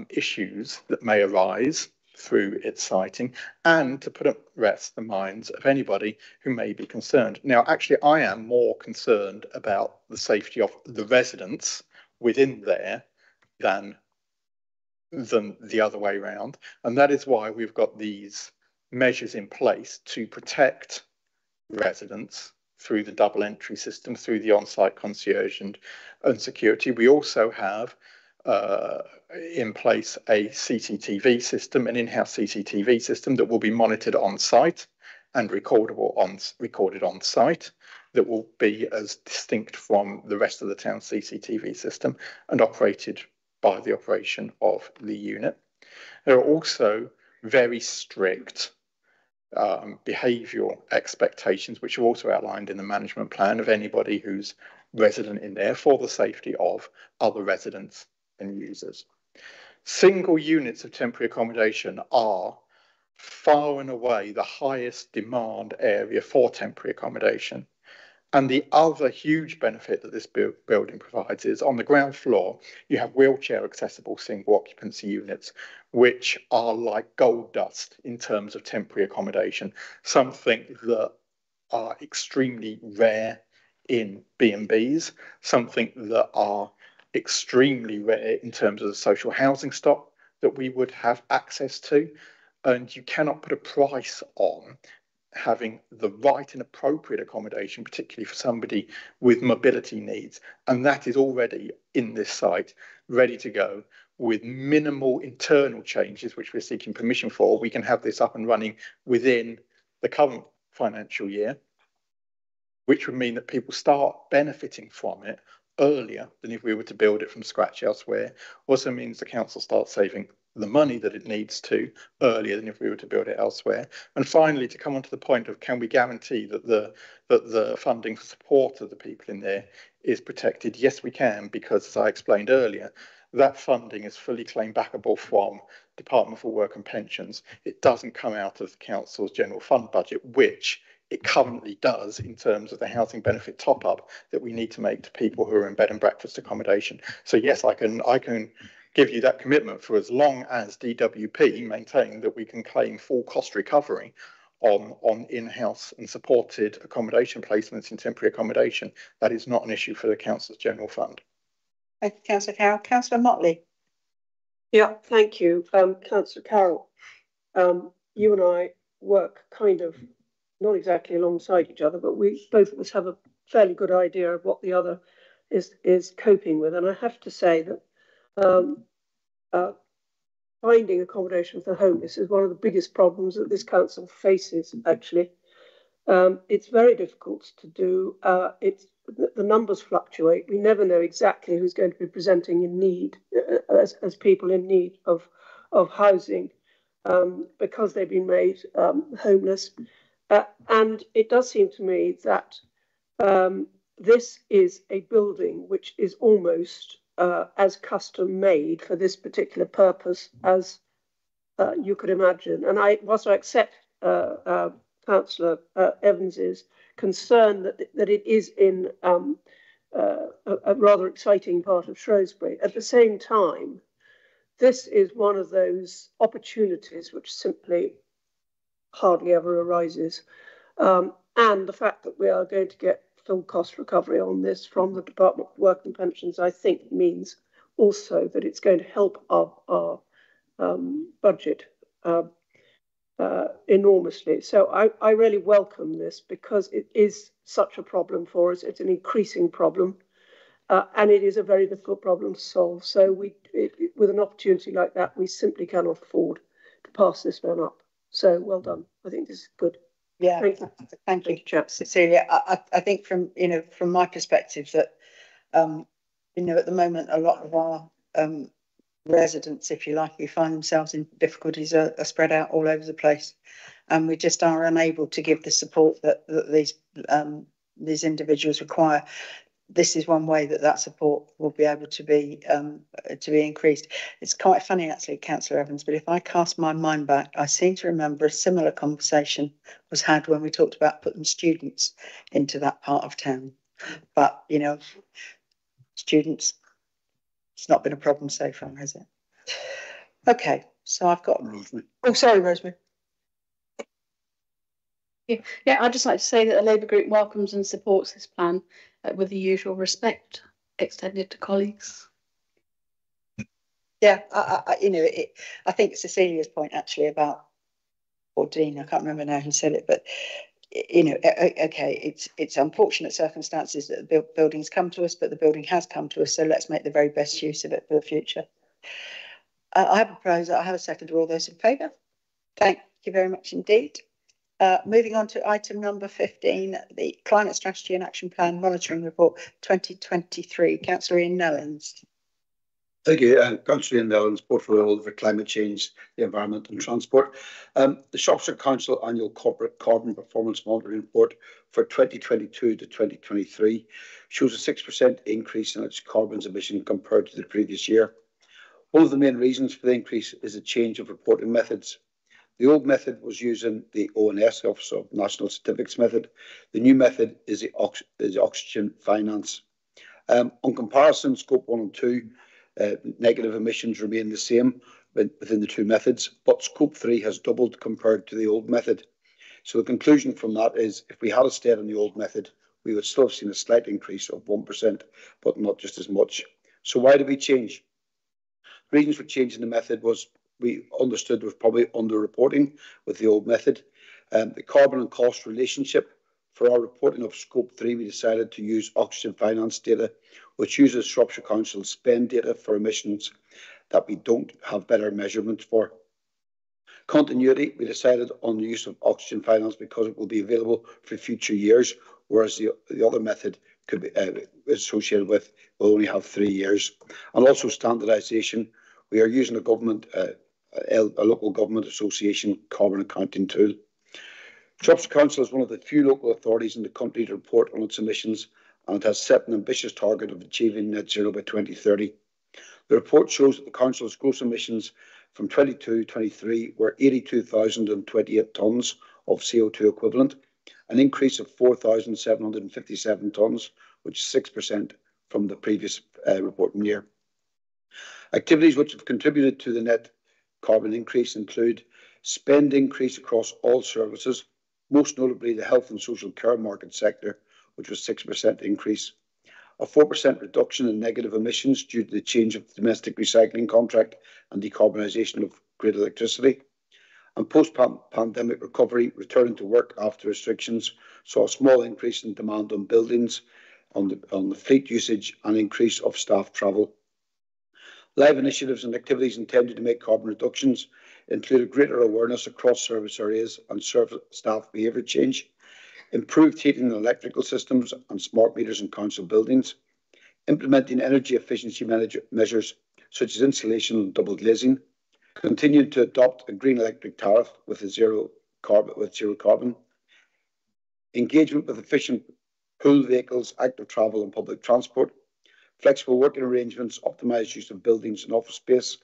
issues that may arise through its siting, and to put at rest the minds of anybody who may be concerned. Now, actually, I am more concerned about the safety of the residents within there than the other way around. And that is why we've got these measures in place to protect residents through the double entry system, through the on-site concierge and security. We also have in place a CCTV system, an in-house CCTV system that will be monitored on site and recorded on site, that will be as distinct from the rest of the town's CCTV system and operated by the operation of the unit. There are also very strict behavioural expectations, which are also outlined in the management plan, of anybody who's resident in there for the safety of other residents and users. Single units of temporary accommodation are far and away the highest demand area for temporary accommodation. And the other huge benefit that this building provides is, on the ground floor, you have wheelchair accessible single occupancy units, which are like gold dust in terms of temporary accommodation, something that are extremely rare in B&Bs, something that are extremely rare in terms of the social housing stock that we would have access to. And you cannot put a price on having the right and appropriate accommodation, particularly for somebody with mobility needs. And that is already in this site, ready to go, with minimal internal changes, which we're seeking permission for. We can have this up and running within the current financial year, which would mean that people start benefiting from it earlier than if we were to build it from scratch elsewhere. Also means the council starts saving the money that it needs to earlier than if we were to build it elsewhere. And finally, to come on to the point of, can we guarantee that the funding for support of the people in there is protected? Yes, we can, because as I explained earlier, that funding is fully claim backable from Department for Work and Pensions. It doesn't come out of the council's general fund budget, which it currently does in terms of the housing benefit top up that we need to make to people who are in bed and breakfast accommodation. So yes, I can give you that commitment for as long as DWP maintain that we can claim full cost recovery on in-house and supported accommodation placements in temporary accommodation. That is not an issue for the council's general fund. Thank you, Councillor Carroll. Councillor Motley. Yeah, thank you, Councillor Carroll. You and I work kind of not exactly alongside each other, but we both of us have a fairly good idea of what the other is coping with. And I have to say that finding accommodation for the homeless is one of the biggest problems that this council faces, actually. It's very difficult to do. The numbers fluctuate. We never know exactly who's going to be presenting in need as people in need of housing because they've been made homeless. And it does seem to me that this is a building which is almost as custom made for this particular purpose as you could imagine. And whilst I accept Councillor Evans's concern that it is in a rather exciting part of Shrewsbury, at the same time, this is one of those opportunities which simply hardly ever arises. And the fact that we are going to get full cost recovery on this from the Department of Work and Pensions, I think means also that it's going to help our budget enormously. So I really welcome this because it is such a problem for us. It's an increasing problem and it is a very difficult problem to solve. So with an opportunity like that, we simply cannot afford to pass this one up. So well done. I think this is good. Yeah, thank you, Cecilia. I think from my perspective that at the moment a lot of our residents, if you like, who find themselves in difficulties are spread out all over the place, and we just are unable to give the support that these individuals require. This is one way that support will be able to be increased. It's quite funny, actually, Councillor Evans, but if I cast my mind back, I seem to remember a similar conversation was had when we talked about putting students into that part of town. But, students, it's not been a problem so far, has it? Okay, so I've got Rosemary. Oh, sorry, Rosemary. Yeah, I'd just like to say that the Labour Group welcomes and supports this plan with the usual respect extended to colleagues. Yeah, I think Cecilia's point actually about, or Dean, I can't remember now who said it, but okay, it's unfortunate circumstances that the building's come to us, but the building has come to us, so let's make the very best use of it for the future. I have a proposal. I have a second. All those in favour? Thank you very much indeed. Moving on to item number 15, the Climate Strategy and Action Plan Monitoring Report 2023. Councillor Ian Nellens. Thank you, Councillor Ian Nellens, Portfolio Holder for Climate Change, the Environment and Transport. The Shropshire Council Annual Corporate Carbon Performance Monitoring Report for 2022 to 2023 shows a 6% increase in its carbon emission compared to the previous year. One of the main reasons for the increase is a change of reporting methods. The old method was using the ONS, Office of National Certificates method. The new method is the oxygen finance. On comparison, Scope 1 and 2, negative emissions remain the same within the two methods, but Scope 3 has doubled compared to the old method. So the conclusion from that is if we had stayed on the old method, we would still have seen a slight increase of 1%, but not just as much. So why did we change? The reasons for changing the method was we understood there was probably under-reporting with the old method. The carbon and cost relationship for our reporting of Scope 3, we decided to use oxygen finance data, which uses Shropshire Council spend data for emissions that we don't have better measurements for. Continuity, we decided on the use of oxygen finance because it will be available for future years, whereas the other method could be associated with will only have 3 years. And also standardisation, we are using a local government association carbon accounting tool. Shropshire Council is one of the few local authorities in the country to report on its emissions, and it has set an ambitious target of achieving net zero by 2030. The report shows that the Council's gross emissions from 22-23 were 82,028 tonnes of CO2 equivalent, an increase of 4,757 tonnes, which is 6% from the previous reporting year. Activities which have contributed to the net carbon increase include spend increase across all services, most notably the health and social care market sector, which was 6% increase, a 4% reduction in negative emissions due to the change of the domestic recycling contract and decarbonisation of grid electricity, and post-pandemic recovery, returning to work after restrictions, saw a small increase in demand on buildings, on the fleet usage and increase of staff travel. Live initiatives and activities intended to make carbon reductions included greater awareness across service areas and staff behaviour change, improved heating and electrical systems and smart meters in council buildings, implementing energy efficiency measures such as insulation and double glazing, continued to adopt a green electric tariff with zero carbon, engagement with efficient pool vehicles, active travel and public transport, flexible working arrangements, optimised use of buildings and office space,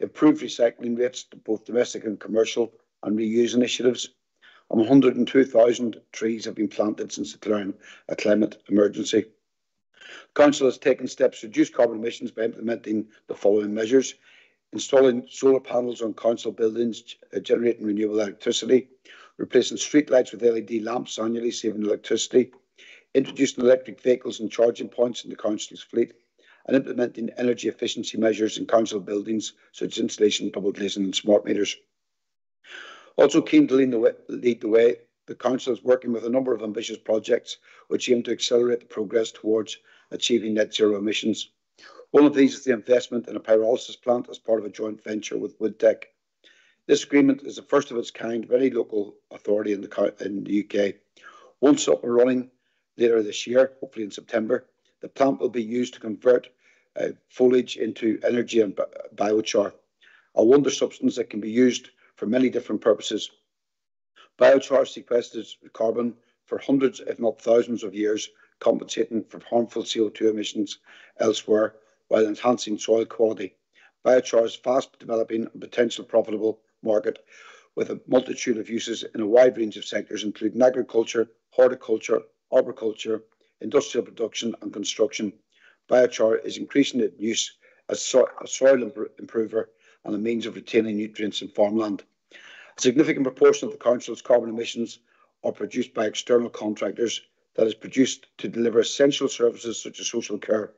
improved recycling rates to both domestic and commercial, and reuse initiatives. 102,000 trees have been planted since declaring a climate emergency. The Council has taken steps to reduce carbon emissions by implementing the following measures: installing solar panels on council buildings, generating renewable electricity, replacing street lights with LED lamps annually, saving electricity, introducing electric vehicles and charging points in the council's fleet, and implementing energy efficiency measures in council buildings such as insulation, double glazing and smart meters. Also keen to lead the way, the Council is working with a number of ambitious projects which aim to accelerate the progress towards achieving net zero emissions. One of these is the investment in a pyrolysis plant as part of a joint venture with Woodtech. This agreement is the first of its kind of any local authority in the UK. Once up and running later this year, hopefully in September, the plant will be used to convert foliage into energy and biochar, a wonder substance that can be used for many different purposes. Biochar sequesters carbon for hundreds, if not thousands of years, compensating for harmful CO2 emissions elsewhere while enhancing soil quality. Biochar is fast developing a potential profitable market with a multitude of uses in a wide range of sectors, including agriculture, horticulture, arboriculture, industrial production and construction. Biochar is increasing its use as a soil improver and a means of retaining nutrients in farmland. A significant proportion of the Council's carbon emissions are produced by external contractors that is produced to deliver essential services such as social care.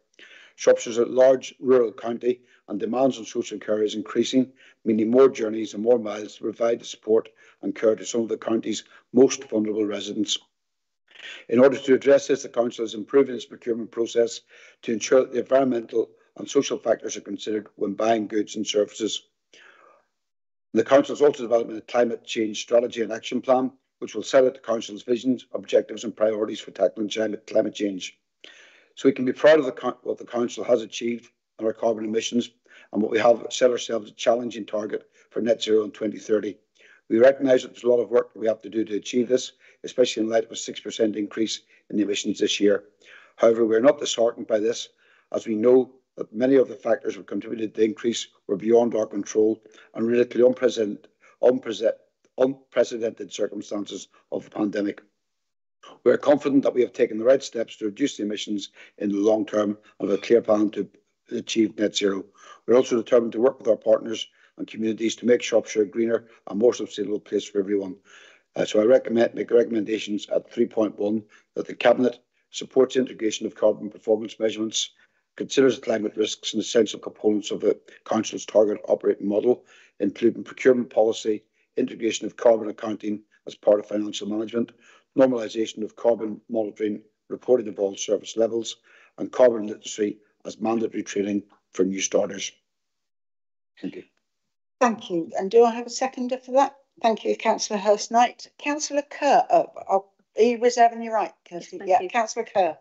Shropshire is a large rural county and demands on social care is increasing, meaning more journeys and more miles to provide the support and care to some of the county's most vulnerable residents. In order to address this, the Council is improving its procurement process to ensure that the environmental and social factors are considered when buying goods and services. The Council is also developing a climate change strategy and action plan, which will set out the Council's visions, objectives and priorities for tackling climate change. So we can be proud of what the Council has achieved on our carbon emissions and what we have set ourselves a challenging target for net zero in 2030. We recognise that there's a lot of work that we have to do to achieve this, especially in light of a 6% increase in the emissions this year. However, we are not disheartened by this, as we know that many of the factors that contributed to the increase were beyond our control and related to the unprecedented circumstances of the pandemic. We are confident that we have taken the right steps to reduce the emissions in the long term and have a clear plan to achieve net zero. We are also determined to work with our partners and communities to make Shropshire a greener and more sustainable place for everyone. So I make recommendations at 3.1 that the Cabinet supports integration of carbon performance measurements, considers climate risks and essential components of the Council's target operating model, including procurement policy, integration of carbon accounting as part of financial management, normalisation of carbon monitoring, reporting of all service levels, and carbon literacy as mandatory training for new starters. Thank you. Thank you. And do I have a seconder for that? Thank you, Councillor Hurst-Knight. Councillor Kerr, are you reserving your right, Kirsty? Yeah, Councillor Kerr.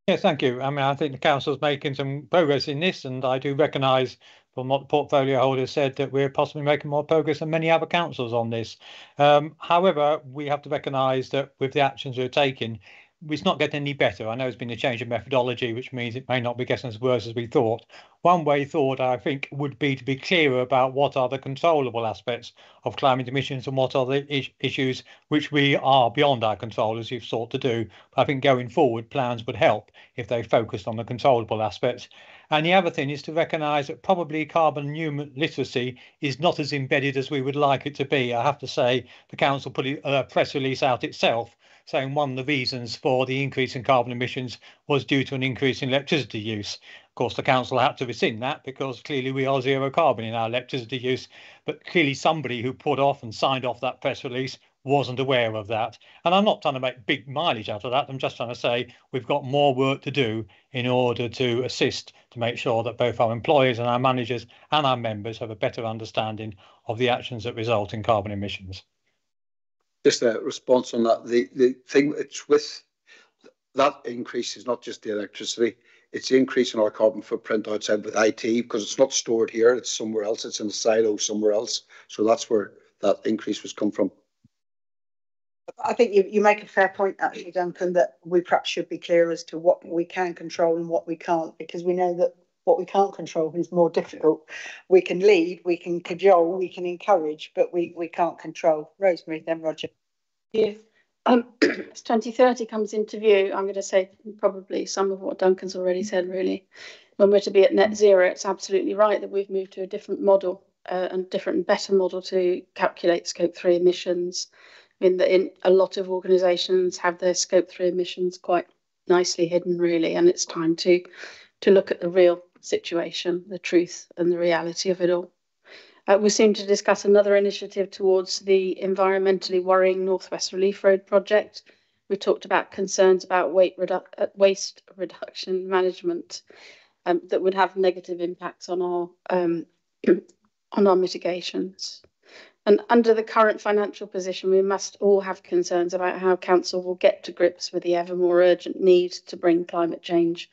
Yes, thank you. I mean, I think the Council's making some progress in this, and I do recognise from what the portfolio holder said that we're possibly making more progress than many other councils on this. However, we have to recognise that with the actions we're taking, it's not getting any better. I know there's been a change in methodology, which means it may not be getting as worse as we thought. One way forward, I think, would be to be clearer about what are the controllable aspects of climate emissions and what are the issues which we are beyond our control, as you've sought to do. But I think going forward, plans would help if they focused on the controllable aspects. And the other thing is to recognise that probably carbon literacy is not as embedded as we would like it to be. I have to say the council put a press release out itself saying one of the reasons for the increase in carbon emissions was due to an increase in electricity use. Of course, the council had to rescind that because clearly we are zero carbon in our electricity use. But clearly somebody who put off and signed off that press release wasn't aware of that. And I'm not trying to make big mileage out of that. I'm just trying to say we've got more work to do in order to assist to make sure that both our employers and our managers and our members have a better understanding of the actions that result in carbon emissions. Just a response on that. The thing it's with that increase is not just the electricity, it's the increase in our carbon footprint outside with IT, because it's not stored here, it's somewhere else, it's in a silo somewhere else. So that's where that increase was come from. I think you make a fair point, actually, Duncan, that we perhaps should be clear as to what we can control and what we can't, because we know that what we can't control is more difficult. We can lead, we can cajole, we can encourage, but we can't control. Rosemary, then Roger. Yeah. As 2030 comes into view, I'm going to say probably some of what Duncan's already said, really. When we're to be at net zero, it's absolutely right that we've moved to a different model and different and better model to calculate Scope 3 emissions. I mean, in a lot of organisations have their Scope 3 emissions quite nicely hidden, really, and it's time to look at the real situation, the truth and the reality of it all. We seem to discuss another initiative towards the environmentally worrying Northwest Relief Road project. We talked about concerns about waste reduction management that would have negative impacts on our mitigations. And under the current financial position, we must all have concerns about how council will get to grips with the ever more urgent need to bring climate change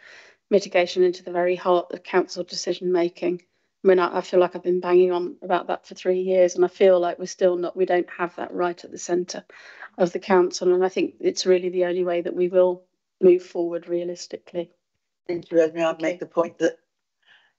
mitigation into the very heart of council decision making. I mean, I feel like I've been banging on about that for 3 years, and I feel like we don't have that right at the centre of the council. And I think it's really the only way that we will move forward realistically. Thank you, Rosemary. I'd make the point that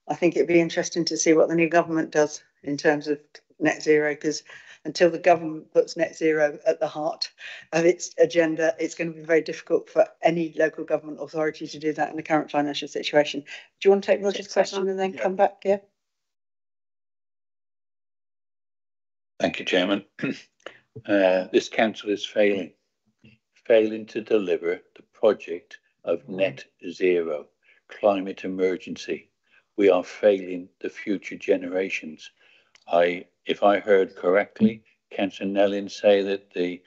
I think it'd be interesting to see what the new government does in terms of net zero, because until the government puts net zero at the heart of its agenda, it's going to be very difficult for any local government authority to do that in the current financial situation. Do you want to take Roger's question and then come back? Yeah. Thank you, Chairman. This council is failing to deliver the project of net zero, climate emergency. We are failing the future generations. If I heard correctly, Councillor Nellin say that the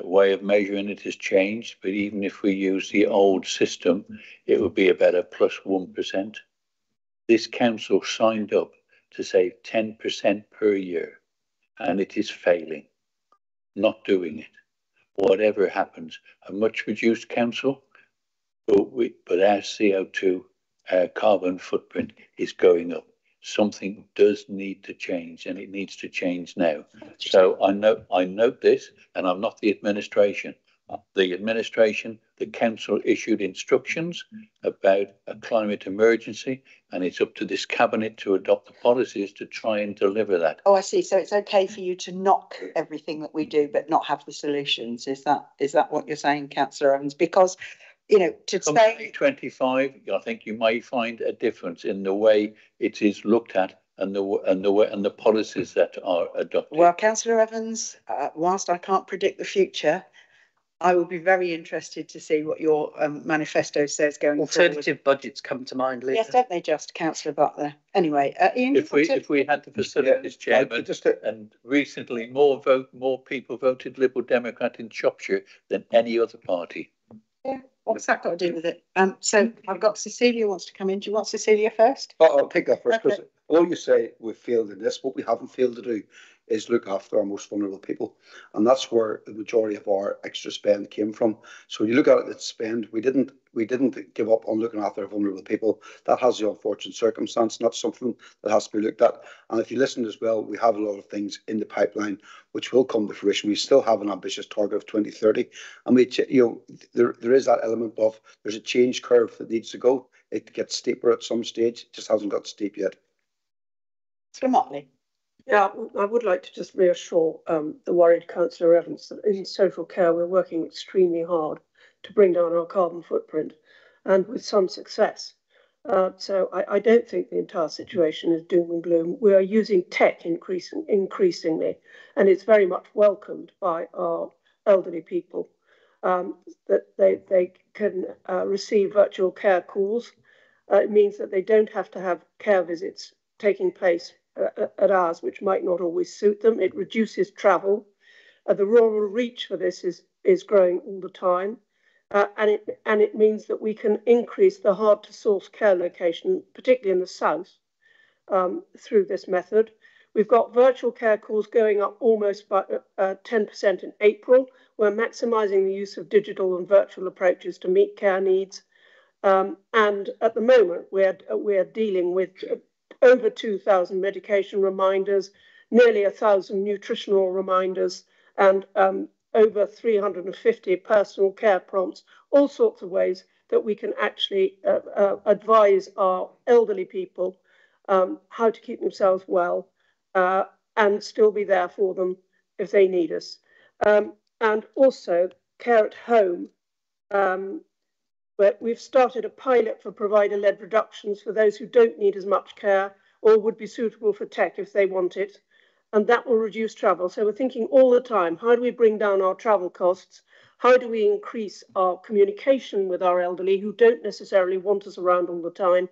way of measuring it has changed, but even if we use the old system, it would be about a plus 1%. This council signed up to save 10% per year, and it is failing, not doing it. Whatever happens, a much reduced council, but our CO2 carbon footprint is going up. Something does need to change, and it needs to change now. So I note this, and I'm not the administration. The council issued instructions about a climate emergency, and it's up to this cabinet to adopt the policies to try and deliver that. Oh, I see. So it's okay for you to knock everything that we do, but not have the solutions. Is that what you're saying, Councillor Evans? Because, you know, to say 25, I think you may find a difference in the way it is looked at and the policies that are adopted. Well, Councillor Evans, whilst I can't predict the future, I will be very interested to see what your manifesto says going forward. Alternative budgets come to mind later. Yes, don't they just, Councillor Butler? Anyway, Ian, if we had the facilities, Chairman, and recently more people voted Liberal Democrat in Shropshire than any other party. Yeah. What's that got to do with it? So I've got Cecilia wants to come in. Do you want Cecilia first? I'll take that first, because although you say we've failed in this, what we haven't failed to do is look after our most vulnerable people. And that's where the majority of our extra spend came from. So when you look at it, it's spend. We didn't give up on looking after our vulnerable people. That has the unfortunate circumstance, not something that has to be looked at. And if you listen as well, we have a lot of things in the pipeline which will come to fruition. We still have an ambitious target of 2030. And there is that element of there's a change curve that needs to go. It gets steeper at some stage, it just hasn't got steep yet. Mr. Motley. Yeah, I would like to just reassure the worried Councillor Evans that in social care we're working extremely hard to bring down our carbon footprint, and with some success. So I don't think the entire situation is doom and gloom. We are using tech increasingly, and it's very much welcomed by our elderly people, that they can receive virtual care calls. It means that they don't have to have care visits taking place at hours which might not always suit them. It reduces travel. The rural reach for this is growing all the time. And it means that we can increase the hard to source care location, particularly in the south, through this method. We've got virtual care calls going up almost by 10% in April. We're maximising the use of digital and virtual approaches to meet care needs. And at the moment, we're dealing with over 2,000 medication reminders, nearly 1,000 nutritional reminders, and over 350 personal care prompts, all sorts of ways that we can actually advise our elderly people how to keep themselves well and still be there for them if they need us. And also care at home, where we've started a pilot for provider-led reductions for those who don't need as much care or would be suitable for tech if they want it. And that will reduce travel. So we're thinking all the time, how do we bring down our travel costs? How do we increase our communication with our elderly who don't necessarily want us around all the time?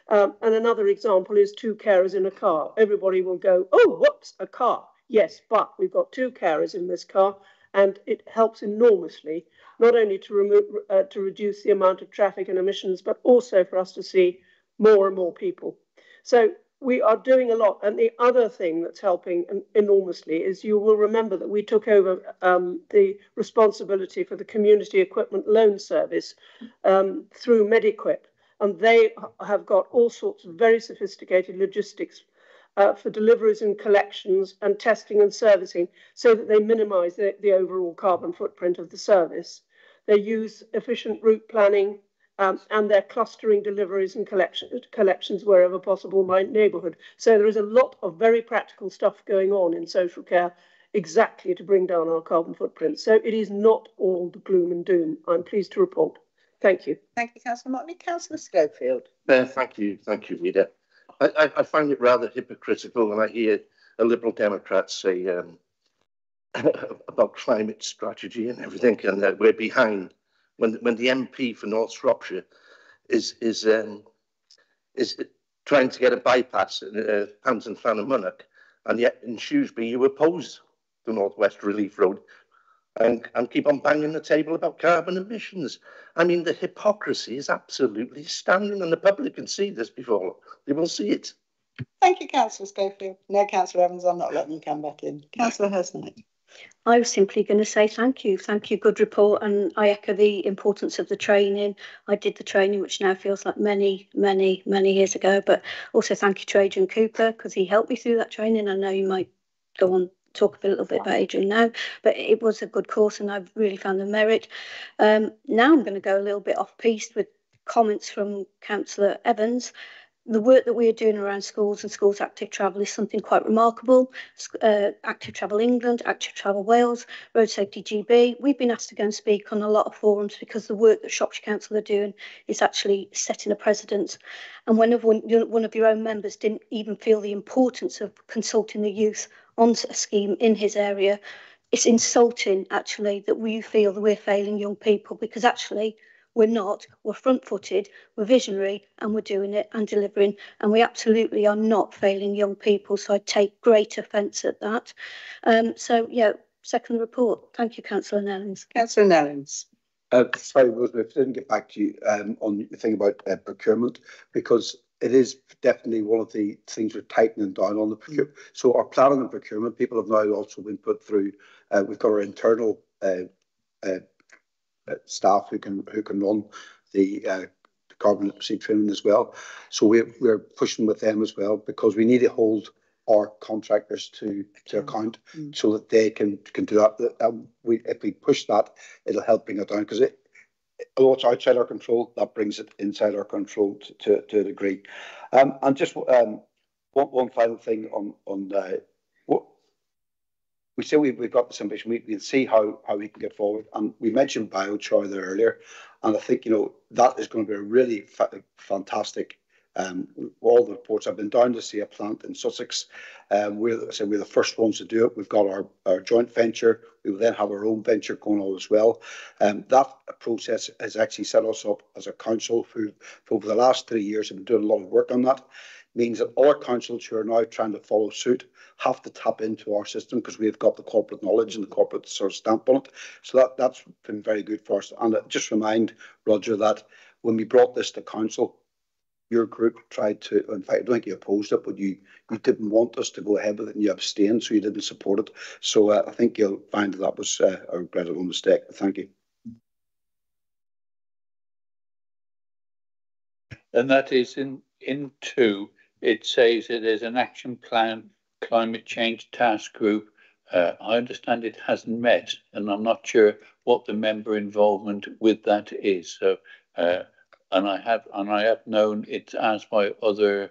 And another example is 2 carers in a car. Everybody will go, oh, whoops, a car. Yes, but we've got 2 carers in this car, and it helps enormously, not only to reduce the amount of traffic and emissions, but also for us to see more and more people. So we are doing a lot. And the other thing that's helping enormously is you will remember that we took over the responsibility for the community equipment loan service through Mediquip. And they have got all sorts of very sophisticated logistics for deliveries and collections and testing and servicing so that they minimise the overall carbon footprint of the service. They use efficient route planning and they're clustering deliveries and collections wherever possible in my neighbourhood. So there is a lot of very practical stuff going on in social care exactly to bring down our carbon footprint. So it is not all the gloom and doom, I'm pleased to report. Thank you. Thank you, Councillor Motley. Councillor Schofield. Thank you, Rita. I find it rather hypocritical when I hear a Liberal Democrat say about climate strategy and everything, and we're behind. When the MP for North Shropshire is trying to get a bypass in Hampton Llanymynech, and yet in Shrewsbury you oppose the North West Relief Road and keep on banging the table about carbon emissions. I mean, the hypocrisy is absolutely astounding, and the public can see this before they will see it. Thank you, Councillor Schofield. No, Councillor Evans, I'm not letting you come back in. Councillor Hurst-Knight. I was simply going to say thank you. Thank you, good report. And I echo the importance of the training. I did the training, which now feels like many years ago. But also thank you to Adrian Cooper, because he helped me through that training. I know you might go on talk a little bit about Adrian now, but it was a good course and I've really found the merit. Now I'm going to go a little bit off piste with comments from Councillor Evans. The work that we are doing around schools and schools active travel is something quite remarkable. Active Travel England, Active Travel Wales, Road Safety GB. We've been asked to go and speak on a lot of forums because the work that Shropshire Council are doing is actually setting a precedent. And one of your own members didn't even feel the importance of consulting the youth on a scheme in his area. It's insulting, actually, that we feel that we're failing young people, because actually we're not. We're front-footed, we're visionary, and we're doing it and delivering, and we absolutely are not failing young people, so I take great offence at that. So, yeah, second report. Thank you, Councillor Nellens. Councillor Nellens. Sorry, Rosemary, I didn't get back to you on the thing about procurement, because it is definitely one of the things we're tightening down on the procurement. So our planning and procurement people have now also been put through. We've got our internal staff who can run the carbon literacy training as well. So we're pushing with them as well, because we need to hold our contractors to account so that they can do that. If we push that, it'll help bring it down, because although it's outside our control, that brings it inside our control to a degree. And just one final thing on what we say we've got this ambition. We can see how we can get forward. And we mentioned biochar there earlier, and I think that is going to be a really fantastic. All the reports. I've been down to see a plant in Sussex. We're the first ones to do it. We've got our joint venture. We will then have our own venture going on as well. That process has actually set us up as a council who, for over the last 3 years, have been doing a lot of work on that. Means that all our councils who are now trying to follow suit have to tap into our system, because we've got the corporate knowledge and the corporate sort of stamp on it. So that's been very good for us. And just remind Roger that when we brought this to council, your group tried to, in fact, I don't think you opposed it, but you didn't want us to go ahead with it, and you abstained, so you didn't support it. So I think you'll find that was a regrettable mistake. Thank you. And that is in 2, it says that there's an action plan, climate change task group. I understand it hasn't met, and I'm not sure what the member involvement with that is. So, and I have known it asked by other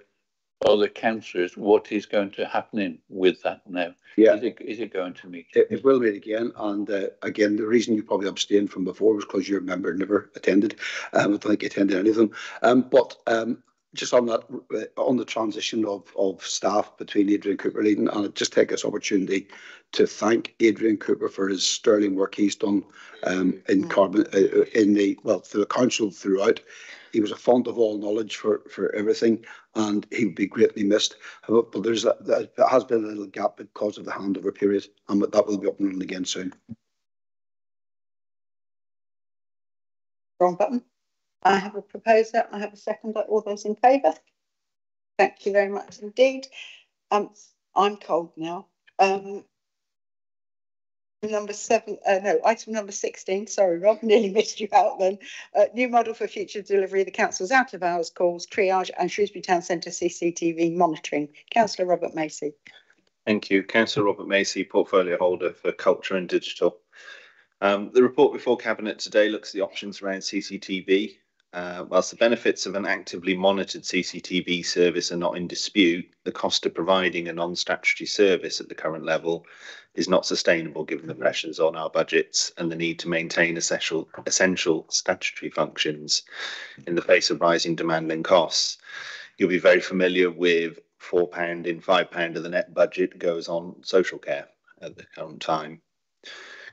councillors what is going to happen with that now. Yeah. Is it going to meet? It will meet again, and again, the reason you probably abstained from before was because your member never attended. I don't think you attended any of them. But just on that, on the transition of staff between Adrian Cooper leading, and I'd just take this opportunity to thank Adrian Cooper for his sterling work he's done in carbon through the council throughout. He was a font of all knowledge for everything, and he would be greatly missed. But there has been a little gap because of the handover period, and that will be up and running again soon. Wrong button. I have a proposer. I have a seconder. All those in favour? Thank you very much indeed. I'm cold now. Item number 16. Sorry, Rob, nearly missed you out then. New model for future delivery of the council's out of hours calls, triage, and Shrewsbury Town Centre CCTV monitoring. Councillor Robert Macy. Thank you. Councillor Robert Macy, portfolio holder for Culture and Digital. The report before Cabinet today looks at the options around CCTV. Whilst the benefits of an actively monitored CCTV service are not in dispute, the cost of providing a non-statutory service at the current level is not sustainable given the pressures on our budgets and the need to maintain essential statutory functions in the face of rising demand and costs. You'll be very familiar with £4 in £5 of the net budget goes on social care at the current time.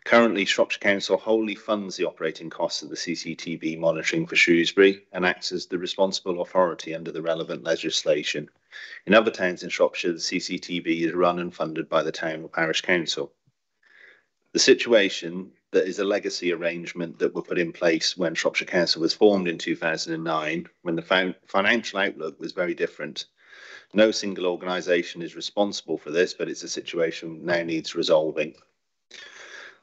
Currently, Shropshire Council wholly funds the operating costs of the CCTV monitoring for Shrewsbury and acts as the responsible authority under the relevant legislation. In other towns in Shropshire, the CCTV is run and funded by the town or parish council. The situation that is a legacy arrangement that were put in place when Shropshire Council was formed in 2009, when the financial outlook was very different. No single organisation is responsible for this, but it's a situation now needs resolving.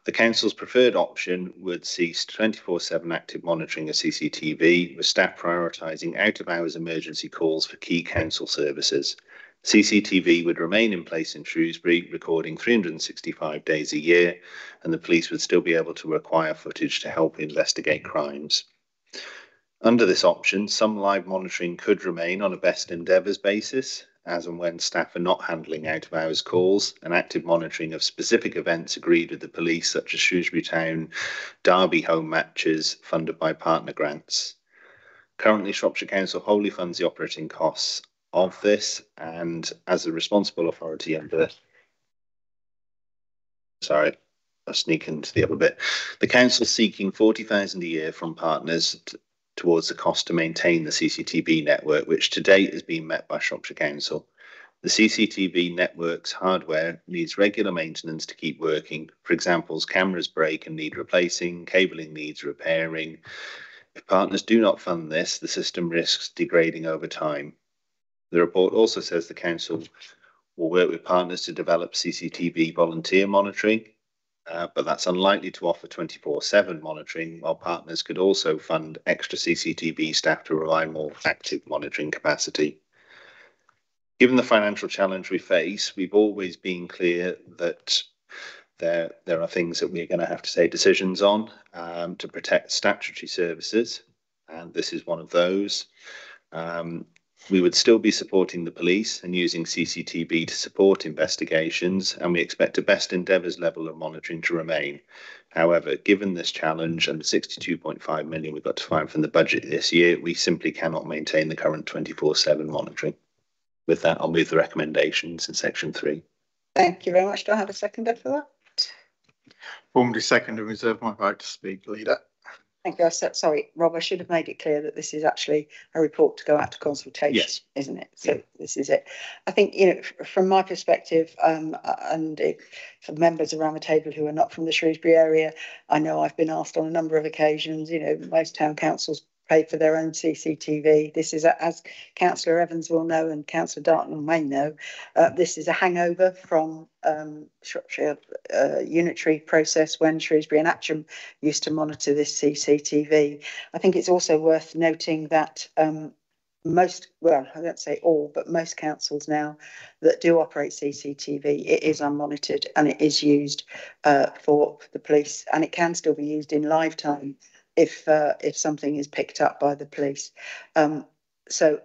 The Council's preferred option would cease 24/7 active monitoring of CCTV, with staff prioritising out-of-hours emergency calls for key council services. CCTV would remain in place in Shrewsbury, recording 365 days a year, and the police would still be able to acquire footage to help investigate crimes. Under this option, some live monitoring could remain on a best endeavours basis, as and when staff are not handling out-of-hours calls, and active monitoring of specific events agreed with the police, such as Shrewsbury Town Derby home matches funded by partner grants. Currently, Shropshire Council wholly funds the operating costs of this, and as a responsible authority under... Sorry, I'll sneak into the other bit. The Council seeking £40,000 a year from partners towards the cost to maintain the CCTV network, which to date has been met by Shropshire Council. The CCTV network's hardware needs regular maintenance to keep working. For example, cameras break and need replacing, cabling needs repairing. If partners do not fund this, the system risks degrading over time. The report also says the council will work with partners to develop CCTV volunteer monitoring, but that's unlikely to offer 24/7 monitoring, while partners could also fund extra CCTV staff to provide more active monitoring capacity. Given the financial challenge we face, we've always been clear that there are things that we're going to have to take decisions on to protect statutory services, and this is one of those. We would still be supporting the police and using CCTV to support investigations, and we expect a best endeavours level of monitoring to remain. However, given this challenge and the 62.5 million we've got to find from the budget this year, we simply cannot maintain the current 24/7 monitoring. With that, I'll move the recommendations in section 3. Thank you very much. Do I have a seconder for that? Formally second and reserve my right to speak, Leader. Thank you. Sorry, Rob, I should have made it clear that this is actually a report to go out to consultation, yes, isn't it? So this is it. I think, you know, from my perspective, for members around the table who are not from the Shrewsbury area, I know I've been asked on a number of occasions, you know, most town councils pay for their own CCTV. This is, as Councillor Evans will know and Councillor Dartnell may know, this is a hangover from Shropshire unitary process when Shrewsbury and Atcham used to monitor this CCTV. I think it's also worth noting that most, well, I don't say all, but most councils now that do operate CCTV, it is unmonitored and it is used for the police, and it can still be used in live time if something is picked up by the police. So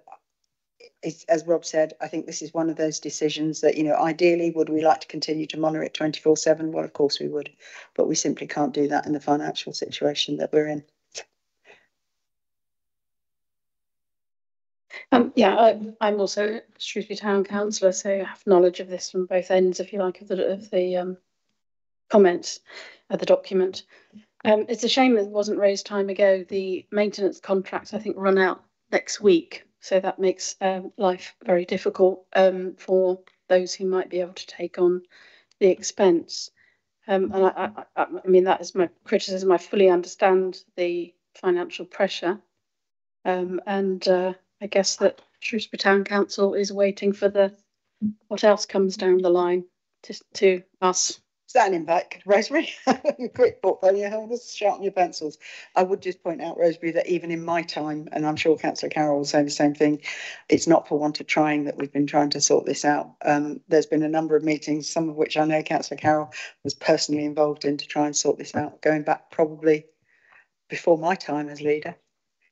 as Rob said, I think this is one of those decisions that, you know, ideally, would we like to continue to monitor it 24/7? Well, of course we would, but we simply can't do that in the financial situation that we're in. I'm also a Shrewsbury Town Councillor, so I have knowledge of this from both ends, if you like, of the comments of the document. It's a shame that it wasn't raised time ago. The maintenance contracts, I think, run out next week. So that makes life very difficult for those who might be able to take on the expense. And I mean, that is my criticism. I fully understand the financial pressure. I guess that Shrewsbury Town Council is waiting for what else comes down the line to us. Standing back, Rosemary. Quick portfolio holders, sharpen your pencils. I would just point out, Rosemary, that even in my time, and I'm sure Councillor Carroll will say the same thing, it's not for want of trying that we've been trying to sort this out. There's been a number of meetings, some of which I know Councillor Carroll was personally involved in to try and sort this out, going back probably before my time as leader,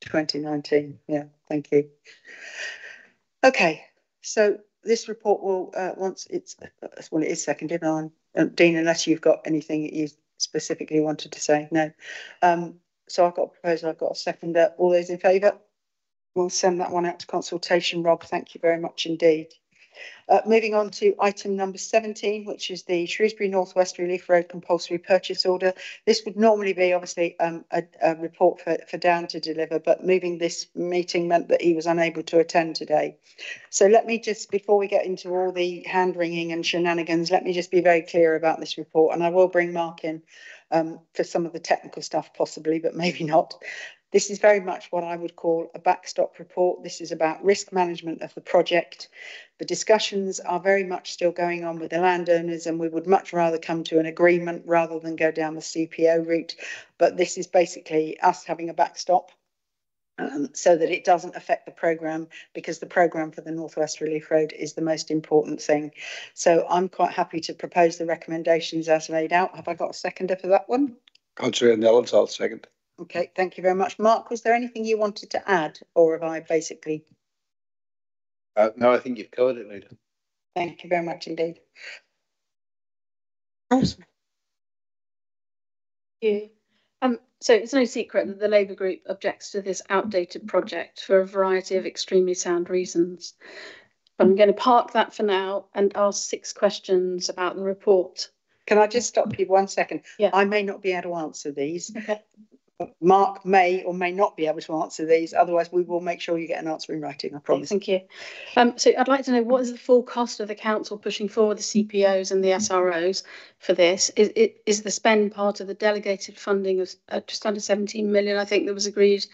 2019. Yeah, thank you. Okay, so this report will, once it's, well, it is seconded on. Dean, unless you've got anything that you specifically wanted to say, no. So I've got a proposal, I've got a seconder. All those in favour? We'll send that one out to consultation. Rob, thank you very much indeed. Moving on to item number 17, which is the Shrewsbury North West Relief Road compulsory purchase order. This would normally be obviously a report for Dan to deliver, but moving this meeting meant that he was unable to attend today. So let me just, before we get into all the hand wringing and shenanigans, let me just be very clear about this report, and I will bring Mark in for some of the technical stuff possibly, but maybe not. This is very much what I would call a backstop report. This is about risk management of the project. The discussions are very much still going on with the landowners, and we would much rather come to an agreement rather than go down the CPO route. But this is basically us having a backstop so that it doesn't affect the programme, because the programme for the North West Relief Road is the most important thing. So I'm quite happy to propose the recommendations as laid out. Have I got a seconder for that one? Councillor Nellens, I'll second. Okay, thank you very much. Mark, was there anything you wanted to add, or have I basically... No, I think you've covered it, Leader. Thank you very much indeed. So it's no secret that the Labour group objects to this outdated project for a variety of extremely sound reasons. I'm going to park that for now and ask 6 questions about the report. Can I just stop you 1 second? Yeah. I may not be able to answer these. Okay. Mark may or may not be able to answer these. Otherwise, we will make sure you get an answer in writing, I promise. Thank you. So I'd like to know, what is the full cost of the council pushing forward the CPOs and the SROs for this? Is the spend part of the delegated funding of just under 17 million, I think, that was agreed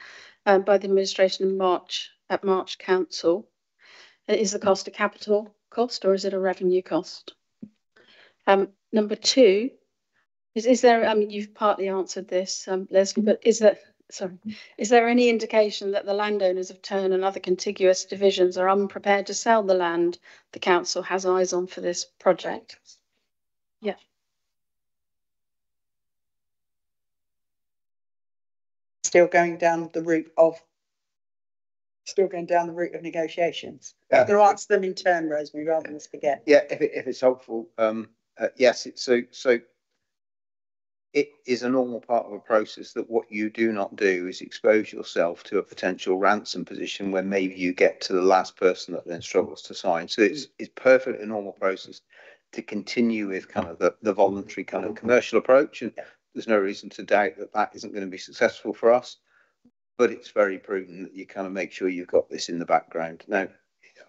by the administration in March at March Council? Is the cost a capital cost or is it a revenue cost? Number two, is there, I mean, you've partly answered this, Leslie, but is there any indication that the landowners of Turn and other contiguous divisions are unprepared to sell the land the council has eyes on for this project? Yeah. Still going down the route of negotiations. I'm going to answer them in turn, Rosemary, rather than us forget. Yeah, if it's helpful, yes. So it is a normal part of a process that what you do not do is expose yourself to a potential ransom position when maybe you get to the last person that then struggles to sign. So it's perfectly a normal process to continue with kind of the voluntary kind of commercial approach, and there's no reason to doubt that isn't going to be successful for us. But it's very prudent that you kind of make sure you've got this in the background. Now,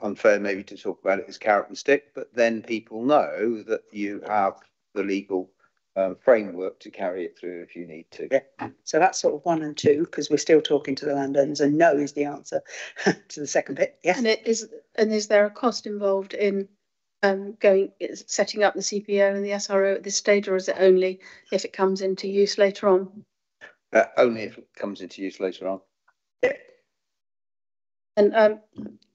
unfair maybe to talk about it as carrot and stick, but then people know that you have the legal framework to carry it through if you need to. Yeah. So that's sort of 1 and 2, because we're still talking to the landowners, and no is the answer to the second bit. Yes. And is there a cost involved in setting up the CPO and the SRO at this stage, or is it only if it comes into use later on? Only if it comes into use later on. And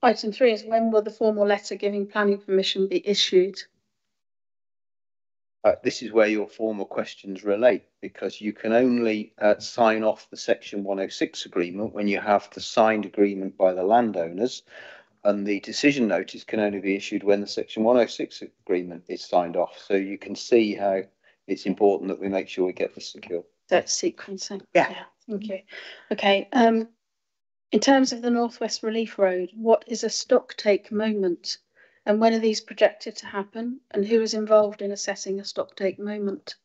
item 3 is, when will the formal letter giving planning permission be issued? This is where your formal questions relate, because you can only sign off the Section 106 agreement when you have the signed agreement by the landowners, and the decision notice can only be issued when the Section 106 agreement is signed off. So you can see how it's important that we make sure we get this secure. That's sequencing. Yeah. Thank you. Okay. In terms of the Northwest Relief Road, what is a stock take moment? And when are these projected to happen? And who is involved in assessing a stock take moment?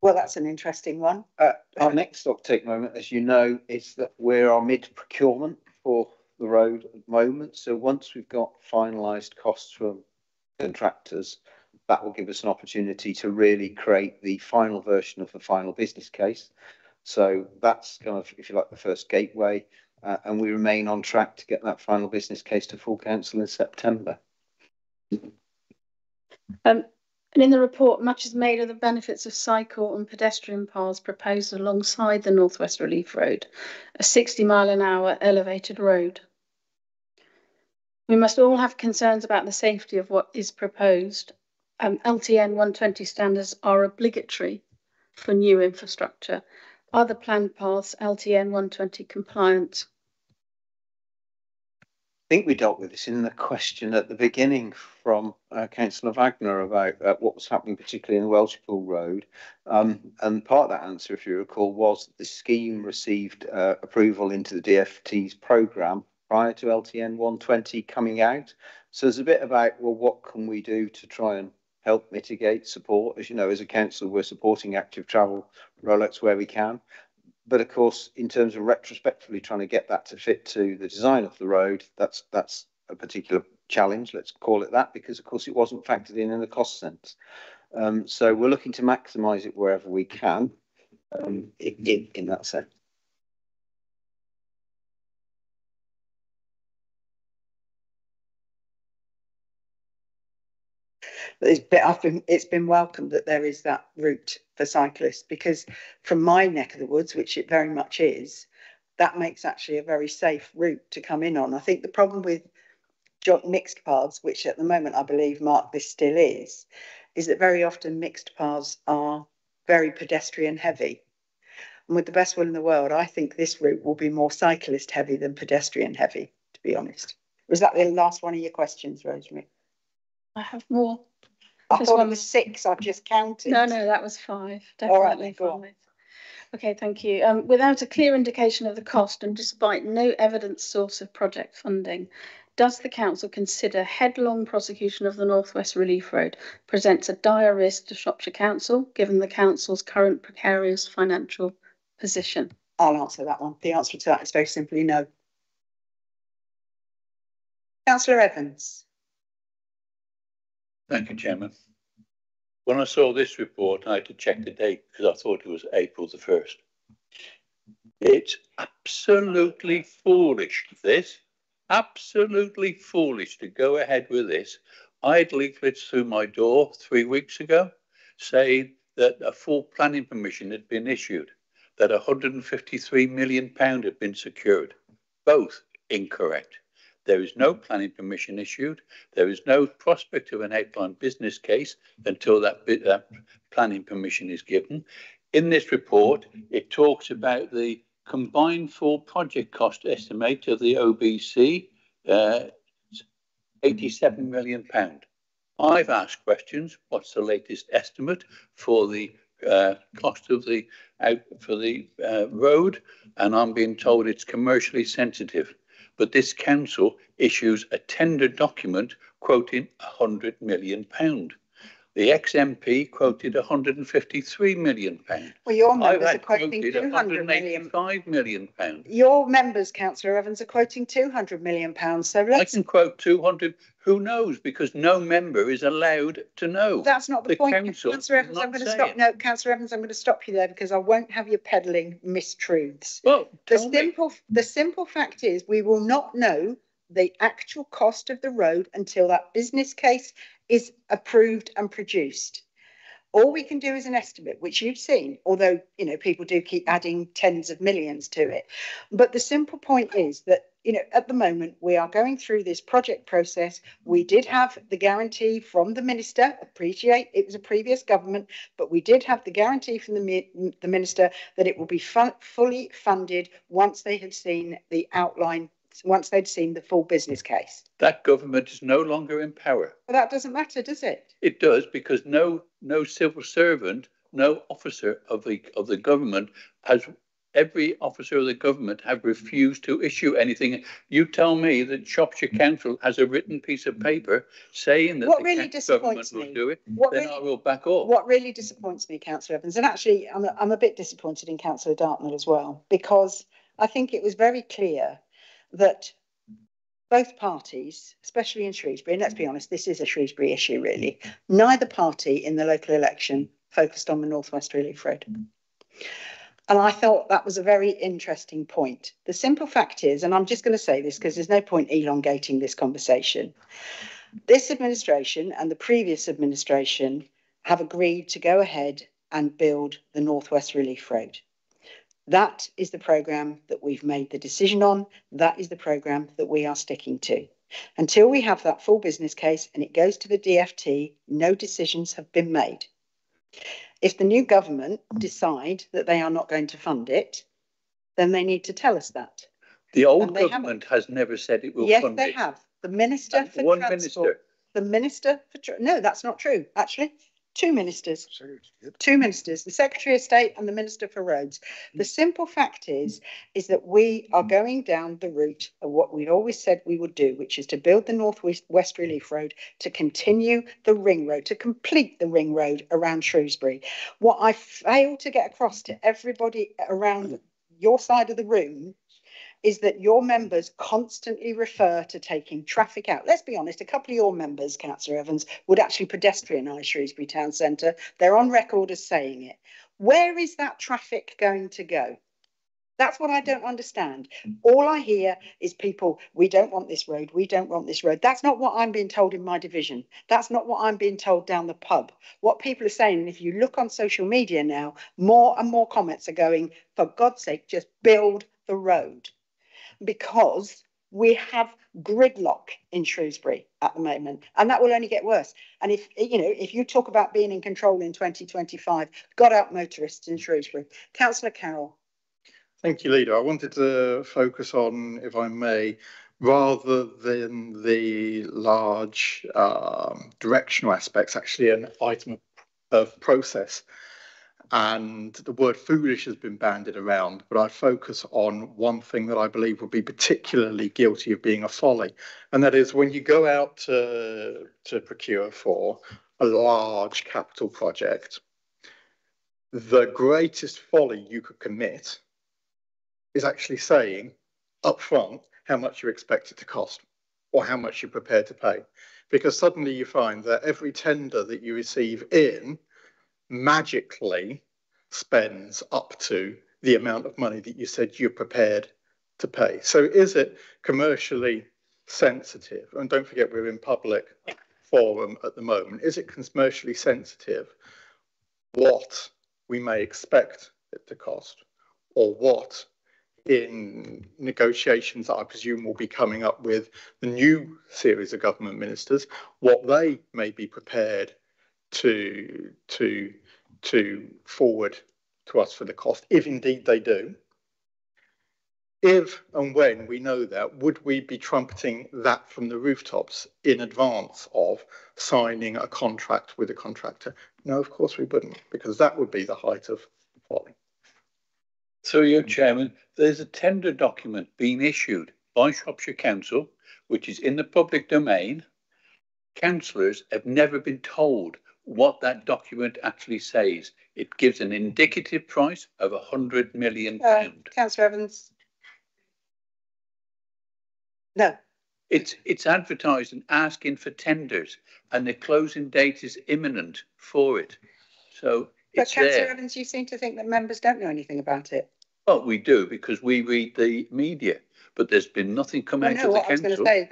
Well, that's an interesting one. Our next stock take moment, as you know, is that we're our mid-procurement for the road at the moment. So once we've got finalised costs from contractors, that will give us an opportunity to really create the final version of the final business case. So that's kind of, if you like, the first gateway. And we remain on track to get that final business case to full council in September. And in the report, much is made of the benefits of cycle and pedestrian paths proposed alongside the Northwest Relief Road, a 60-mile-an-hour elevated road. We must all have concerns about the safety of what is proposed. LTN 120 standards are obligatory for new infrastructure. Are the planned paths LTN 120 compliant? I think we dealt with this in the question at the beginning from Councillor Wagner about what was happening, particularly in the Welshpool Road. And part of that answer, if you recall, was that the scheme received approval into the DFT's programme prior to LTN 120 coming out. So there's a bit about, well, what can we do to try and help mitigate support? As you know, as a council, we're supporting active travel rollouts where we can. But of course, in terms of retrospectively trying to get that to fit to the design of the road, that's a particular challenge, let's call it that, because of course it wasn't factored in the cost sense. So we're looking to maximise it wherever we can in that sense. It's been welcomed that there is that route for cyclists, because from my neck of the woods, which it very much is, that makes actually a very safe route to come in on. I think the problem with mixed paths, which at the moment I believe, Mark, this still is that very often mixed paths are very pedestrian heavy. And with the best will in the world, I think this route will be more cyclist heavy than pedestrian heavy, to be honest. Was that the last one of your questions, Rosemary? I have more. I thought it was 6. I've just counted. No, that was 5. Definitely all right, go 5. on. Okay, thank you. Without a clear indication of the cost and despite no evidence source of project funding, does the council consider headlong prosecution of the Northwest Relief Road presents a dire risk to Shropshire Council, given the council's current precarious financial position? I'll answer that one. The answer to that is very simply no. Councillor Evans. Thank you, Chairman. When I saw this report, I had to check the date because I thought it was April the 1st. It's absolutely foolish, this. Absolutely foolish to go ahead with this. I had leaflets through my door 3 weeks ago saying that a full planning permission had been issued, that £153 million had been secured. Both incorrect. There is no planning permission issued. There is no prospect of an outline business case until that planning permission is given. In this report, it talks about the combined full project cost estimate of the OBC, £87 million. I've asked questions. What's the latest estimate for the cost of the road? And I'm being told it's commercially sensitive. But this council issues a tender document quoting £100 million. The ex-MP quoted £153 million. Well, your members are quoting £185 million. Your members, Councillor Evans, are quoting £200 million. So I can quote 200. Who knows? Because no member is allowed to know. That's not the point. Councillor Evans, I'm going to stop. No, Councillor Evans, I'm going to stop you there because I won't have you peddling mistruths. Well, the simple fact is we will not know the actual cost of the road until that business case is approved and produced. All we can do is an estimate, which you've seen, although, you know, people do keep adding tens of millions to it. But the simple point is that, you know, at the moment, we are going through this project process. We did have the guarantee from the minister, appreciate it was a previous government, but we did have the guarantee from the minister that it will be fully funded once they had seen the outline, once they'd seen the full business case. That government is no longer in power. But that doesn't matter, does it? It does, because no civil servant, no officer of the government every officer of the government have refused to issue anything. You tell me that Shropshire Council has a written piece of paper saying that government will do it, then I will back off. What really disappoints me, Councillor Evans, and actually I'm a bit disappointed in Councillor Dartnell as well, because I think it was very clear that both parties, especially in Shrewsbury, and let's be honest, this is a Shrewsbury issue really, neither party in the local election focused on the North West Relief Road. And I thought that was a very interesting point. The simple fact is, and I'm just going to say this because there's no point elongating this conversation, this administration and the previous administration have agreed to go ahead and build the North West Relief Road. That is the programme that we've made the decision on. That is the programme that we are sticking to. Until we have that full business case and it goes to the DFT, no decisions have been made. If the new government decide that they are not going to fund it, then they need to tell us that. The old government has never said it will fund it. Yes, they have. The Minister for Transport. The Minister for... No, that's not true, actually. Two ministers, the Secretary of State and the Minister for Roads. The simple fact is that we are going down the route of what we always said we would do, which is to build the North West Relief Road, to continue the ring road, to complete the ring road around Shrewsbury. What I fail to get across to everybody around your side of the room is that your members constantly refer to taking traffic out. Let's be honest, a couple of your members, Councillor Evans, would actually pedestrianise Shrewsbury Town Centre. They're on record as saying it. Where is that traffic going to go? That's what I don't understand. All I hear is people, we don't want this road, we don't want this road. That's not what I'm being told in my division. That's not what I'm being told down the pub. What people are saying, and if you look on social media now, more and more comments are going, for God's sake, just build the road. Because we have gridlock in Shrewsbury at the moment, and that will only get worse. And if you talk about being in control in 2025, got out motorists in Shrewsbury. Councillor Carroll. Thank you, Leader. I wanted to focus on, if I may, rather than the large directional aspects, actually an item of process. And the word foolish has been bandied around, but I focus on one thing that I believe would be particularly guilty of being a folly. And that is when you go out to procure for a large capital project, the greatest folly you could commit is actually saying up front how much you expect it to cost or how much you're prepared to pay. Because suddenly you find that every tender that you receive in magically spends up to the amount of money that you said you're prepared to pay. So is it commercially sensitive, and don't forget we're in public forum at the moment, is it commercially sensitive what we may expect it to cost, or what in negotiations that I presume will be coming up with the new series of government ministers, what they may be prepared to forward to us for the cost, if indeed they do. If and when we know that, would we be trumpeting that from the rooftops in advance of signing a contract with a contractor? No, of course we wouldn't, because that would be the height of folly. So, your Chairman, there's a tender document being issued by Shropshire Council, which is in the public domain. Councillors have never been told what that document actually says. It gives an indicative price of £100 million. Councillor Evans. No. It's advertised and asking for tenders, and the closing date is imminent for it. So but Councillor Evans, you seem to think that members don't know anything about it. Well, we do, because we read the media, but there's been nothing come out of the council. I was going to say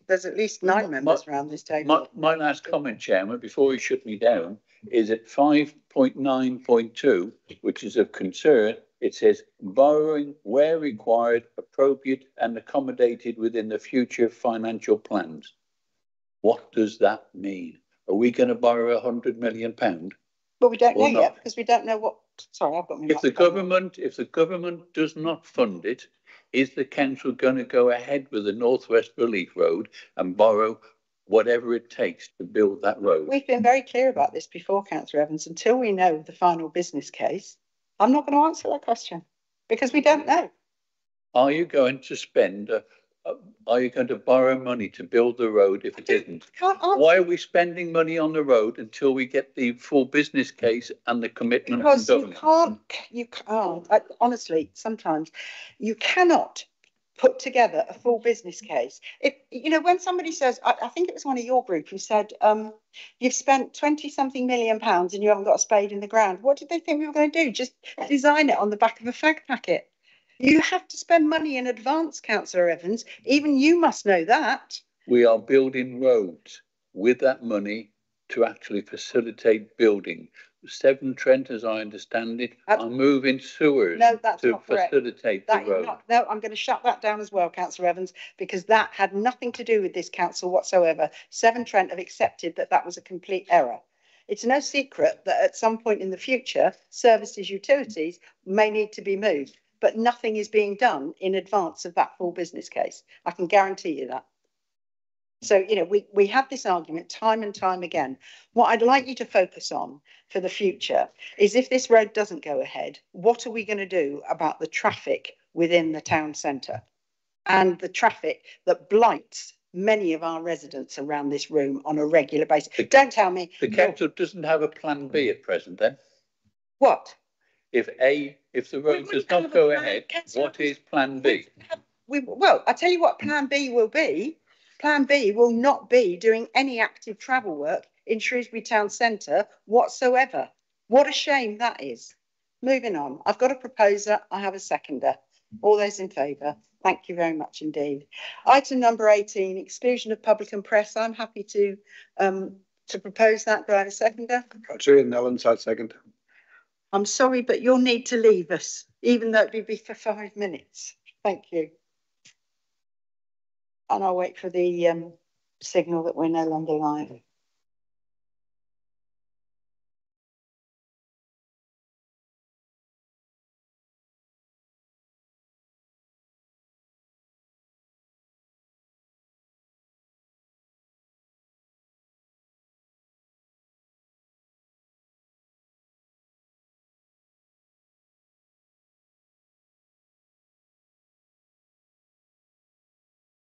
there's at least 9 members around this table. My last comment, Chairman, before he shut me down, is at 5.9.2, which is of concern. It says borrowing where required, appropriate and accommodated within the future financial plans. What does that mean? Are we going to borrow £100 million? Well, we don't know yet, because we don't know what. Sorry, I've got my. If the government does not fund it, is the council going to go ahead with the North West Relief Road and borrow whatever it takes to build that road? We've been very clear about this before, Councillor Evans. Until we know the final business case, I'm not going to answer that question, because we don't know. Are you going to spend? Are you going to borrow money to build the road if it isn't? Why are we spending money on the road until we get the full business case and the commitment from government? You can't. Honestly, sometimes you cannot put together a full business case. When somebody says, I think it was one of your group who said, you've spent 20-something million pounds and you haven't got a spade in the ground. What did they think we were going to do? Just design it on the back of a fag packet. You have to spend money in advance, Councillor Evans. Even you must know that. We are building roads with that money to actually facilitate building. Severn Trent, as I understand it, are moving sewers to facilitate the road. No, I'm going to shut that down as well, Councillor Evans, because that had nothing to do with this council whatsoever. Severn Trent have accepted that was a complete error. It's no secret that at some point in the future, services utilities may need to be moved, but nothing is being done in advance of that full business case. I can guarantee you that. So, we have this argument time and time again. What I'd like you to focus on for the future is, if this road doesn't go ahead, what are we going to do about the traffic within the town centre and the traffic that blights many of our residents around this room on a regular basis? Don't tell me. The council doesn't have a plan B at present, then? What? If the road does not go ahead, what is plan B? Well, I tell you what plan B will be. Plan B will not be doing any active travel work in Shrewsbury town centre whatsoever. What a shame that is. Moving on. I've got a proposer. I have a seconder. All those in favour? Thank you very much indeed. Item number 18, exclusion of public and press. I'm happy to propose that. Do I have a seconder? Councillor Nellens, I second. I'm sorry, but you'll need to leave us, even though it will be for 5 minutes. Thank you. And I'll wait for the signal that we're no longer live.